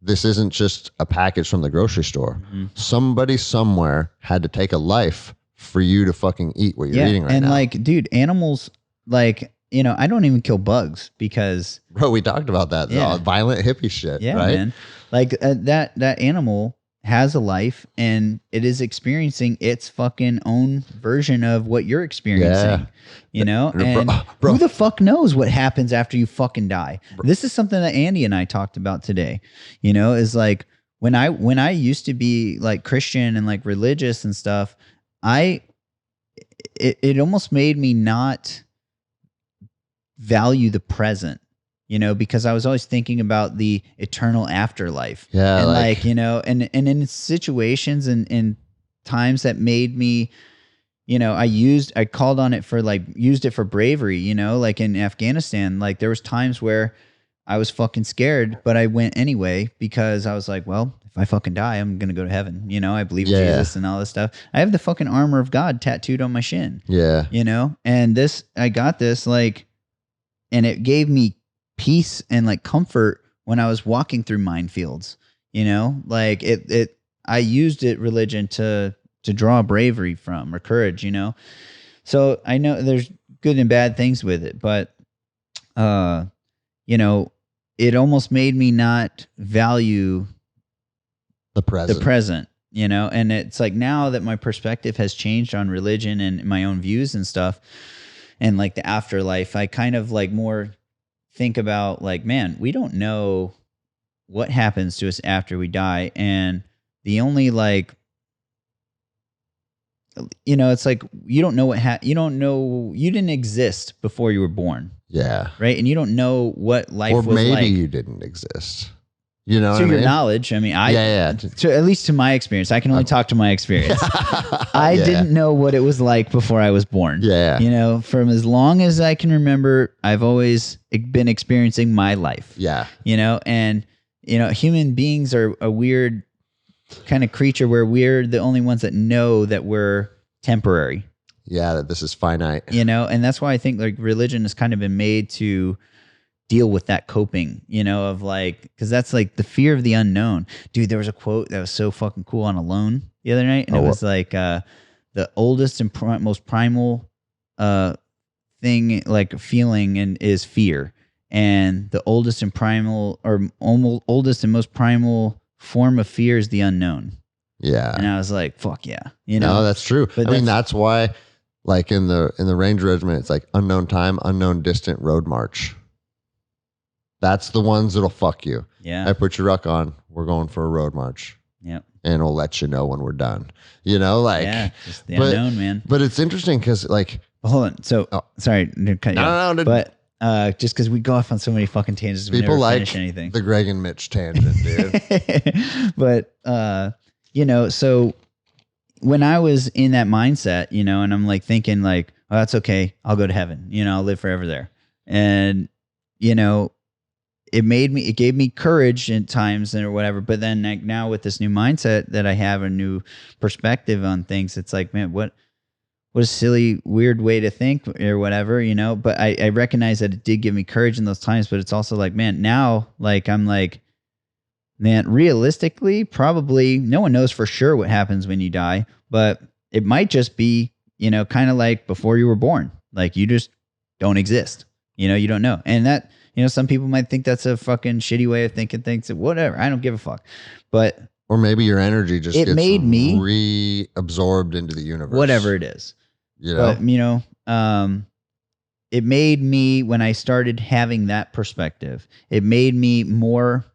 this isn't just a package from the grocery store. Somebody somewhere had to take a life for you to fucking eat what you're eating right now. And like, dude, animals, like, I don't even kill bugs because... Bro, we talked about that. Yeah. Violent hippie shit, yeah, right? Man. Like that animal has a life and it is experiencing its fucking own version of what you're experiencing, and bro. Who the fuck knows what happens after you fucking die? This is something that Andy and I talked about today, is like when I used to be like Christian and like religious and stuff, it almost made me not value the present, because I was always thinking about the eternal afterlife. Yeah. And and in situations and times that made me, I called on it for used it for bravery, like in Afghanistan, like there was times where I was fucking scared, but I went anyway because I was like, well, if I fucking die, I'm going to go to heaven. I believe in Jesus and all this stuff. I have the fucking armor of God tattooed on my shin. Yeah. And I got this and it gave me peace and like comfort when I was walking through minefields, like I used religion to draw bravery from or courage, so I know there's good and bad things with it, but, it almost made me not value the present, and it's like now that my perspective has changed on religion and my own views and stuff, and like the afterlife, I kind of like more think about like, man, we don't know what happens to us after we die. And the only like, it's like, you don't know you don't know, you didn't exist before you were born. Yeah. Right. And you don't know what life was like. Or maybe you didn't exist. To your knowledge. I mean, to, at least to my experience, I can only talk to my experience. I didn't know what it was like before I was born. Yeah. From as long as I can remember, I've always been experiencing my life. Yeah. And, human beings are a weird kind of creature where we're the only ones that know that we're temporary. Yeah. That this is finite. And that's why I think like religion has kind of been made to deal with that coping, of like, because that's like the fear of the unknown. Dude, there was a quote that was so fucking cool on Alone the other night, and it was like the oldest and most primal thing, like feeling, and is fear, and the oldest and primal, or almost oldest and most primal form of fear is the unknown. Yeah. And I was like, fuck yeah, No, that's true. But I mean, that's why, like in the Ranger Regiment, it's like unknown time, unknown distant road march. That's the ones that'll fuck you. Yeah. I put your ruck on. We're going for a road march. Yep. And we'll let you know when we're done. Just the unknown, man. But it's interesting because, like, hold on. So, sorry to cut you off. No. But just because we go off on so many fucking tangents, we people never like finish anything. The Greg and Mitch tangent, dude. But so when I was in that mindset, and I'm like thinking, like, oh, that's okay. I'll go to heaven. I'll live forever there. And it gave me courage at times or whatever. But then like now with this new mindset that I have, a new perspective on things, it's like, man, what a silly, weird way to think or whatever, but I recognize that it did give me courage in those times, but it's also like, man, now like, I'm like, man, realistically, probably no one knows for sure what happens when you die, but it might just be, kind of like before you were born, like you just don't exist, you don't know. And that, some people might think that's a fucking shitty way of thinking things. Whatever, I don't give a fuck. But or maybe your energy just gets made me reabsorbed into the universe. Whatever it is, But it made me, when I started having that perspective, it made me more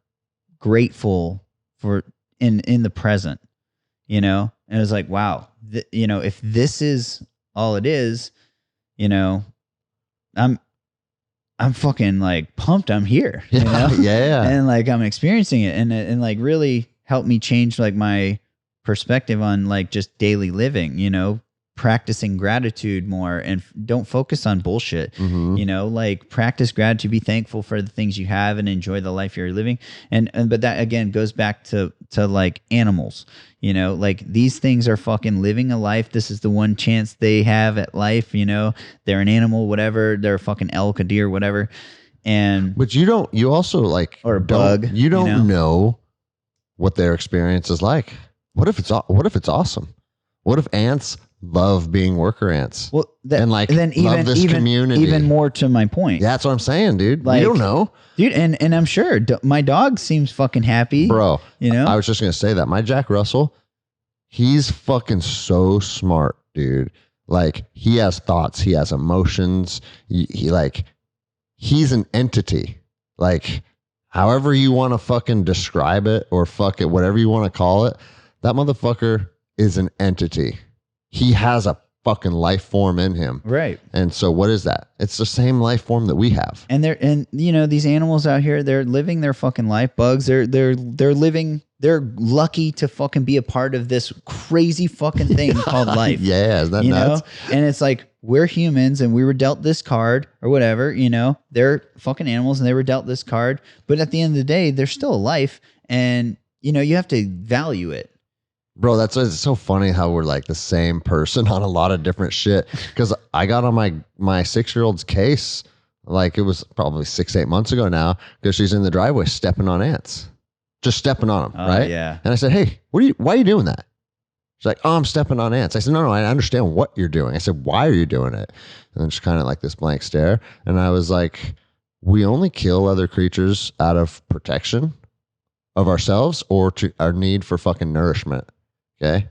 grateful for in the present. And it was like, wow, if this is all it is, you know, I'm fucking like pumped I'm here, you know? Yeah. And like I'm experiencing it and like really helped me change like my perspective on like just daily living, you know, practicing gratitude more and don't focus on bullshit, you know, like practice gratitude, be thankful for the things you have and enjoy the life you're living. And but that again goes back to like animals, you know, like these things are fucking living a life. This is the one chance they have at life, you know, they're an animal, whatever, they're a fucking elk, a deer, whatever. But you also like, or a bug, you don't know what their experience is like. What if it's awesome? What if ants love being worker ants? Well, and like then love this community. Even more to my point. Yeah, that's what I'm saying, dude. Like, you don't know, dude. And I'm sure my dog seems fucking happy, bro. You know, I was just gonna say that my Jack Russell, he's fucking so smart, dude. Like he has thoughts, he has emotions. He's an entity. Like however you want to fucking describe it or fuck it, whatever you want to call it, that motherfucker is an entity. He has a fucking life form in him. Right. And so what is that? It's the same life form that we have. And you know, these animals out here, they're living their fucking life. Bugs, they're living, they're lucky to fucking be a part of this crazy fucking thing called life. Yeah, isn't that nuts? Know? And it's like, we're humans and we were dealt this card or whatever, you know, they're fucking animals and they were dealt this card. But at the end of the day, they're still a life and, you know, you have to value it. Bro, it's so funny how we're like the same person on a lot of different shit. Because I got on my 6-year-old's case, like it was probably 6-8 months ago now, because she's in the driveway stepping on ants, just stepping on them, right? Yeah. And I said, hey, why are you doing that? She's like, oh, I'm stepping on ants. I said, no, I understand what you're doing. I said, why are you doing it? And then just kind of like this blank stare. And I was like, we only kill other creatures out of protection of ourselves or to our need for fucking nourishment. Okay.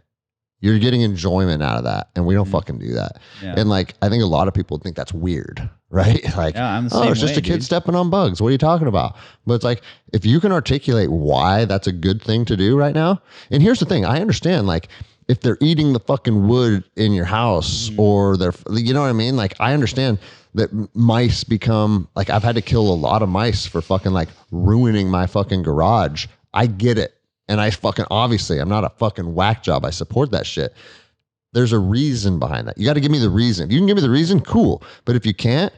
You're getting enjoyment out of that. And we don't fucking do that. Yeah. And like, I think a lot of people think that's weird, right? Like, yeah, it's just a kid stepping on bugs. What are you talking about? But it's like, if you can articulate why that's a good thing to do right now. And here's the thing. I understand, like, if they're eating the fucking wood in your house or they're, you know what I mean? Like, I understand that mice become, like, I've had to kill a lot of mice for fucking like ruining my fucking garage. I get it. And I fucking, obviously, I'm not a fucking whack job. I support that shit. There's a reason behind that. You got to give me the reason. If you can give me the reason, cool. But if you can't,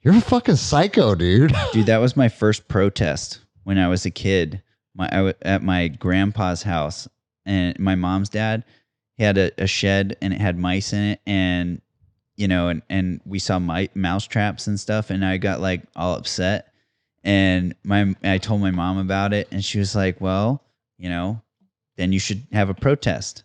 you're a fucking psycho, dude. Dude, that was my first protest when I was a kid. I was at my grandpa's house, and my mom's dad, he had a shed, and it had mice in it, and you know, and we saw mouse traps and stuff, and I got like all upset, and I told my mom about it, and she was like, well, you know, then you should have a protest.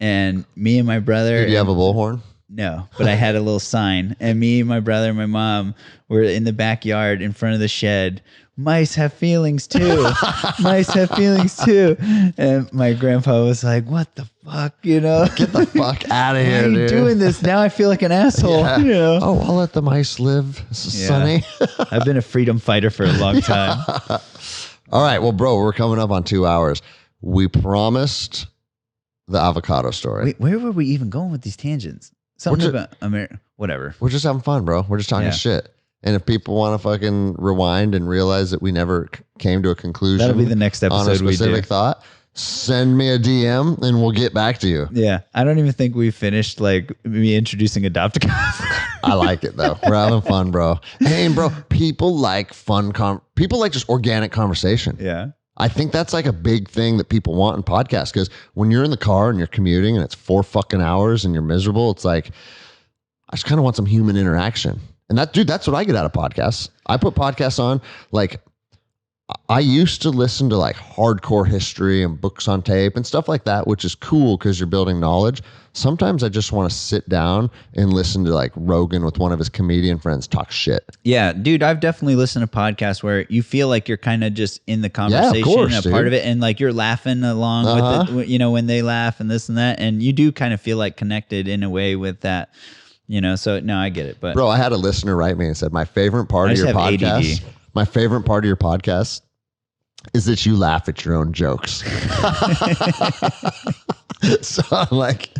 And me and my brother. Did you have a bullhorn? No, but I had a little sign. And me, my brother, and my mom were in the backyard in front of the shed. Mice have feelings too. Mice have feelings too. And my grandpa was like, what the fuck, you know? Get the fuck out of here, Why are you dude. doing this? Now I feel like an asshole. Yeah. You know? Oh, I'll let the mice live, Sonny. I've been a freedom fighter for a long time. All right. Well, bro, we're coming up on 2 hours. We promised the avocado story. Wait, where were we even going with these tangents? Something about America, whatever. We're just having fun, bro. We're just talking shit. And if people want to fucking rewind and realize that we never came to a conclusion, that'll be the next episode. On a specific thought, send me a DM and we'll get back to you. Yeah, I don't even think we finished like me introducing Adopt-A-Cause. I like it though. We're having fun, bro. Hey, bro, people like fun. People like just organic conversation. Yeah. I think that's like a big thing that people want in podcasts, because when you're in the car and you're commuting and it's 4 fucking hours and you're miserable, it's like, I just kind of want some human interaction. And that's what I get out of podcasts. I put podcasts on, like, I used to listen to like hardcore history and books on tape and stuff like that, which is cool because you're building knowledge. Sometimes I just want to sit down and listen to like Rogan with one of his comedian friends talk shit. Yeah, dude, I've definitely listened to podcasts where you feel like you're kind of just in the conversation, of course, part of it, and like you're laughing along with it, you know, when they laugh and this and that, and you do kind of feel like connected in a way with that, you know. So no, I get it. But bro, I had a listener write me and said, my favorite part of your podcast. ADD. My favorite part of your podcast is that you laugh at your own jokes. So I'm like,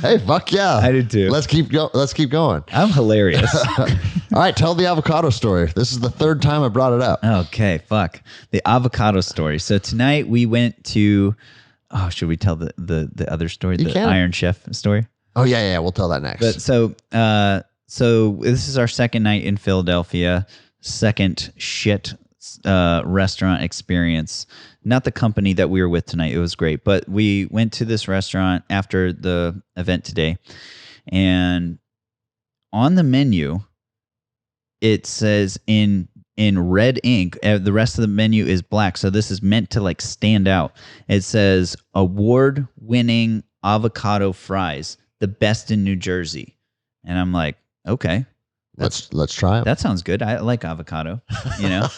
Hey, fuck yeah. I did too. Let's keep going. I'm hilarious. All right, tell the avocado story. This is the third time I brought it up. Okay, fuck. The avocado story. So tonight we went to, should we tell the other story? The Iron Chef story? Oh, yeah. We'll tell that next. But so this is our second night in Philadelphia, second shit restaurant experience. Not the company that we were with tonight. It was great. But we went to this restaurant after the event today. And on the menu, it says in red ink, the rest of the menu is black. So this is meant to like stand out. It says award-winning avocado fries, the best in New Jersey. And I'm like, okay. Let's try them. That sounds good. I like avocado, you know.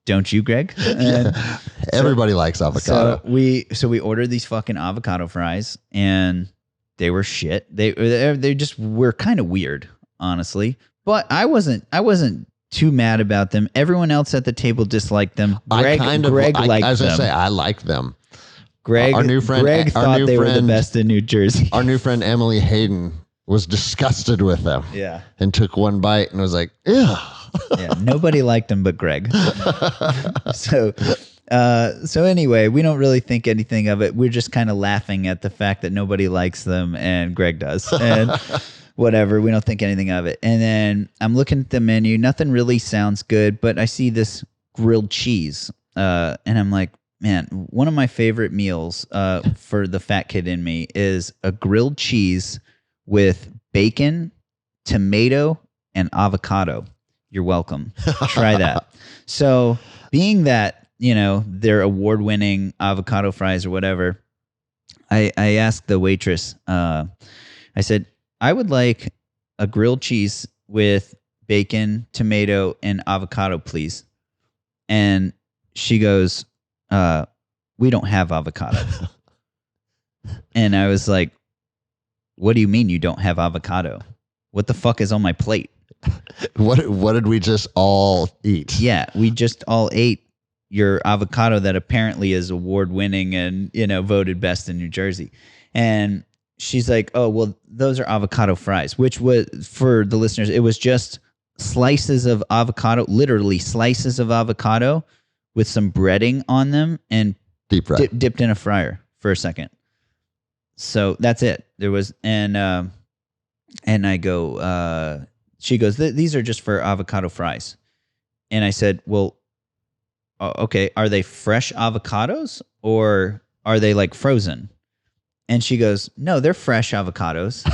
Don't you, Greg? Yeah. Everybody likes avocado. So we ordered these fucking avocado fries, and they were shit. They just were kind of weird, honestly. But I wasn't too mad about them. Everyone else at the table disliked them. Greg liked them. As I say, I like them. Greg thought they were the best in New Jersey. Our new friend Emily Hayden was disgusted with them. Yeah. And took one bite and was like, ew. Yeah, nobody liked him but Greg. So anyway, we don't really think anything of it. We're just kind of laughing at the fact that nobody likes them and Greg does. And whatever, we don't think anything of it. And then I'm looking at the menu. Nothing really sounds good, but I see this grilled cheese. And I'm like, man, one of my favorite meals for the fat kid in me is a grilled cheese with bacon, tomato, and avocado. You're welcome. Try that. So being that, you know, they're award-winning avocado fries or whatever, I asked the waitress, I said, I would like a grilled cheese with bacon, tomato, and avocado, please. And she goes, we don't have avocado. And I was like, what do you mean you don't have avocado? What the fuck is on my plate? What did we just all eat? Yeah, we just all ate your avocado that apparently is award-winning and, you know, voted best in New Jersey. And she's like, oh, well, those are avocado fries, which was, for the listeners, it was just slices of avocado, literally slices of avocado with some breading on them and deep fried, dipped in a fryer for a second. So that's it. There was, and I go, she goes, these are just for avocado fries. And I said, well, okay, are they fresh avocados or are they like frozen? And she goes, no, they're fresh avocados.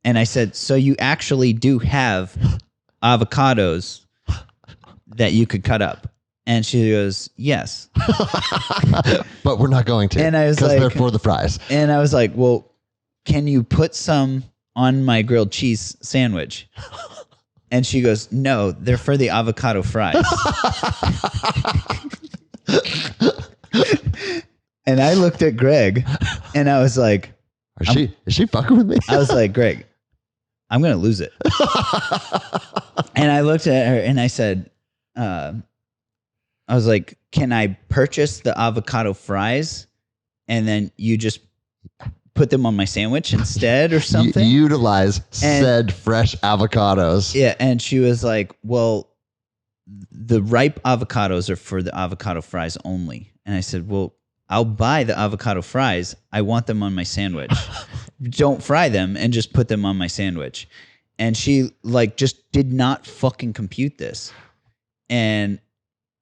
And I said, so you actually do have avocados that you could cut up? And she goes, yes. But we're not going to. And I was like, because they're for the fries. And I was like, well, can you put some on my grilled cheese sandwich? And she goes, no, they're for the avocado fries. And I looked at Greg and I was like, is she fucking with me? I was like, Greg, I'm going to lose it. And I looked at her and I said, I was like, can I purchase the avocado fries and then you just put them on my sandwich instead or something? Utilize said fresh avocados. Yeah. And she was like, well, the ripe avocados are for the avocado fries only. And I said, well, I'll buy the avocado fries. I want them on my sandwich. Don't fry them and just put them on my sandwich. And she like just did not fucking compute this. And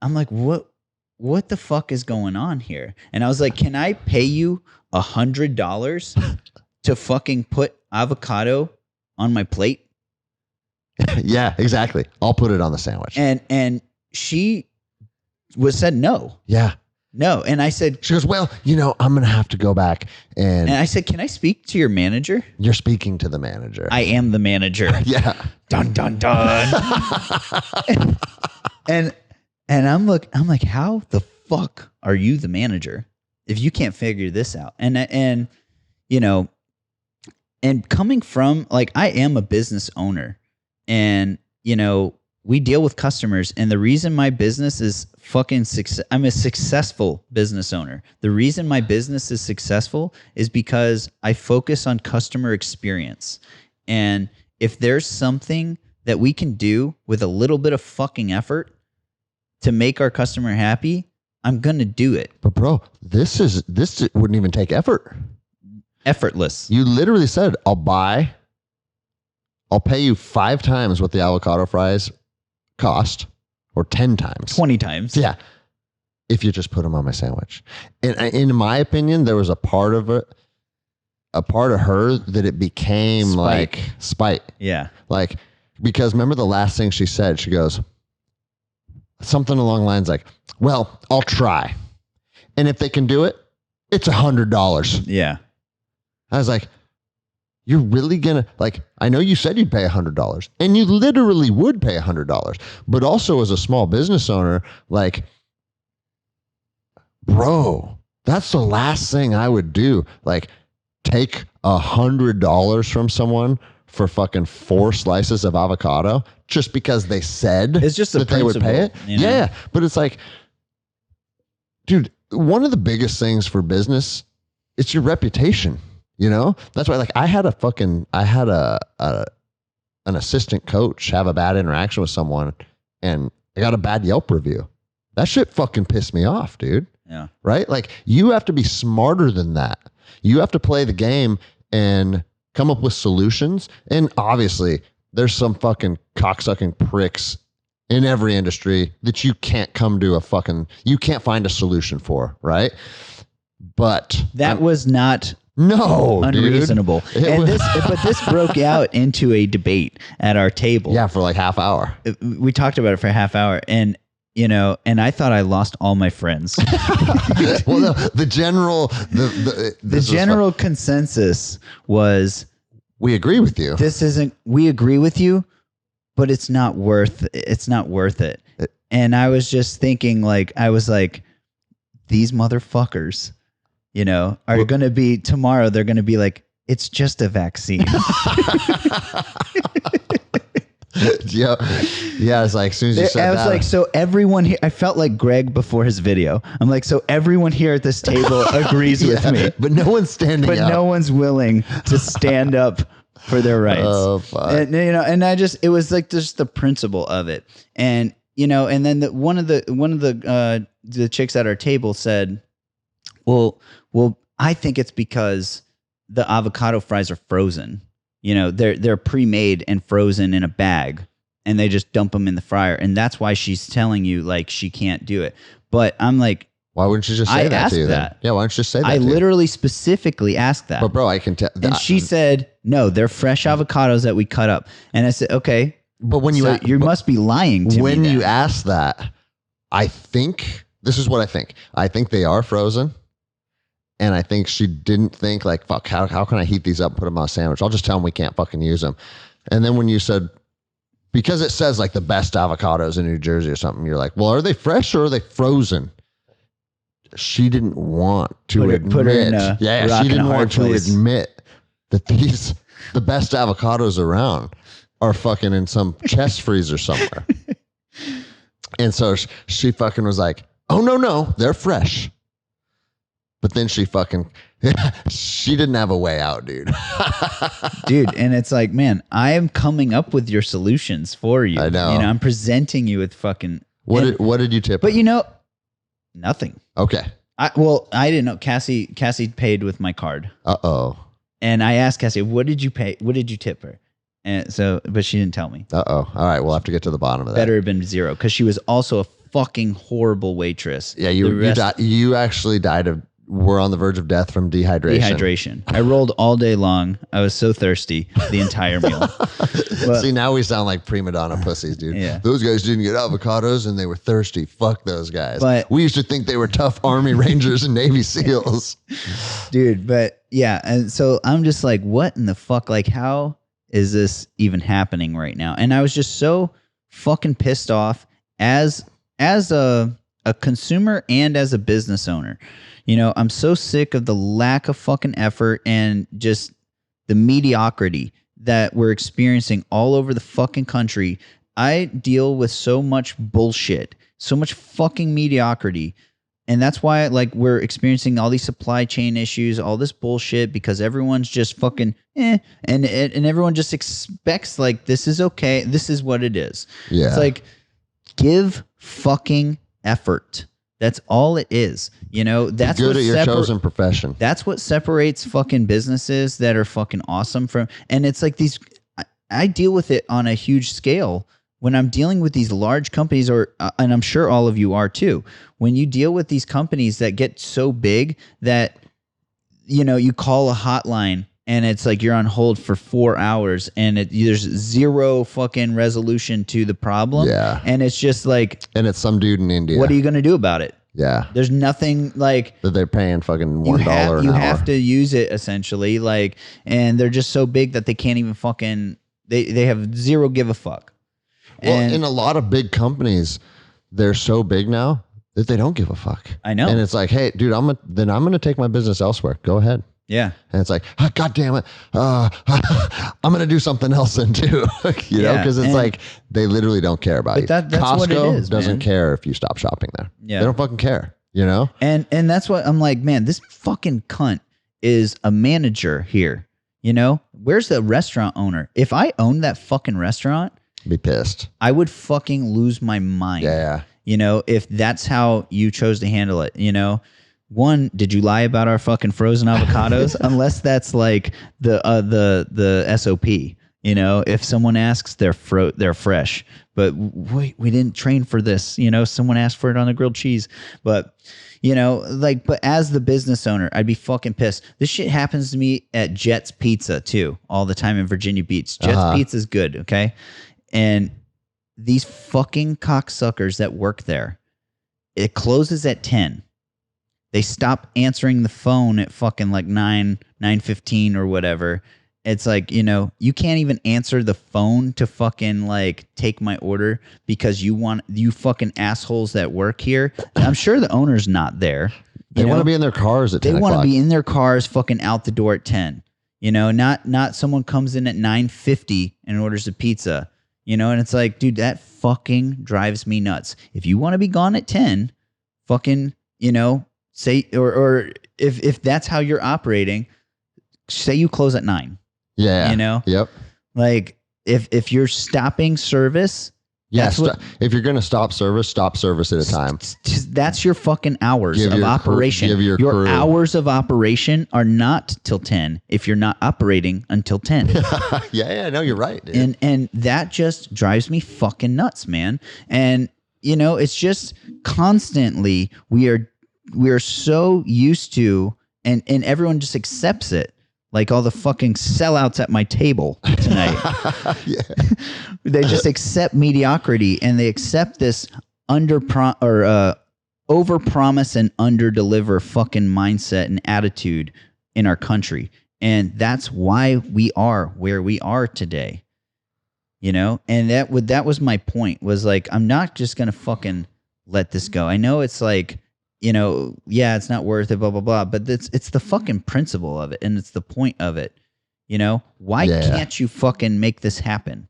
I'm like, what the fuck is going on here? And I was like, can I pay you $100 to fucking put avocado on my plate? Yeah, exactly. I'll put it on the sandwich. And she said no. Yeah. No. And I said, she goes, well, you know, I'm going to have to go back. And I said, can I speak to your manager? You're speaking to the manager. I am the manager. Yeah. Dun, dun, dun. and I'm like, how the fuck are you the manager if you can't figure this out? And you know, and coming from, like, I am a business owner, and, you know, we deal with customers, and the reason my business is fucking I'm a successful business owner. The reason my business is successful is because I focus on customer experience. And if there's something that we can do with a little bit of fucking effort to make our customer happy, I'm going to do it. But bro, this wouldn't even take effort. Effortless. You literally said, I'll pay you 5 times what the avocado fries cost, or 10 times. 20 times. Yeah. If you just put them on my sandwich. And in my opinion, there was a part of her that it became like spite. Yeah. Like, because remember the last thing she said, she goes something along the lines like, well, I'll try. And if they can do it, it's $100. Yeah. I was like, you're really gonna, like, I know you said you'd pay $100, and you literally would pay $100, but also as a small business owner, like, bro, that's the last thing I would do. Like, take $100 from someone for fucking 4 slices of avocado just because they said it's just that they would pay it. You know? Yeah, but it's like, dude, one of the biggest things for business, it's your reputation. You know, that's why, like, I had an assistant coach have a bad interaction with someone, and I got a bad Yelp review. That shit fucking pissed me off, dude. Yeah. Right? Like, you have to be smarter than that. You have to play the game and come up with solutions. And obviously, there's some fucking cocksucking pricks in every industry that you can't you can't find a solution for, right? But that was not Oh, unreasonable. dude. But this broke out into a debate at our table. Yeah, for like half hour. We talked about it for a half hour, and and I thought I lost all my friends. Well, no, the general consensus was, we agree with you. We agree with you, but it's not worth it. And I was just thinking, these motherfuckers, are going to be tomorrow. They're going to be like, it's just a vaccine. Yeah. It's like, as soon as you said that, I was like, so everyone here, I felt like Greg before his video. I'm like, so everyone here at this table agrees with me, but no one's standing up. But no one's willing to stand up for their rights. Oh, fuck. And, and it was like just the principle of it. And, and then one of the chicks at our table said, well, I think it's because the avocado fries are frozen. They're pre-made and frozen in a bag, and they just dump them in the fryer, and that's why she's telling you like she can't do it. But I'm like, why wouldn't you just say that to you? Then? Yeah, why don't you just say that? I literally specifically asked that. But bro, I can tell. And she said, no, they're fresh avocados that we cut up. And I said, okay. But when you must be lying to me. When you ask that, I think this is what I think. I think they are frozen. And I think she didn't think like, fuck, how can I heat these up and put them on a sandwich? I'll just tell them we can't fucking use them. And then when you said, because it says like the best avocados in New Jersey or something, you're like, well, are they fresh or are they frozen? She didn't want to admit. Put her in a she didn't want to admit that the best avocados around are fucking in some chest freezer somewhere. And so she fucking was like, oh, no, they're fresh. But then she didn't have a way out, dude. Dude, and it's like, man, I am coming up with your solutions for you. I know. I'm presenting you with fucking. What did you tip? But nothing. Okay. I didn't know. Cassie paid with my card. Uh-oh. And I asked Cassie, what did you pay? What did you tip her? And so, but she didn't tell me. Uh-oh. All right, we'll have to get to the bottom of that. Better have been 0, because she was also a fucking horrible waitress. Yeah, you actually were on the verge of death from dehydration. I rolled all day long. I was so thirsty the entire meal. But, see, now we sound like prima donna pussies, dude. Yeah. Those guys didn't get avocados and they were thirsty. Fuck those guys. But we used to think they were tough Army Rangers and Navy SEALs. Dude, but yeah. And so I'm just like, what in the fuck? Like, how is this even happening right now? And I was just so fucking pissed off as a consumer and as a business owner. I'm so sick of the lack of fucking effort and just the mediocrity that we're experiencing all over the fucking country. I deal with so much bullshit, so much fucking mediocrity. And that's why like we're experiencing all these supply chain issues, all this bullshit, because everyone's just fucking and everyone just expects like this is okay, this is what it is. Yeah. It's like give fucking effort. That's all it is. You know, that's Be good at your chosen profession. That's what separates fucking businesses that are fucking awesome from, and it's like these, I deal with it on a huge scale when I'm dealing with these large companies, or and I'm sure all of you are too. When you deal with these companies that get so big that, you know, you call a hotline and it's like you're on hold for 4 hours and there's zero fucking resolution to the problem. Yeah. And it's just like, and it's some dude in India. what are you going to do about it? Yeah. There's nothing like that they're paying fucking $1 an hour. You have to use it essentially, like, and they're just so big that they can't even fucking, they have zero give a fuck. Well, And in a lot of big companies, they're so big now that they don't give a fuck. I know. And it's like, hey, dude, I'm going to take my business elsewhere. Go ahead. Yeah. And it's like, oh, God damn it. I'm going to do something else then too. You know, because it's like they literally don't care about you. That's Costco what it is, doesn't man. care if you stop shopping there. Yeah. They don't fucking care, you know? And that's what I'm like, man, this fucking cunt is a manager here. You know, where's the restaurant owner? If I owned that fucking restaurant, Be pissed. I would fucking lose my mind. Yeah. You know, if that's how you chose to handle it, you know. One, did you lie about our fucking frozen avocados? Unless that's like the SOP. You know, if someone asks, they're fresh. But we didn't train for this. You know, someone asked for it on the grilled cheese. But, you know, like, but as the business owner, I'd be fucking pissed. This shit happens to me at Jet's Pizza too, all the time in Virginia Beach. Jet's Pizza is good, okay? And these fucking cocksuckers that work there, it closes at 10. They stop answering the phone at fucking like 9:15 or whatever. It's like, you know, you can't even answer the phone to fucking like take my order because you fucking assholes that work here. I'm sure the owner's not there. They want to be in their cars at 10 They o'clock. want to be in their cars fucking out the door at 10. You know, not someone comes in at 9:50 and orders a pizza. You know, and it's like, dude, that fucking drives me nuts. If you want to be gone at 10, fucking, you know, say, or if that's how you're operating, say you close at 9. Yeah. You know? Yep. Like if you're stopping service, Yes. If you're going to stop service at a time. That's your fucking hours of operation. Your crew. hours of operation are not till 10 if you're not operating until 10. Yeah, no, you're right, dude. And that just drives me fucking nuts, man. And you know, it's just constantly we are so used to, and everyone just accepts it. Like all the fucking sellouts at my table tonight. They just accept mediocrity and they accept this over promise and under deliver fucking mindset and attitude in our country. And that's why we are where we are today. You know? And that was my point, was like, I'm not just going to fucking let this go. I know it's like, you know, yeah, it's not worth it, blah, blah, blah. But it's the fucking principle of it. And it's the point of it. You know, why can't you fucking make this happen?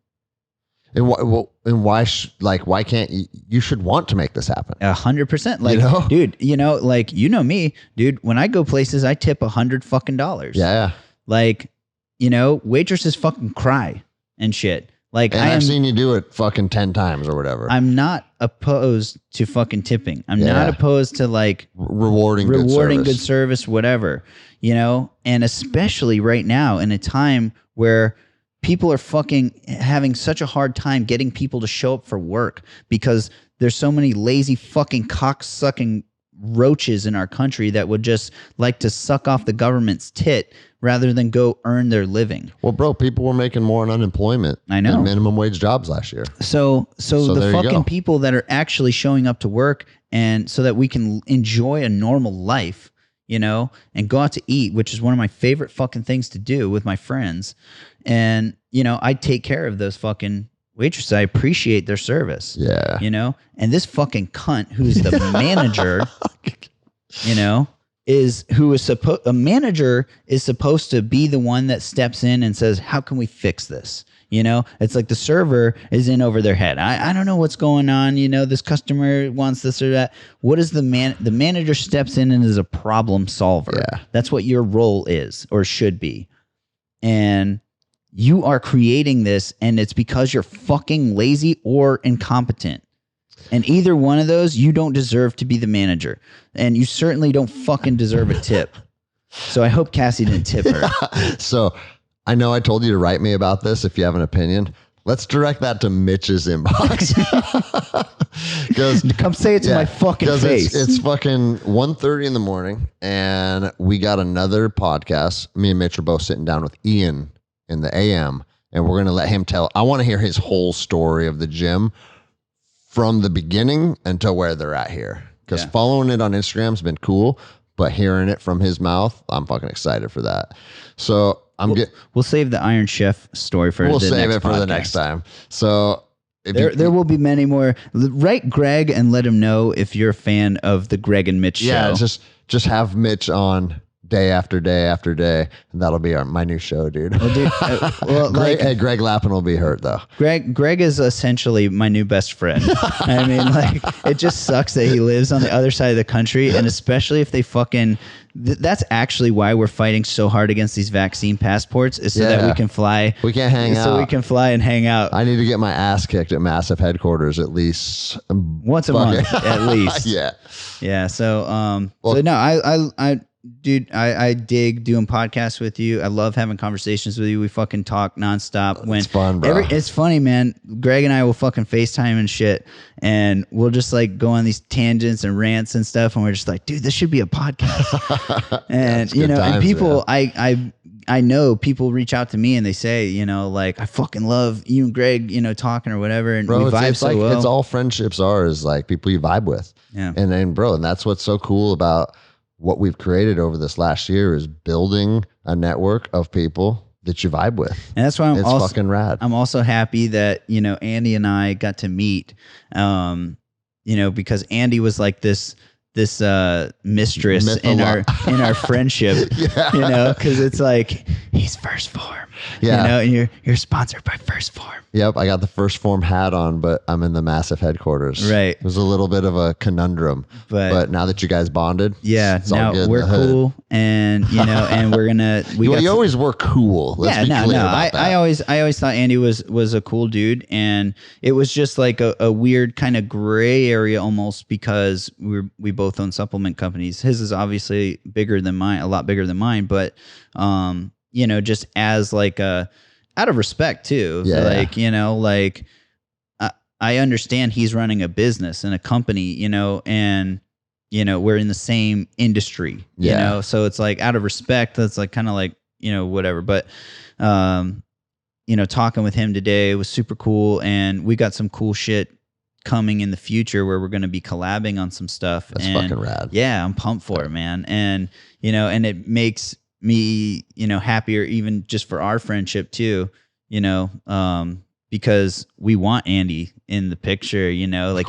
And why can't you should want to make this happen? 100%. Like, you know? Dude, you know, like, you know me, dude, when I go places, I tip $100 fucking dollars. Yeah. Like, you know, waitresses fucking cry and shit. Like, and I've seen you do it fucking 10 times or whatever. I'm not opposed to fucking tipping. I'm not opposed to like rewarding good service, whatever, you know, and especially right now in a time where people are fucking having such a hard time getting people to show up for work because there's so many lazy fucking cock-sucking roaches in our country that would just like to suck off the government's tit rather than go earn their living. Well, bro, people were making more on unemployment than minimum wage jobs last year. So the fucking people that are actually showing up to work and so that we can enjoy a normal life, you know, and go out to eat, which is one of my favorite fucking things to do with my friends. And, you know, I take care of those fucking waitresses. I appreciate their service. Yeah. You know, and this fucking cunt who's the manager, you know, a manager is supposed to be the one that steps in and says, how can we fix this? You know, it's like the server is in over their head. I don't know what's going on. You know, this customer wants this or that. What is the manager steps in and is a problem solver. Yeah. That's what your role is or should be. And you are creating this, and it's because you're fucking lazy or incompetent. And either one of those, you don't deserve to be the manager. And you certainly don't fucking deserve a tip. So I hope Cassie didn't tip her. So I know I told you to write me about this if you have an opinion. Let's direct that to Mitch's inbox. Come say it to my fucking face. It's fucking 1:30 in the morning, and we got another podcast. Me and Mitch are both sitting down with Ian in the AM, and we're going to let him tell. I want to hear his whole story of the gym from the beginning until where they're at here. Because following it on Instagram has been cool, but hearing it from his mouth, I'm fucking excited for that. So we'll save the Iron Chef story for we'll the save next it for podcast. the next time. So there will be many more. Write Greg and let him know if you're a fan of the Greg and Mitch show. Yeah, just have Mitch on day after day after day, and that'll be my new show, dude. Well, dude, Greg Lappin will be hurt though. Greg is essentially my new best friend. I mean, like, it just sucks that he lives on the other side of the country, and especially if they fucking. That's actually why we're fighting so hard against these vaccine passports, is so that we can fly. We can't hang out. So we can fly and hang out. I need to get my ass kicked at MASF headquarters at least once a month, at least. Yeah. Yeah. So, so no, dude, I dig doing podcasts with you. I love having conversations with you. We fucking talk nonstop. It's fun, bro. It's funny, man. Greg and I will fucking FaceTime and shit, and we'll just like go on these tangents and rants and stuff, and we're just like, dude, this should be a podcast. And you know, times, and people, man. I know people reach out to me and they say, you know, like, I fucking love you and Greg, you know, talking or whatever, and bro, we vibe so well. It's all friendships are, is like people you vibe with. Yeah. And then, bro, and that's what's so cool about what we've created over this last year is building a network of people that you vibe with. And that's why it's fucking rad. I'm also happy that, you know, Andy and I got to meet, you know, because Andy was like this mistress in our friendship, yeah. You know, because it's like, he's First Form, yeah. You know, and you're sponsored by First Form. Yep, I got the First Form hat on, but I'm in the MASF headquarters. Right. It was a little bit of a conundrum, but now that you guys bonded, it's now all good. We're cool, and you know, and we're gonna. You always were cool. Let's be clear about that. I always thought Andy was a cool dude, and it was just like a weird kind of gray area almost, because we both own supplement companies. His is obviously bigger than mine, a lot bigger than mine, but you know, just as like out of respect too. Yeah. Like, you know, like I understand he's running a business and a company, you know, and you know, we're in the same industry, you know, so it's like out of respect, that's like kind of like, you know, whatever. But you know, talking with him today was super cool, and we got some cool shit coming in the future where we're going to be collabing on some stuff. That's fucking rad. Yeah, I'm pumped for it, man. And you know, and it makes me, you know, happier even just for our friendship too, you know, because we want Andy in the picture, you know, like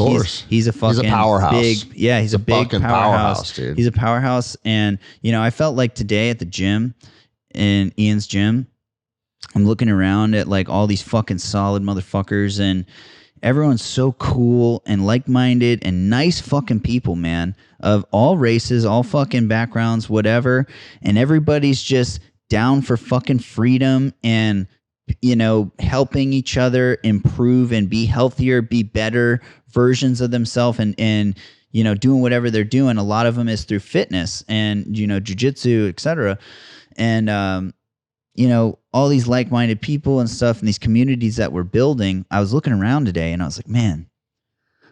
he's a fucking powerhouse. He's a big powerhouse, dude. He's a powerhouse. And, you know, I felt like today at the gym, in Ian's gym, I'm looking around at like all these fucking solid motherfuckers, and everyone's so cool and like-minded and nice fucking people, man, of all races, all fucking backgrounds, whatever. And everybody's just down for fucking freedom and, you know, helping each other improve and be healthier, be better versions of themselves, and you know, doing whatever they're doing. A lot of them is through fitness and, you know, jiu-jitsu, etc. And, you know, all these like-minded people and stuff, and these communities that we're building. I was looking around today and I was like, man,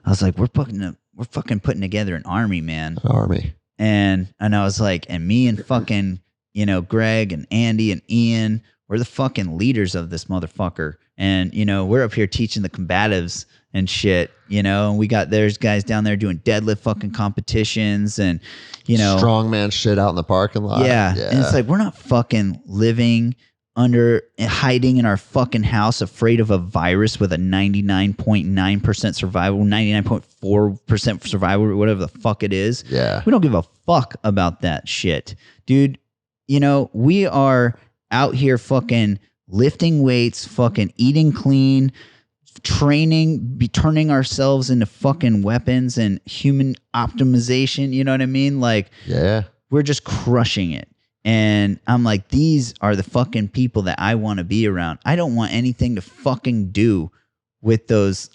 we're fucking putting together an army, man. An army. And I was like, and me and fucking, you know, Greg and Andy and Ian, we're the fucking leaders of this motherfucker. And, you know, we're up here teaching the combatives and shit, you know, and there's guys down there doing deadlift fucking competitions and, you know, strongman shit out in the parking lot. Yeah. And it's like, we're not fucking hiding in our fucking house, afraid of a virus with a 99.9% survival, 99.4% survival, whatever the fuck it is. Yeah. We don't give a fuck about that shit, dude. You know, we are out here fucking lifting weights, fucking eating clean, training, turning ourselves into fucking weapons and human optimization. You know what I mean? Like, Yeah. we're just crushing it. And I'm like, these are the fucking people that I want to be around. I don't want anything to fucking do with those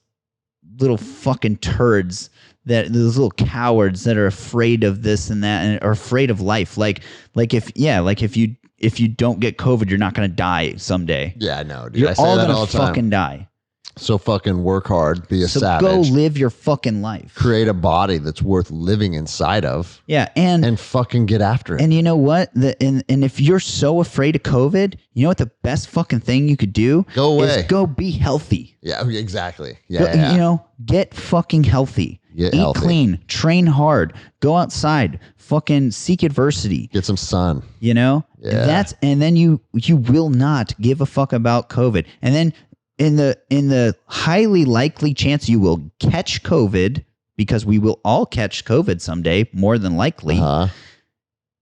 little fucking turds, those little cowards that are afraid of this and that and are afraid of life. Like if you don't get COVID, you're not going to die someday. Yeah, I know, dude. You're I say all that going all to the time. fucking die. So fucking work hard, be a So savage. go live your fucking life. Create a body that's worth living inside of. Yeah, and fucking get after it. And you know what? And if you're so afraid of COVID, you know what the best fucking thing you could do? Go away. Is go be healthy. Yeah, exactly. Yeah, Go, you know, get fucking healthy. Get Eat healthy. clean. Train hard. Go outside. Fucking seek adversity. Get some sun. You know? Yeah. And then you will not give a fuck about COVID. And then in the highly likely chance you will catch COVID, because we will all catch COVID someday, more than likely,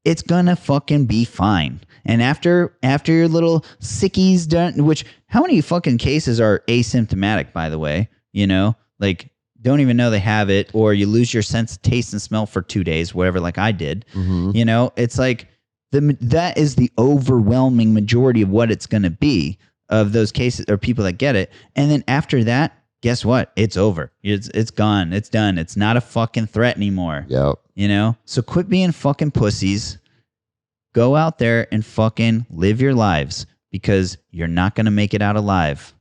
it's gonna fucking be fine. And after your little sickies done, which how many fucking cases are asymptomatic, by the way? You know, like don't even know they have it, or you lose your sense of taste and smell for 2 days, whatever, like I did. Mm-hmm. You know, it's like that is the overwhelming majority of what it's gonna be of those cases or people that get it. And then after that, guess what? It's over. It's gone. It's done. It's not a fucking threat anymore. Yep. You know? So quit being fucking pussies. Go out there and fucking live your lives, because you're not going to make it out alive.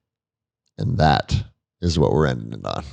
And that is what we're ending it on.